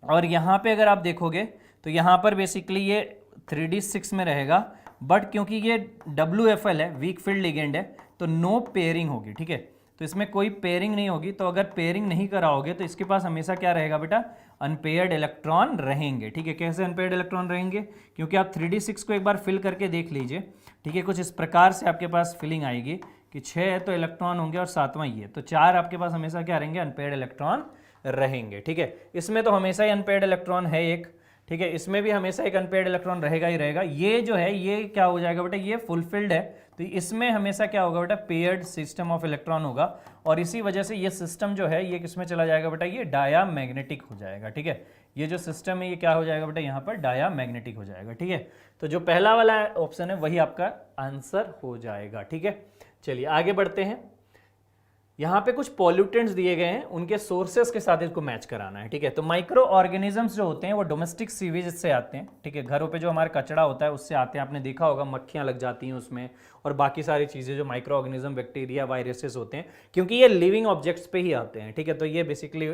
और यहाँ पे अगर आप देखोगे तो यहाँ पर बेसिकली ये 3D6 में रहेगा, बट क्योंकि ये WFL है, वीक फील्ड लिगेंड है, तो नो पेयरिंग होगी, ठीक है। तो इसमें कोई पेयरिंग नहीं होगी। तो अगर पेयरिंग नहीं कराओगे तो इसके पास हमेशा क्या रहेगा बेटा, अनपेयर्ड इलेक्ट्रॉन रहेंगे, ठीक है। कैसे अनपेयर्ड इलेक्ट्रॉन रहेंगे, क्योंकि आप 3D6 को एक बार फिल करके देख लीजिए, ठीक है। कुछ इस प्रकार से आपके पास फिलिंग आएगी कि 6 तो इलेक्ट्रॉन होंगे और 7वां ये, तो 4 आपके पास हमेशा क्या रहेंगे, अनपेयर्ड इलेक्ट्रॉन रहेंगे, ठीक है। इसमें तो हमेशा ही अनपेयर्ड इलेक्ट्रॉन है एक, ठीक है। इसमें भी हमेशा एक अनपेयर्ड इलेक्ट्रॉन रहेगा ही रहेगा। ये जो है ये क्या हो जाएगा बेटा, ये फुलफिल्ड है, तो इसमें हमेशा क्या होगा बेटा, पेयर्ड सिस्टम ऑफ इलेक्ट्रॉन होगा। और इसी वजह से ये सिस्टम जो है ये किसमें चला जाएगा बेटा, ये डायामैग्नेटिक हो जाएगा, ठीक है। ये जो सिस्टम है ये क्या हो जाएगा बेटा, यहाँ पर डायामैग्नेटिक हो जाएगा, ठीक है। तो जो पहला वाला ऑप्शन है वही आपका आंसर हो जाएगा, ठीक है। चलिए आगे बढ़ते हैं। यहाँ पे कुछ पॉल्यूटेंट्स दिए गए हैं, उनके सोर्सेस के साथ इसको मैच कराना है, ठीक है। तो माइक्रो ऑर्गेनिजम्स जो होते हैं वो डोमेस्टिक सीवेज से आते हैं, ठीक है। घरों पे जो हमारा कचरा होता है उससे आते हैं, आपने देखा होगा मक्खियाँ लग जाती हैं उसमें, और बाकी सारी चीज़ें जो माइक्रो ऑर्गेनिज्म, बैक्टीरिया, वायरसेस होते हैं, क्योंकि ये लिविंग ऑब्जेक्ट्स पे ही आते हैं, ठीक है। तो ये बेसिकली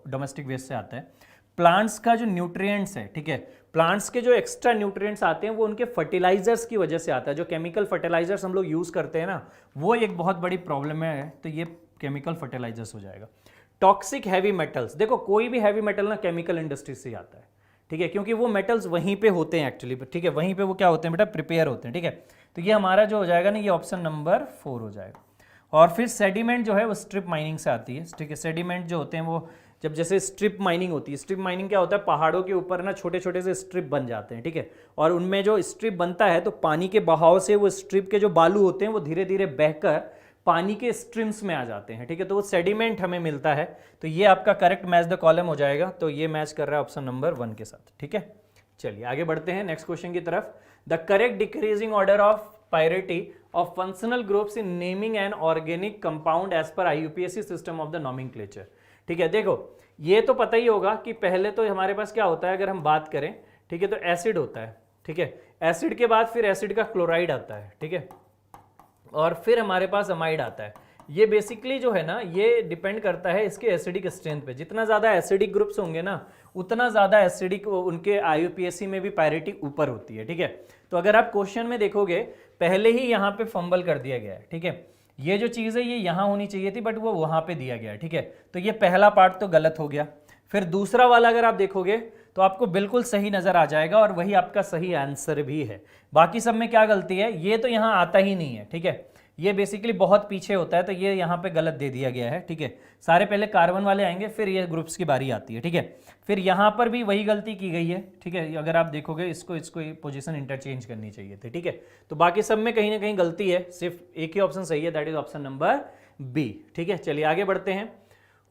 डोमेस्टिक वेस्ट से आता है। प्लांट्स का जो न्यूट्रिएंट्स है, ठीक है, प्लांट्स के जो एक्स्ट्रा न्यूट्रिएंट्स आते हैं वो उनके फर्टिलाइजर्स की वजह से आता है। जो केमिकल फर्टिलाइजर्स हम लोग यूज़ करते हैं ना, वो एक बहुत बड़ी प्रॉब्लम है, तो ये केमिकल फर्टिलाइजर्स हो जाएगा। टॉक्सिक हैवी मेटल्स, देखो कोई भी हैवी मेटल ना केमिकल इंडस्ट्री से आता है, ठीक है, क्योंकि वो मेटल्स वहीं पे होते हैं एक्चुअली, ठीक है, वहीं पे वो क्या होते हैं बेटा, प्रिपेयर होते हैं, ठीक है। तो ये हमारा जो हो जाएगा ना, ये ऑप्शन नंबर 4 हो जाएगा। और फिर सेडिमेंट जो है वो स्ट्रिप माइनिंग से आती है, ठीक है। सेडिमेंट जो होते हैं वो जब जैसे स्ट्रिप माइनिंग होती है, स्ट्रिप माइनिंग क्या होता है, पहाड़ों के ऊपर ना छोटे छोटे से स्ट्रिप बन जाते हैं, ठीक है। और उनमें जो स्ट्रिप बनता है तो पानी के बहाव से वो स्ट्रिप के जो बालू होते हैं वो धीरे धीरे बहकर पानी के स्ट्रीम्स में आ जाते हैं, ठीक है। तो वो सेडिमेंट हमें मिलता है। तो ये आपका करेक्ट मैच द कॉलम हो जाएगा। तो ये मैच कर रहा है ऑप्शन नंबर 1 के साथ, ठीक है। चलिए आगे बढ़ते हैं नेक्स्ट क्वेश्चन की तरफ। The correct decreasing order of priority of functional groups in naming an organic compound as per IUPAC system of the nomenclature, ठीक है। देखो ये तो पता ही होगा कि पहले तो हमारे पास क्या होता है, अगर हम बात करें, ठीक है, तो एसिड होता है, ठीक है। एसिड के बाद फिर एसिड का क्लोराइड आता है, ठीक है, और फिर हमारे पास अमाइड आता है। ये बेसिकली जो है ना, ये डिपेंड करता है इसके एसिडिक स्ट्रेंथ पे। जितना ज़्यादा एसिडिक ग्रुप्स होंगे ना, उतना ज़्यादा एसिडिक उनके IUPAC में भी पायरिटी ऊपर होती है, ठीक है। तो अगर आप क्वेश्चन में देखोगे पहले ही यहाँ पे फंबल कर दिया गया है, ठीक है। ये जो चीज़ है ये यहाँ होनी चाहिए थी, बट वो वहाँ पे दिया गया है, ठीक है। तो ये पहला पार्ट तो गलत हो गया। फिर दूसरा वाला अगर आप देखोगे तो आपको बिल्कुल सही नज़र आ जाएगा, और वही आपका सही आंसर भी है। बाकी सब में क्या गलती है, ये तो यहाँ आता ही नहीं है, ठीक है। ये बेसिकली बहुत पीछे होता है, तो ये यहाँ पे गलत दे दिया गया है, ठीक है। सारे पहले कार्बन वाले आएंगे, फिर ये ग्रुप्स की बारी आती है, ठीक है। फिर यहाँ पर भी वही गलती की गई है, ठीक है। अगर आप देखोगे इसको पोजीशन इंटरचेंज करनी चाहिए थी, ठीक है। तो बाकी सब में कहीं ना कहीं गलती है, सिर्फ एक ही ऑप्शन सही है, that is option number B, ठीक है। चलिए आगे बढ़ते हैं।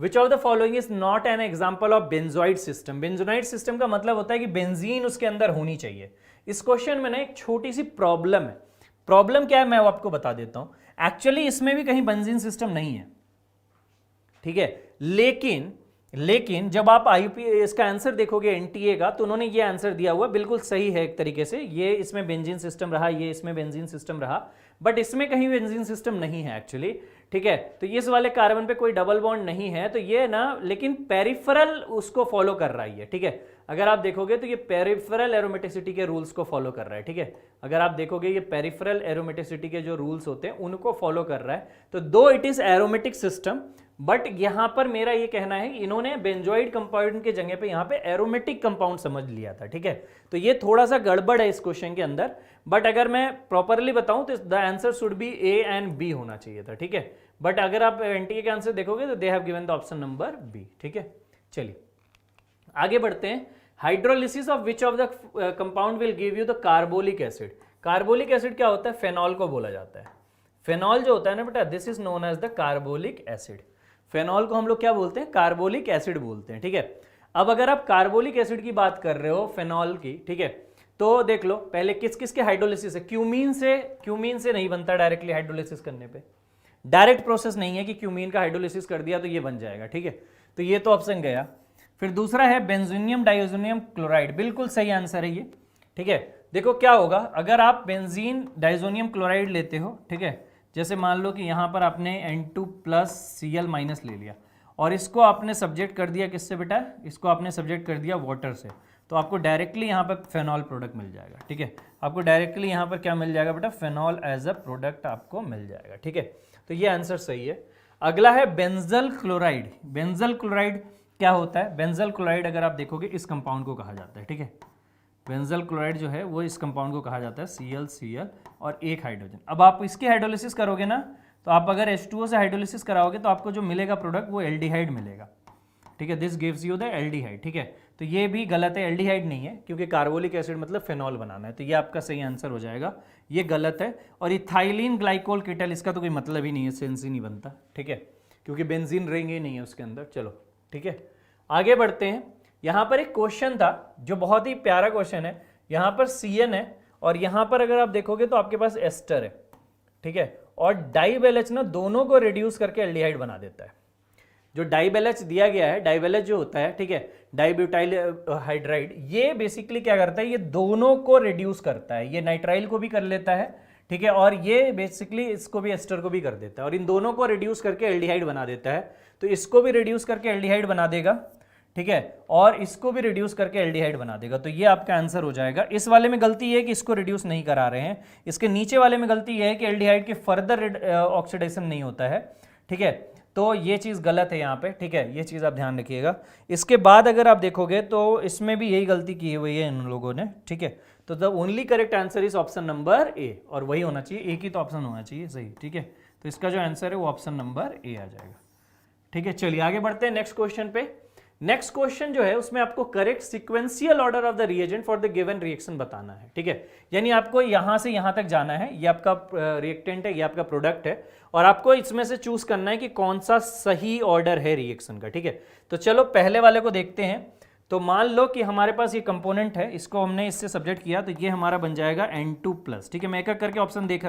Which of the following is not an example of benzoid system? Benzenoid system का मतलब होता है कि बेंजीन उसके अंदर होनी चाहिए। इस क्वेश्चन में ना एक छोटी सी प्रॉब्लम है। प्रॉब्लम क्या है मैं आपको बता देता हूं। एक्चुअली इसमें भी कहीं बेंजीन सिस्टम नहीं है, ठीक है। लेकिन जब आप आईपी इसका आंसर देखोगे एनटीए का, तो उन्होंने ये आंसर दिया हुआ बिल्कुल सही है एक तरीके से। ये इसमें बेंजीन सिस्टम रहा, ये इसमें बेंजीन सिस्टम रहा, बट इसमें कहीं बेंजीन सिस्टम नहीं है एक्चुअली, ठीक है। तो इस वाले कार्बन पे कोई डबल बॉन्ड नहीं है, तो ये ना लेकिन पेरिफेरल उसको फॉलो कर रहा है, ठीक है। अगर आप देखोगे तो ये पेरिफेरल एरोमेटिसिटी के रूल्स को फॉलो कर रहा है, ठीक है। अगर आप देखोगे ये पेरिफेरल एरोमेटिसिटी के जो रूल्स होते हैं उनको फॉलो कर रहा है। तो दो it is aromatic system, but यहां पर मेरा ये कहना है इन्होंने बेंजोइड कंपाउंड के जगह पे यहां पे एरोमेटिक कंपाउंड समझ लिया था, ठीक है। तो ये थोड़ा सा गड़बड़ है इस क्वेश्चन के अंदर, बट अगर मैं प्रॉपरली बताऊं तो the answer should be A and B होना चाहिए था, ठीक है। बट अगर आप एनटीए के आंसर देखोगे तो they have given the option number B, ठीक है। चलिए आगे बढ़ते हैं। Hydrolysis of which of the compound will give you the carbolic acid. Carbolic acid क्या होता है? फेनॉल को बोला जाता है। फेनॉल जो होता है ना बेटा, this is known as the carbolic acid. Phenol को हम लोग क्या बोलते हैं? कार्बोलिक एसिड बोलते हैं, ठीक है। अब अगर आप कार्बोलिक एसिड की बात कर रहे हो फेनॉल की, ठीक है, तो देख लो पहले किस किस के हाइड्रोलिसिस है। क्यूमीन से नहीं बनता डायरेक्टली हाइड्रोलिसिस करने पे, डायरेक्ट प्रोसेस नहीं है कि क्यूमीन का हाइड्रोलिसिस कर दिया तो ये बन जाएगा, ठीक है। तो ये तो ऑप्शन गया। फिर दूसरा है बेंजोनियम डाइओनियम क्लोराइड, बिल्कुल सही आंसर है ये, ठीक है। देखो क्या होगा अगर आप बेंजीन डाइजोनियम क्लोराइड लेते हो, ठीक है, जैसे मान लो कि यहाँ पर आपने N2+Cl- ले लिया और इसको आपने सब्जेक्ट कर दिया किससे बेटा? इसको आपने सब्जेक्ट कर दिया वाटर से, तो आपको डायरेक्टली यहाँ पर फेनॉल प्रोडक्ट मिल जाएगा, ठीक है। आपको डायरेक्टली यहाँ पर क्या मिल जाएगा बेटा? फेनॉल एज अ प्रोडक्ट आपको मिल जाएगा, ठीक है। तो ये आंसर सही है। अगला है बेंजल क्लोराइड। बेंजल क्लोराइड क्या होता है? बेंजल क्लोराइड अगर आप देखोगे इस कंपाउंड को कहा जाता है, ठीक है। बेंजल क्लोराइड जो है वो इस कंपाउंड को कहा जाता है Cl और एक हाइड्रोजन। अब आप इसकी हाइड्रोलिसिस करोगे ना, तो आप अगर H2O से हाइड्रोलिसिस कराओगे तो आपको जो मिलेगा प्रोडक्ट वो एल्डिहाइड मिलेगा, ठीक है। This gives you the aldehyde, ठीक है। तो ये भी गलत है, एल्डिहाइड नहीं है, क्योंकि कार्बोलिक एसिड मतलब फेनॉल बनाना है, तो ये आपका सही आंसर हो जाएगा। ये गलत है। और इथाइलिन ग्लाइकोल कीटल, इसका तो कोई मतलब ही नहीं है, सेंस ही नहीं बनता, ठीक है, क्योंकि बेंजीन रिंग ही नहीं है उसके अंदर। चलो ठीक है आगे बढ़ते हैं। यहाँ पर एक क्वेश्चन था जो बहुत ही प्यारा क्वेश्चन है। यहाँ पर CN है और यहाँ पर अगर आप देखोगे तो आपके पास एस्टर है, ठीक है, और डाइबेलएच ना दोनों को रिड्यूस करके एल्डिहाइड बना देता है। जो डाइबेलएच दिया गया है, डाइबेलएच जो होता है, ठीक है, डाइब्यूटाइल हाइड्राइड, ये बेसिकली क्या करता है? ये दोनों को रिड्यूस करता है। ये नाइट्राइल को भी कर लेता है, ठीक है, और ये बेसिकली इसको भी एस्टर को भी कर देता है, और इन दोनों को रिड्यूस करके एल्डिहाइड बना देता है। तो इसको भी रिड्यूस करके एल्डिहाइड बना देगा, ठीक है, और इसको भी रिड्यूस करके एल्डिहाइड बना देगा। तो ये आपका आंसर हो जाएगा। इस वाले में गलती है कि इसको रिड्यूस नहीं करा रहे हैं, इसके नीचे वाले में गलती है कि एल्डिहाइड के फर्दर ऑक्सीडेशन नहीं होता है, ठीक है। तो ये चीज़ गलत है यहाँ पे, ठीक है, ये चीज़ आप ध्यान रखिएगा। इसके बाद अगर आप देखोगे तो इसमें भी यही गलती की हुई है इन लोगों ने, ठीक है। तो the only correct answer is option number A, और वही होना चाहिए, एक ही तो ऑप्शन होना चाहिए सही, ठीक है। तो इसका जो आंसर है वो ऑप्शन नंबर ए आ जाएगा, ठीक है। चलिए आगे बढ़ते हैं नेक्स्ट क्वेश्चन पे। नेक्स्ट क्वेश्चन जो है उसमें आपको correct sequential order of the reagent for the given reaction बताना है, ठीक है। यानी आपको यहां से यहां तक जाना है, ये आपका रिएक्टेंट है, ये आपका प्रोडक्ट है, और आपको इसमें से चूज करना है कि कौन सा सही ऑर्डर है रिएक्शन का, ठीक है। तो चलो पहले वाले को देखते हैं। तो मान लो कि हमारे पास ये कंपोनेंट है, इसको हमने इससे सब्जेक्ट किया, तो ये हमारा बन जाएगा N2+, ठीक है। मैं एक एक करके ऑप्शन दिखा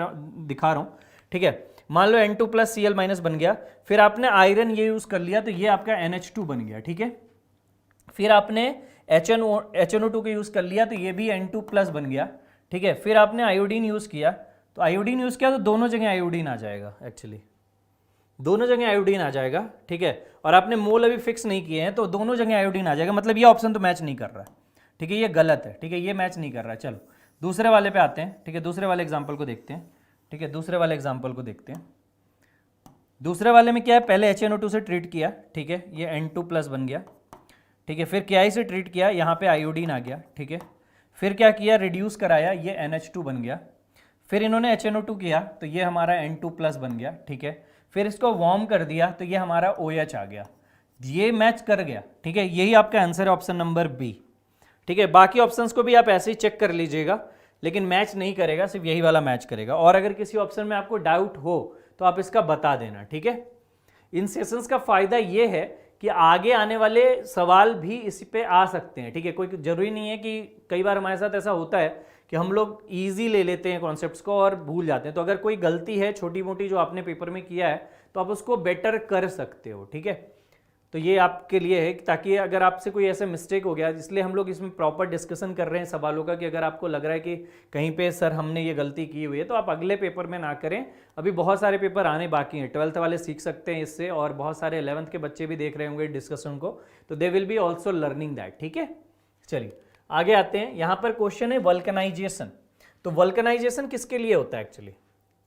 रहा हूँ, ठीक है। मान लो N2+Cl- बन गया, फिर आपने आयरन ये यूज कर लिया तो ये आपका NH2 बन गया, ठीक है। फिर आपने HNO2 को यूज कर लिया तो ये भी N2+ बन गया, ठीक है। फिर आपने आयोडीन यूज किया, तो आयोडीन यूज किया तो दोनों जगह आयोडीन आ जाएगा, एक्चुअली दोनों जगह आयोडीन आ जाएगा, ठीक है। और आपने मोल अभी फिक्स नहीं किए हैं तो दोनों जगह आयोडीन आ जाएगा, मतलब ये ऑप्शन तो मैच नहीं कर रहा है, ठीक है, ये गलत है, ठीक है, ये मैच नहीं कर रहा है। चलो दूसरे वाले पे आते हैं, ठीक है, दूसरे वाले एग्जाम्पल को देखते हैं, ठीक है, दूसरे वाले एग्जाम्पल को देखते हैं। दूसरे वाले में क्या है? पहले HNO2 से ट्रीट किया, ठीक है, ये N2+ बन गया, ठीक है। फिर KI से ट्रीट किया, यहाँ पे आयोडीन आ गया, ठीक है। फिर क्या किया? रिड्यूस कराया, ये NH2 बन गया। फिर इन्होंने HNO2 किया तो ये हमारा N2+ बन गया, ठीक है। फिर इसको वार्म कर दिया तो ये हमारा OH आ गया, ये मैच कर गया, ठीक है। यही आपका आंसर है ऑप्शन नंबर बी, ठीक है। बाकी ऑप्शंस को भी आप ऐसे ही चेक कर लीजिएगा, लेकिन मैच नहीं करेगा, सिर्फ यही वाला मैच करेगा। और अगर किसी ऑप्शन में आपको डाउट हो तो आप इसका बता देना, ठीक है। इन सेशंस का फायदा ये है कि आगे आने वाले सवाल भी इस पे आ सकते हैं, ठीक है। कोई जरूरी नहीं है कि कई बार हमारे साथ ऐसा होता है कि हम लोग इजी ले लेते हैं कॉन्सेप्ट्स को और भूल जाते हैं। तो अगर कोई गलती है छोटी मोटी जो आपने पेपर में किया है तो आप उसको बेटर कर सकते हो, ठीक है। तो ये आपके लिए है ताकि अगर आपसे कोई ऐसा मिस्टेक हो गया, इसलिए हम लोग इसमें प्रॉपर डिस्कशन कर रहे हैं सवालों का, कि अगर आपको लग रहा है कि कहीं पे सर हमने ये गलती की हुई है तो आप अगले पेपर में ना करें। अभी बहुत सारे पेपर आने बाकी हैं, 12th वाले सीख सकते हैं इससे, और बहुत सारे 11th के बच्चे भी देख रहे होंगे डिस्कशन को, तो they will be also learning that, ठीक है। चलिए आगे आते हैं। यहाँ पर क्वेश्चन है वल्कनाइजेशन। तो वल्कनाइजेशन किसके लिए होता है? एक्चुअली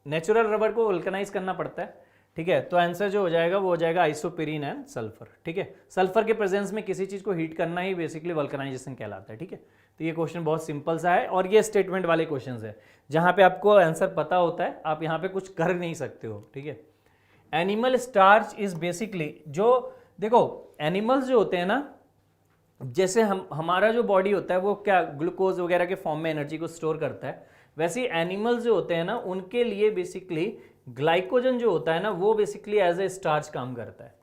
नेचुरल रबर को वल्कनाइज करना पड़ता है, ठीक है। तो आंसर जो हो जाएगा वो हो जाएगा आइसोपिरीन एंड सल्फर, ठीक है। सल्फर के प्रेजेंस में किसी चीज को हीट करना ही बेसिकली वल्कनाइजेशन कहलाता है, ठीक है। तो ये क्वेश्चन बहुत सिंपल सा है, और ये स्टेटमेंट वाले क्वेश्चन है जहां पे आपको आंसर पता होता है, आप यहाँ पे कुछ कर नहीं सकते हो, ठीक है। एनिमल स्टार्च इज बेसिकली, जो देखो एनिमल्स जो होते हैं ना, जैसे हमारा जो बॉडी होता है वो क्या ग्लूकोज वगैरह के फॉर्म में एनर्जी को स्टोर करता है, वैसे ही एनिमल्स जो होते हैं ना उनके लिए बेसिकली ग्लाइकोजन जो होता है ना वो बेसिकली एज ए स्टार्च काम करता है,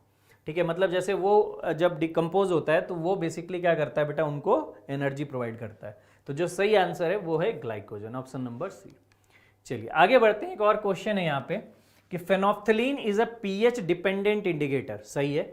ठीक है। मतलब जैसे वो जब डिकम्पोज होता है तो वो बेसिकली क्या करता है बेटा, उनको एनर्जी प्रोवाइड करता है। तो जो सही आंसर है वो है ग्लाइकोजन, ऑप्शन नंबर सी। चलिए आगे बढ़ते हैं। एक और क्वेश्चन है यहाँ पे कि phenolphthalein is a pH dependent indicator, सही है।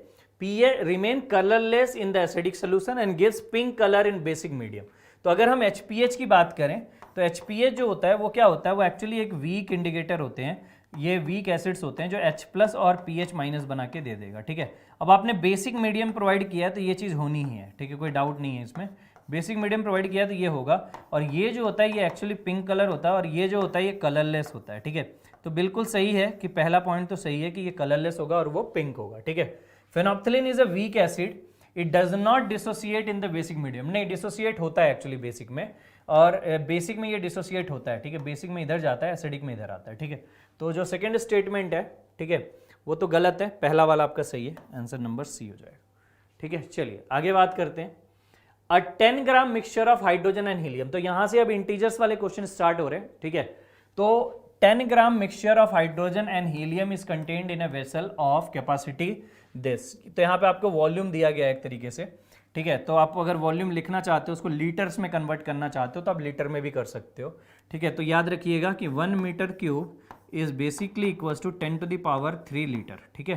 PH remain colourless in the acidic solution and gives pink colour in basic medium. तो अगर हम एचपीएच की बात करें तो एचपीएच जो होता है वो क्या होता है, वो एक्चुअली एक वीक इंडिकेटर होते हैं, ये वीक एसिड्स होते हैं जो H+ और pH- बना के दे देगा, ठीक है। अब आपने बेसिक मीडियम प्रोवाइड किया तो ये चीज़ होनी ही है, ठीक है, कोई डाउट नहीं है इसमें। बेसिक मीडियम प्रोवाइड किया तो ये होगा, और ये जो होता है ये एक्चुअली पिंक कलर होता है, और ये जो होता है ये कलरलेस होता है, ठीक है। तो बिल्कुल सही है कि पहला पॉइंट तो सही है कि ये कलरलेस होगा और वो पिंक होगा, ठीक है। Phenolphthalein is a weak acid, it does not dissociate in the basic medium. नहीं, डिसोसिएट होता है एक्चुअली बेसिक में, और बेसिक में ये डिसोसिएट होता है, ठीक है। बेसिक में इधर जाता है, एसिडिक में इधर आता है, ठीक है। तो जो सेकंड स्टेटमेंट है, ठीक है, वो तो गलत है, पहला वाला आपका सही है, आंसर नंबर सी हो जाएगा, ठीक है। चलिए आगे बात करते हैं। A 10 gram mixture of hydrogen and helium. तो यहां से अब इंटीजर्स वाले क्वेश्चन स्टार्ट हो रहे हैं, ठीक है। तो 10 gram mixture of hydrogen and helium is contained in a vessel of capacity this. तो यहाँ पे आपको वॉल्यूम दिया गया है एक तरीके से, ठीक है। तो आप अगर वॉल्यूम लिखना चाहते हो, उसको लीटर्स में कन्वर्ट करना चाहते हो तो आप लीटर में भी कर सकते हो, ठीक है। तो याद रखिएगा कि 1 metre cube is basically equals to 10⁻³ litre, ठीक है।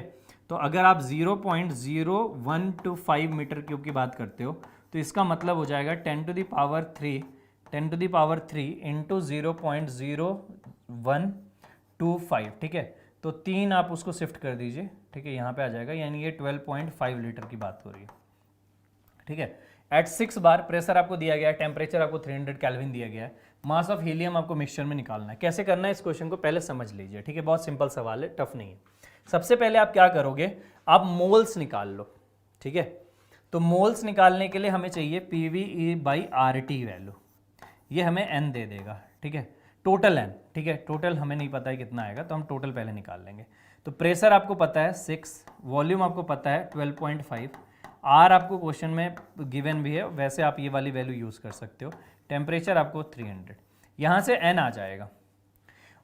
तो अगर आप 0.0125 मीटर क्यूब की बात करते हो तो इसका मतलब हो जाएगा 10⁻³ इंटू 0.0125, ठीक है। तो 3 आप उसको शिफ्ट कर दीजिए, ठीक है, यहाँ पे आ जाएगा, यानी ये 12.5 लीटर की बात हो रही है, ठीक है। एट 6 बार प्रेशर आपको दिया गया है, टेम्परेचर आपको 300 केल्विन दिया गया है, मास ऑफ हीलियम आपको मिक्सचर में निकालना है। कैसे करना है इस क्वेश्चन को पहले समझ लीजिए, ठीक है। बहुत सिंपल सवाल है, टफ नहीं है। सबसे पहले आप क्या करोगे, आप मोल्स निकाल लो, ठीक है। तो मोल्स निकालने के लिए हमें चाहिए PVE/RT वैल्यू, ये हमें n दे देगा, ठीक है। टोटल n, ठीक है, टोटल हमें नहीं पता है कितना आएगा, तो हम टोटल पहले निकाल लेंगे। तो प्रेशर आपको पता है 6, वॉल्यूम आपको पता है 12.5, R आपको क्वेश्चन में गिवन भी है, वैसे आप ये वाली वैल्यू यूज़ कर सकते हो। टेम्परेचर आपको 300, यहाँ से n आ जाएगा।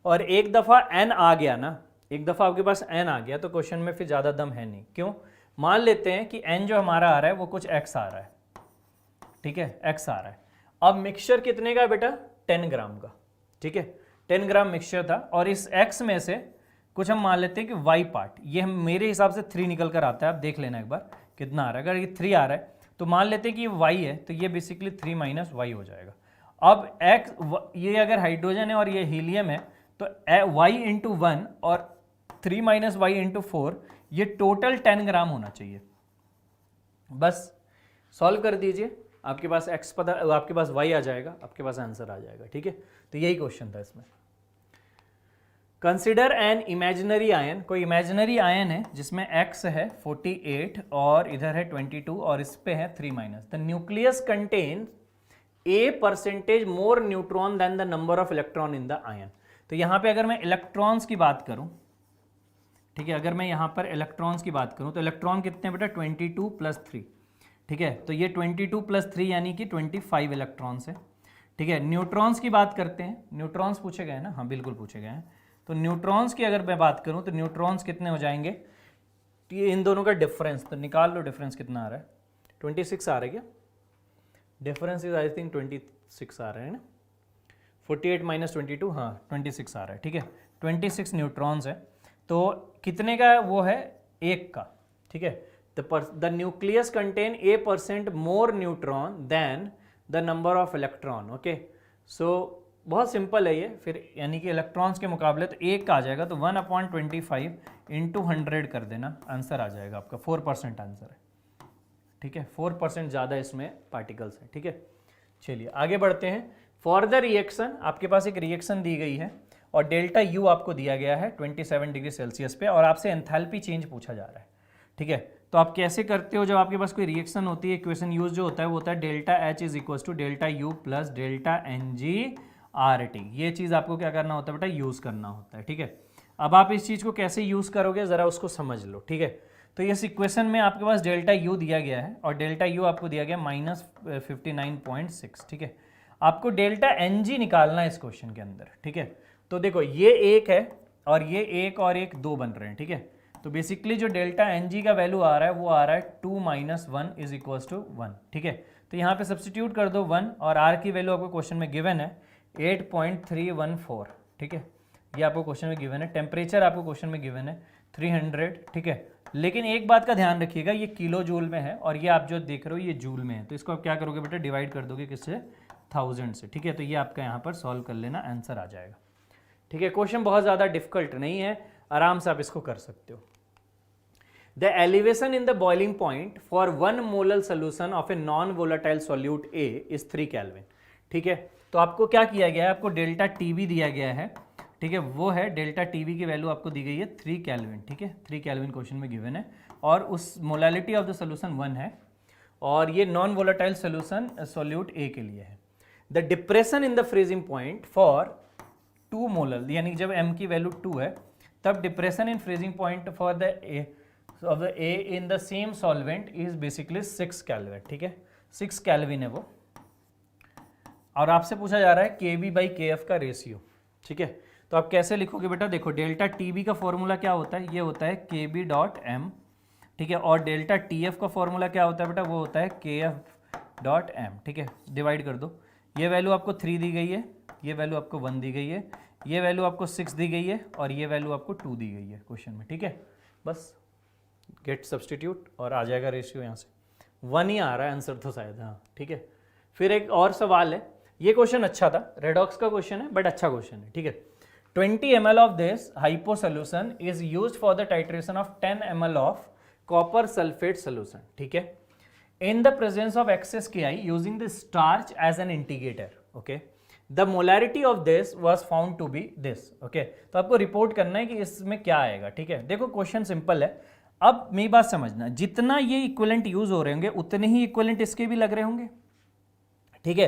और एक दफ़ा n आ गया ना, एक दफ़ा आपके पास n आ गया तो क्वेश्चन में फिर ज़्यादा दम है नहीं। क्यों? मान लेते हैं कि n जो हमारा आ रहा है वो कुछ x आ रहा है, ठीक है, x आ रहा है। अब मिक्सचर कितने का बेटा? 10 ग्राम का, ठीक है, 10 ग्राम मिक्सचर था, और इस x में से कुछ हम मान लेते हैं कि y पार्ट, ये हम मेरे हिसाब से 3 निकल कर आता है, आप देख लेना एक बार कितना आ रहा है। अगर ये 3 आ रहा है तो मान लेते हैं कि ये y है, तो ये बेसिकली 3 - y हो जाएगा। अब x, ये अगर हाइड्रोजन है और ये हीलियम है तो y × 1 और 3 - y × 4, ये टोटल 10 ग्राम होना चाहिए। बस सॉल्व कर दीजिए, आपके पास x पता, आपके पास y आ जाएगा, आपके पास आंसर आ जाएगा, ठीक है। तो यही क्वेश्चन था इसमें। कंसिडर एन इमेजिनरी आयन, कोई इमेजिनरी आयन है जिसमें x है 48 और इधर है 22 और इस पे है 3 - the nucleus contain a % more neutron than the number of electron in the ion. तो यहाँ पे अगर मैं इलेक्ट्रॉन्स की बात करूँ, ठीक है, अगर मैं यहाँ पर इलेक्ट्रॉन्स की बात करूँ तो इलेक्ट्रॉन कितने बेटा 22 + 3, ठीक है, तो ये 22 + 3 यानी कि 25 इलेक्ट्रॉन्स है, ठीक है। न्यूट्रॉन्स की बात करते हैं, न्यूट्रॉन्स पूछे गए हैं ना, हाँ बिल्कुल पूछे गए हैं। तो न्यूट्रॉन्स की अगर मैं बात करूँ तो न्यूट्रॉन्स कितने हो जाएंगे, ये इन दोनों का डिफरेंस तो निकाल लो, डिफरेंस कितना आ रहा है 26 आ रहा है क्या, डिफरेंस इज आई थिंक 26 आ रहा है ना, 48 - 22, हाँ 26 आ रहा है, ठीक है, 26 न्यूट्रॉन्स है। तो कितने का वो है, 1 का, ठीक है। The nucleus contain A% more neutron than the number of electron, okay. So बहुत सिंपल है ये, फिर यानी कि इलेक्ट्रॉन्स के मुकाबले तो 1 का आ जाएगा, तो 1/25 × 100 कर देना, आंसर आ जाएगा आपका 4% आंसर है, ठीक है, 4% ज़्यादा इसमें पार्टिकल्स है, ठीक है। चलिए आगे बढ़ते हैं। फॉर द रिएक्शन, आपके पास एक रिएक्शन दी गई है और डेल्टा यू आपको दिया गया है 27 डिग्री सेल्सियस पे, और आपसे एंथैल्पी चेंज पूछा जा रहा है, ठीक है। तो आप कैसे करते हो, जब आपके पास कोई रिएक्शन होती है, इक्वेशन यूज जो होता है वो होता है delta H is equal to delta U plus delta N G R T. ये चीज़ आपको क्या करना होता है बेटा, यूज़ करना होता है, ठीक है। अब आप इस चीज़ को कैसे यूज़ करोगे ज़रा उसको समझ लो, ठीक है। तो इस इक्वेशन में आपके पास डेल्टा यू दिया गया है और डेल्टा यू आपको दिया गया -59.6, ठीक है। आपको डेल्टा एन जी निकालना है इस क्वेश्चन के अंदर, ठीक है। तो देखो ये 1 है और ये 1 और 1 2 बन रहे हैं, ठीक है। तो बेसिकली जो डेल्टा एन जी का वैल्यू आ रहा है वो आ रहा है 2 - 1 = 1, ठीक है। तो यहाँ पे सब्सटीट्यूट कर दो 1, और आर की वैल्यू आपको क्वेश्चन में गिवन है 8.314, ठीक है, ये आपको क्वेश्चन में गिवन है। टेम्परेचर आपको क्वेश्चन में गिवन है 300, ठीक है। लेकिन एक बात का ध्यान रखिएगा, ये किलो जूल में है और ये आप जो देख रहे हो ये जूल में है, तो इसको आप क्या करोगे बेटा, डिवाइड कर दोगे किससे, 1000 से, ठीक है। तो ये आपका यहाँ पर सॉल्व कर लेना, आंसर आ जाएगा, ठीक है। क्वेश्चन बहुत ज़्यादा डिफिकल्ट नहीं है, आराम से आप इसको कर सकते हो। The elevation in the boiling point for 1 molar solution of a non volatile solute A is 3 kelvin, ठीक है। तो आपको क्या किया गया है, आपको डेल्टा टीवी दिया गया है, ठीक है, वो है डेल्टा टीवी की वैल्यू आपको दी गई है 3 केल्विन, ठीक है, 3 केल्विन क्वेश्चन में गिवन है, और उस मोलालिटी ऑफ द सोल्यूशन 1 है, और ये नॉन वोलेटाइल सोल्यूशन सॉल्यूट ए के लिए है। The depression in the freezing point for 2 molar, यानी जब m की वैल्यू 2 है तब depression in freezing point for the A in the same solvent is basically 6 kelvin, ठीक है, 6 केल्विन है वो। और आपसे पूछा जा रहा है kb/kf का रेशियो, ठीक है। तो आप कैसे लिखोगे बेटा, देखो डेल्टा टीबी का फॉर्मूला क्या होता है, ये होता है kb.m, ठीक है, और डेल्टा टीएफ का फॉर्मूला क्या होता है बेटा, वो होता है kf.m, ठीक है। डिवाइड कर दो, ये वैल्यू आपको 3 दी गई है, ये वैल्यू आपको 1 दी गई है, ये वैल्यू आपको 6 दी गई है, और ये वैल्यू आपको 2 दी गई है क्वेश्चन में, ठीक है। बस गेट सब्सटीट्यूट और आ जाएगा रेशियो, यहाँ से 1 ही आ रहा है आंसर तो शायद, हाँ, ठीक है। फिर एक और सवाल है, ये क्वेश्चन अच्छा था, रेडॉक्स का क्वेश्चन है बट अच्छा क्वेश्चन है, ठीक है। 20 ml of this hypo solution is used for the titration of 10 ml of copper sulfate solution, ठीक है, in the presence of excess Ki using the starch as an indicator, okay. The molarity of this was found to be this, okay. तो आपको report करना है कि इसमें क्या आएगा, ठीक है। देखो क्वेश्चन सिंपल है, अब मेरी बात समझना, जितना ये इक्विवेलेंट यूज हो रहे होंगे उतने ही इक्विवेलेंट इसके भी लग रहे होंगे, ठीक है।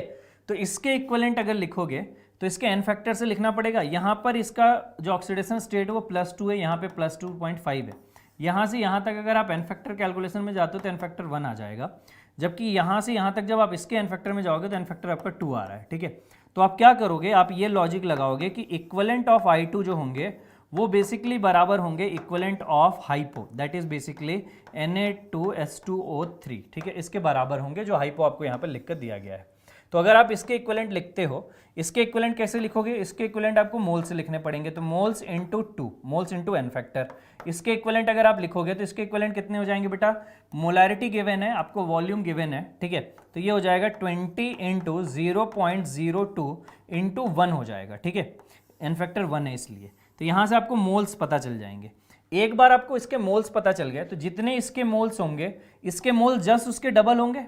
तो इसके इक्विवेलेंट अगर लिखोगे तो इसके एन फैक्टर से लिखना पड़ेगा। यहाँ पर इसका जो ऑक्सीडेशन स्टेट है वो +2 है, यहाँ पे +2.5 है। यहाँ से यहाँ तक अगर आप एन फैक्टर कैलकुलेशन में जाते हो तो एन फैक्टर 1 आ जाएगा, जबकि यहाँ से यहाँ तक जब आप इसके एन फैक्टर में जाओगे तो एन फैक्टर आपका 2 आ रहा है, ठीक है। तो आप क्या करोगे, आप ये लॉजिक लगाओगे कि इक्विवेलेंट ऑफ I2 जो होंगे वो बेसिकली बराबर होंगे equivalent of hypo, that is basically Na2S2O3, ठीक है, इसके बराबर होंगे, जो हाइपो आपको यहाँ पर लिख कर दिया गया है। तो अगर आप इसके इक्विवेलेंट लिखते हो, इसके इक्विवेलेंट कैसे लिखोगे, इसके इक्विवेलेंट आपको मोल से लिखने पड़ेंगे, तो moles into 2, moles into N factor. इसके इक्विवेलेंट अगर आप लिखोगे तो इसके इक्विवेलेंट कितने हो जाएंगे बेटा, मोलारिटी गिवन है, आपको वॉल्यूम गिवन है, ठीक है, तो ये हो जाएगा 20 × 0.02 × 1 हो जाएगा, ठीक है, एन फैक्टर 1 है इसलिए। तो यहाँ से आपको मोल्स पता चल जाएंगे। एक बार आपको इसके मोल्स पता चल गए तो जितने इसके मोल्स होंगे, इसके मोल जस्ट उसके डबल होंगे,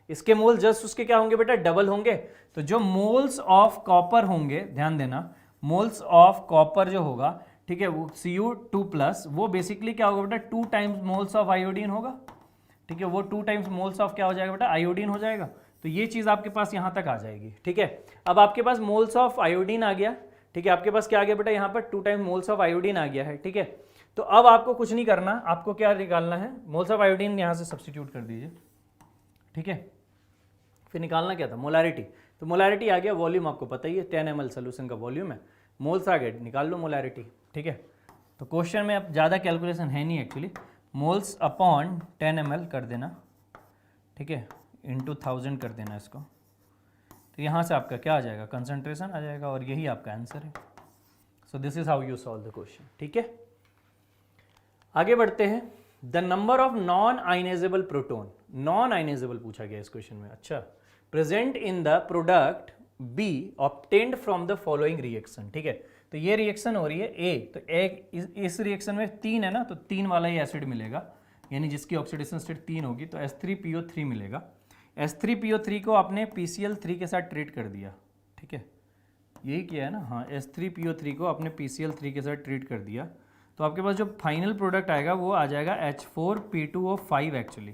इसके मोल जस्ट उसके क्या होंगे बेटा, डबल होंगे। तो जो मोल्स ऑफ कॉपर होंगे, ध्यान देना, मोल्स ऑफ कॉपर जो होगा, ठीक है, वो Cu2+, वो बेसिकली क्या होगा बेटा, 2 टाइम्स मोल्स ऑफ आयोडीन होगा, ठीक है, वो 2 टाइम्स मोल्स ऑफ क्या हो जाएगा बेटा, आयोडीन हो जाएगा। तो ये चीज़ आपके पास यहाँ तक आ जाएगी, ठीक है। अब आपके पास मोल्स ऑफ आयोडीन आ गया, ठीक है, आपके पास क्या आ गया बेटा, यहाँ पर 2 टाइम्स मोल्स ऑफ आयोडीन आ गया है। ठीक है, तो अब आपको कुछ नहीं करना, आपको क्या निकालना है, मोल्स ऑफ आयोडीन यहाँ से सब्सटीट्यूट कर दीजिए। ठीक है, फिर निकालना क्या था, मोलारिटी। तो मोलारिटी आ गया, वॉल्यूम आपको पता ही है 10 ml सोल्यूशन का वॉल्यूम है, मोल्स आ गए, निकाल लो मोलारिटी। ठीक है, तो क्वेश्चन में अब ज़्यादा कैलकुलेशन है नहीं एक्चुअली, मोल्स अपॉन 10 ml कर देना। ठीक है, इंटू 1000 कर देना इसको, तो यहाँ से आपका क्या आ जाएगा, कंसंट्रेशन आ जाएगा, और यही आपका आंसर है। So this is how you solve the question. ठीक है, आगे बढ़ते हैं। The number of non ionisable proton, non ionisable पूछा गया इस क्वेश्चन में। अच्छा, present in the product B obtained from the following reaction. ठीक है, तो ये रिएक्शन हो रही है ए, तो एक इस रिएक्शन में 3 है ना, तो 3 वाला ही एसिड मिलेगा, यानी जिसकी ऑक्सीडेशन स्टेट 3 होगी, तो H3PO3 मिलेगा। H3PO3 को आपने PCl3 के साथ ट्रीट कर दिया। ठीक है, यही किया है ना, हाँ, H3PO3 को आपने PCl3 के साथ ट्रीट कर दिया, तो आपके पास जो फाइनल प्रोडक्ट आएगा वो आ जाएगा H4P2O5 एक्चुअली।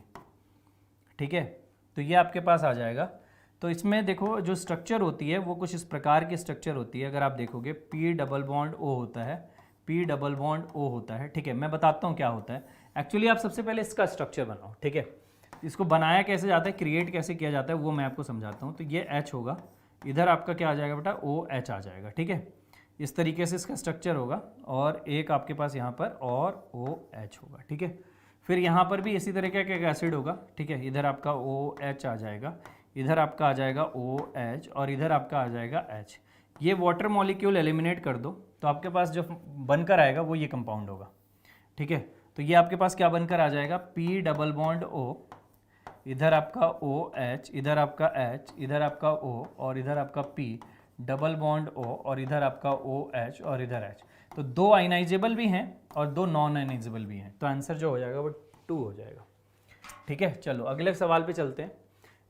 ठीक है, तो ये आपके पास आ जाएगा। तो इसमें देखो जो स्ट्रक्चर होती है वो कुछ इस प्रकार की स्ट्रक्चर होती है, अगर आप देखोगे P डबल बॉन्ड O होता है, P डबल बॉन्ड O होता है। ठीक है, मैं बताता हूँ क्या होता है। एक्चुअली आप सबसे पहले इसका स्ट्रक्चर बनाओ। ठीक है, इसको बनाया कैसे जाता है, क्रिएट कैसे किया जाता है, वो मैं आपको समझाता हूँ। तो ये H होगा, इधर आपका क्या आ जाएगा बेटा, OH आ जाएगा। ठीक है, इस तरीके से इसका स्ट्रक्चर होगा, और एक आपके पास यहाँ पर और OH होगा। ठीक है, फिर यहाँ पर भी इसी तरीके का एक एसिड होगा। ठीक है, इधर आपका OH आ जाएगा, इधर आपका आ जाएगा OH, और इधर आपका आ जाएगा H। ये वाटर मॉलिक्यूल एलिमिनेट कर दो, तो आपके पास जो बनकर आएगा वो ये कंपाउंड होगा। ठीक है, तो ये आपके पास क्या बनकर आ जाएगा, P डबल बॉन्ड O, इधर आपका OH, इधर आपका H, इधर आपका O, और इधर आपका P डबल बॉन्ड O, और इधर आपका OH, और इधर H। तो 2 आयनाइजेबल भी हैं और 2 नॉन आयनाइजेबल भी हैं, तो आंसर जो हो जाएगा वो 2 हो जाएगा। ठीक है, चलो अगले सवाल पे चलते हैं।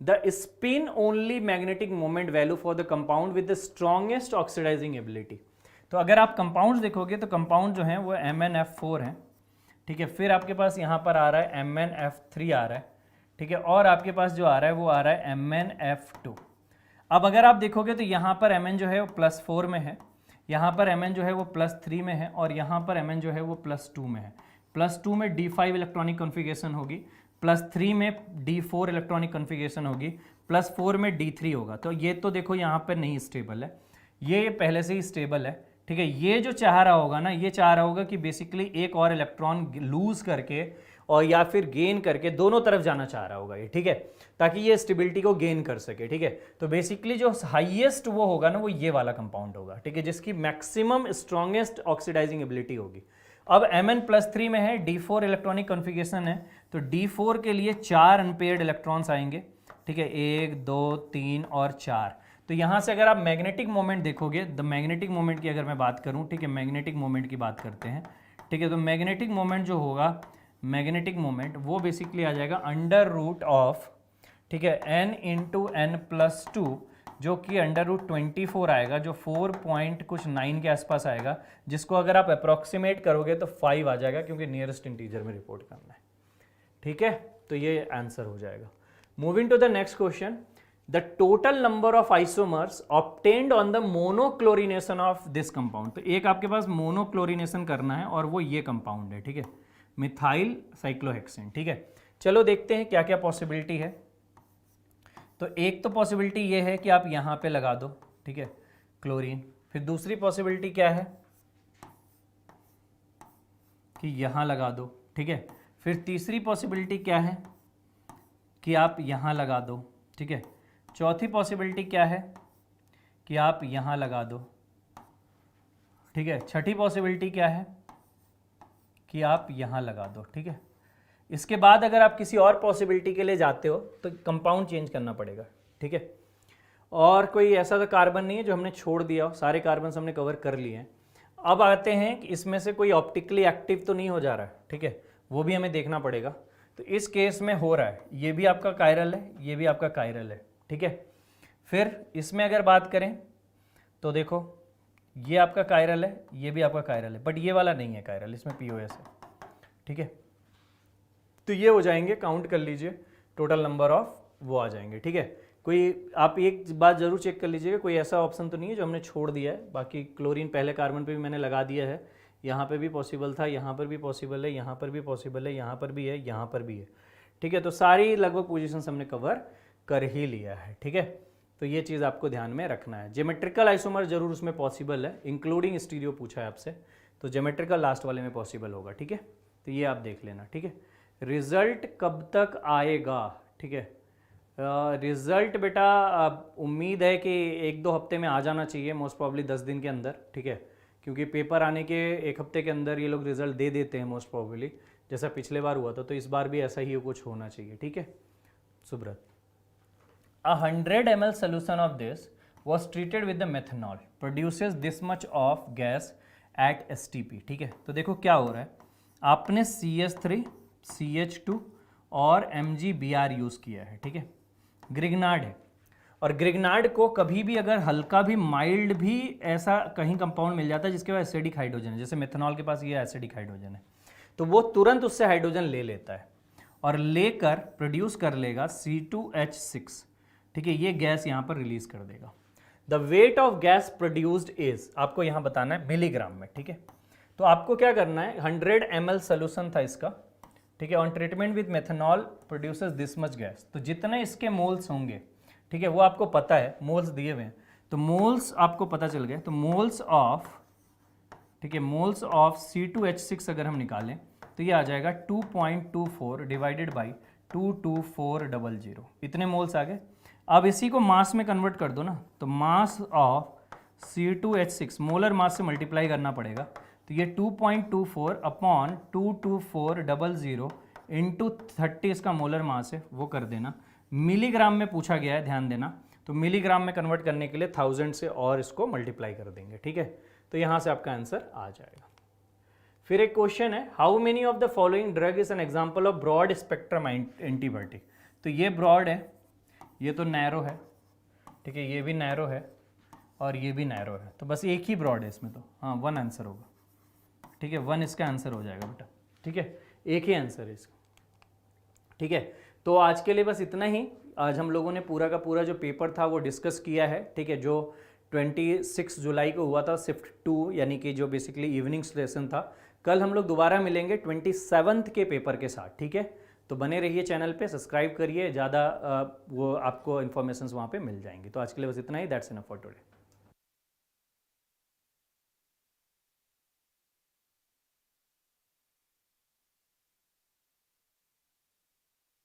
The spin only magnetic moment value for the compound with the strongest oxidising ability. तो अगर आप कंपाउंड देखोगे तो कंपाउंड जो है वो MnF4 है। ठीक है, फिर आपके पास यहाँ पर आ रहा है MnF3 आ रहा है। ठीक है, और आपके पास जो आ रहा है वो आ रहा है MnF2। अब अगर आप देखोगे तो यहाँ पर Mn जो है वो +4 में है, यहाँ पर Mn जो है वो +3 में है, और यहाँ पर Mn जो है वो +2 में है। +2 में D5 इलेक्ट्रॉनिक कॉन्फ़िगरेशन होगी, +3 में D4 इलेक्ट्रॉनिक कॉन्फ़िगरेशन होगी, +4 में D3 होगा। तो ये तो देखो यहाँ पर नहीं स्टेबल है, ये पहले से ही स्टेबल है। ठीक है, ये जो चाह रहा होगा ना, ये चाह रहा होगा कि बेसिकली एक और इलेक्ट्रॉन लूज करके और या फिर गेन करके दोनों तरफ जाना चाह रहा होगा ये। ठीक है, ताकि ये स्टेबिलिटी को गेन कर सके। ठीक है, तो बेसिकली जो हाईएस्ट वो होगा ना, वो ये वाला कंपाउंड होगा। ठीक है, जिसकी मैक्सिमम स्ट्रॉन्गेस्ट ऑक्सीडाइजिंग एबिलिटी होगी। अब Mn+3 में है, D4 इलेक्ट्रॉनिक कॉन्फ़िगरेशन है, तो D4 के लिए 4 अनपेयर्ड इलेक्ट्रॉन्स आएंगे। ठीक है, 1 2 3 और 4। तो यहाँ से अगर आप मैग्नेटिक मोमेंट देखोगे, द मैग्नेटिक मोमेंट की अगर मैं बात करूँ, ठीक है, मैग्नेटिक मोमेंट की बात करते हैं। ठीक है, तो मैग्नेटिक मोमेंट जो होगा, मैग्नेटिक मोमेंट वो बेसिकली आ जाएगा √, ठीक है, n इंटू n+2, जो कि √24 आएगा, जो 4.9 के आसपास आएगा, जिसको अगर आप अप्रॉक्सीमेट करोगे तो 5 आ जाएगा, क्योंकि नियरेस्ट इंटीजर में रिपोर्ट करना है। ठीक है, तो ये आंसर हो जाएगा। Moving to the next question, the total number of isomers obtained on the monochlorination of this compound. तो एक आपके पास मोनोक्लोरिनेशन करना है और वो ये कंपाउंड है। ठीक है, मिथाइल साइक्लोहेक्सेन। ठीक है, चलो देखते हैं क्या क्या पॉसिबिलिटी है। तो एक तो पॉसिबिलिटी ये है कि आप यहाँ पे लगा दो, ठीक है, क्लोरीन। फिर दूसरी पॉसिबिलिटी क्या है कि यहाँ लगा दो। ठीक है, फिर तीसरी पॉसिबिलिटी क्या है कि आप यहाँ लगा दो। ठीक है, चौथी पॉसिबिलिटी क्या है कि आप यहाँ लगा दो। ठीक है, छठी पॉसिबिलिटी क्या है कि आप यहाँ लगा दो। ठीक है, इसके बाद अगर आप किसी और पॉसिबिलिटी के लिए जाते हो तो कंपाउंड चेंज करना पड़ेगा। ठीक है, और कोई ऐसा तो कार्बन नहीं है जो हमने छोड़ दिया हो, सारे कार्बन हमने कवर कर लिए हैं। अब आते हैं कि इसमें से कोई ऑप्टिकली एक्टिव तो नहीं हो जा रहा है। ठीक है, वो भी हमें देखना पड़ेगा। तो इस केस में हो रहा है, ये भी आपका कायरल है, ये भी आपका कायरल है। ठीक है, फिर इसमें अगर बात करें तो देखो ये आपका कायरल है, ये भी आपका कायरल है, बट ये वाला नहीं है कायरल, इसमें POS है। ठीक है, तो ये हो जाएंगे, काउंट कर लीजिए, टोटल नंबर ऑफ वो आ जाएंगे। ठीक है, कोई आप एक बात जरूर चेक कर लीजिएगा, कोई ऐसा ऑप्शन तो नहीं है जो हमने छोड़ दिया है। बाकी क्लोरीन पहले कार्बन पे भी मैंने लगा दिया है, यहाँ पे भी पॉसिबल था, यहाँ पर भी पॉसिबल है, यहाँ पर भी पॉसिबल है, यहाँ पर भी है, यहाँ पर भी है। ठीक है, तो सारी लगभग पोजीशंस हमने कवर कर ही लिया है। ठीक है, तो ये चीज़ आपको ध्यान में रखना है। ज्योमेट्रिकल आइसोमर जरूर उसमें पॉसिबल है, इंक्लूडिंग स्टीरियो पूछा है आपसे, तो ज्योमेट्रिकल लास्ट वाले में पॉसिबल होगा। ठीक है, तो ये आप देख लेना। ठीक है, रिजल्ट कब तक आएगा? ठीक है, रिजल्ट बेटा उम्मीद है कि 1-2 हफ्ते में आ जाना चाहिए, मोस्ट प्रॉब्ली 10 दिन के अंदर। ठीक है, क्योंकि पेपर आने के 1 हफ्ते के अंदर ये लोग रिजल्ट दे देते हैं मोस्ट प्रॉब्ली, जैसा पिछले बार हुआ था, तो इस बार भी ऐसा ही कुछ होना चाहिए। ठीक है Subrat, 100 ml solution of this was treated with the methanol produces this much of gas at STP। ठीक है, तो देखो क्या हो रहा है, आपने CH3 CH2 और MgBr यूज़ किया है। ठीक है, ग्रिग्नार्ड है, और ग्रिग्नार्ड को कभी भी अगर हल्का भी माइल्ड भी ऐसा कहीं कंपाउंड मिल जाता है जिसके पास एसिडिक हाइड्रोजन है, जैसे मेथनॉल के पास ये एसिडिक हाइड्रोजन है, तो वो तुरंत उससे हाइड्रोजन ले लेता है और लेकर प्रोड्यूस कर लेगा C2H6। ठीक है, ये गैस यहाँ पर रिलीज कर देगा। The weight of gas produced is, आपको यहाँ बताना है मिलीग्राम में। ठीक है, तो आपको क्या करना है, 100 ml सोल्यूशन था इसका। ठीक है, on treatment with methanol produces this much gas, तो जितने इसके मोल्स होंगे, ठीक है, वो आपको पता है, मोल्स दिए हुए हैं, तो मोल्स आपको पता चल गए, तो मोल्स ऑफ, ठीक है, मोल्स ऑफ C2H6 अगर हम निकालें तो ये आ जाएगा 2.24 डिवाइडेड बाई 22400, इतने मोल्स आ गए। अब इसी को मास में कन्वर्ट कर दो ना, तो mass of C2H6 molar mass से मल्टीप्लाई करना पड़ेगा, तो ये 2.24 अपॉन 22400 इंटू 30 इसका मोलर मास है, वो कर देना। मिलीग्राम में पूछा गया है, ध्यान देना, तो मिलीग्राम में कन्वर्ट करने के लिए 1000 से और इसको मल्टीप्लाई कर देंगे। ठीक है, तो यहाँ से आपका आंसर आ जाएगा। फिर एक क्वेश्चन है, how many of the following drug is an example of broad spectrum antibiotic. तो ये ब्रॉड है, ये तो नैरो है। ठीक है, ये भी नैरो है और ये भी नैरो है, तो बस एक ही ब्रॉड है इसमें, तो हाँ 1 आंसर होगा। ठीक है, 1 इसका आंसर हो जाएगा बेटा। ठीक है, एक ही आंसर है इसका। ठीक है, तो आज के लिए बस इतना ही। आज हम लोगों ने पूरा का पूरा जो पेपर था वो डिस्कस किया है। ठीक है, जो 26 जुलाई को हुआ था Shift-2, यानी कि जो बेसिकली इवनिंग सेशन था। कल हम लोग दोबारा मिलेंगे 27 के पेपर के साथ। ठीक है, तो बने रहिए चैनल पे, सब्सक्राइब करिए, ज़्यादा वो आपको इन्फॉर्मेशन वहाँ पे मिल जाएंगी। तो आज के लिए बस इतना ही, दैट्स इनफ फॉर टुडे।